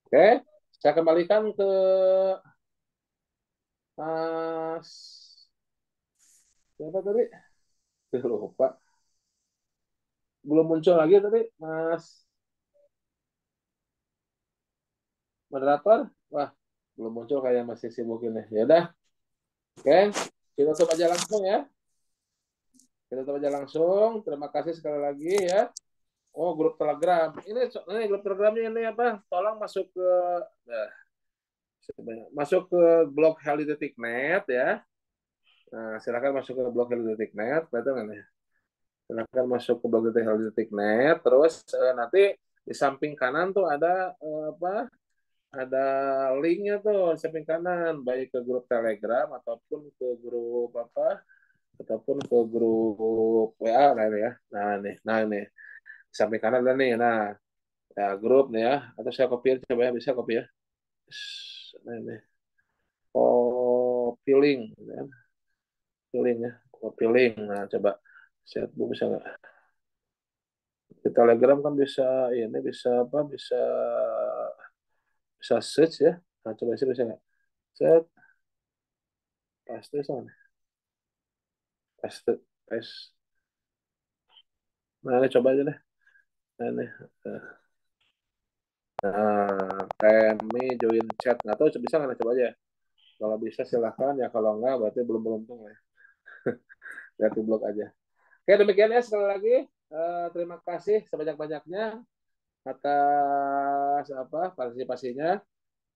Oke, saya kembalikan ke Mas siapa tadi? Lupa. Belum muncul lagi tadi, Mas moderator. Wah, belum muncul, kayak masih sibuk ini. Ya udah. Oke, kita tutup aja langsung ya. Kita tutup aja langsung. Terima kasih sekali lagi ya. Oh, grup Telegram. Ini grup Telegramnya ini apa? Tolong masuk ke masuk ke blog healthy.net ya. Nah, silakan masuk ke blog healthy.net. Betul nggak nih? Silakan masuk ke blog healthy.net. Terus nanti di samping kanan tuh ada ada linknya tuh di samping kanan, baik ke grup Telegram ataupun ke grup ataupun ke grup WA lah ya. Nah ini di samping kanan ada nih. Nah, ya grup nih ya. Atau saya copy coba ya, bisa copy ya. Nah ini. Copy link, ya. Link ya. Copy link. Nah, coba saya bisa nggak? Di Telegram kan bisa ini bisa bisa bisa search ya. Nah, coba sih bisa nggak? Set paste sana. Paste paste. Nah, ini coba aja deh. Nah, ini. Nah, Temi join chat. Nggak tahu bisa nggak? Coba aja. Kalau bisa silahkan. Ya kalau nggak berarti belum beruntung ya. Berarti blok aja. Oke, demikian ya sekali lagi. Terima kasih sebanyak-banyaknya atas partisipasinya.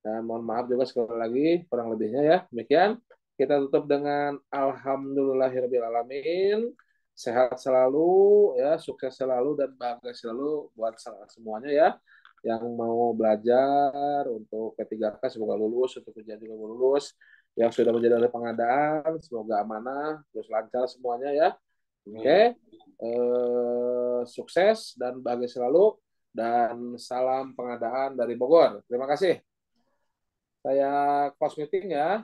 Dan mohon maaf juga sekali lagi kurang lebihnya ya. Demikian kita tutup dengan alhamdulillahirabbil alamin. Sehat selalu ya, sukses selalu dan bahagia selalu buat semuanya ya. Yang mau belajar untuk P3K semoga lulus, untuk ujian juga lulus. Yang sudah menjadi oleh pengadaan semoga amanah, terus lancar semuanya ya. Oke. Sukses dan bahagia selalu dan salam pengadaan dari Bogor. Terima kasih. Saya close meeting ya.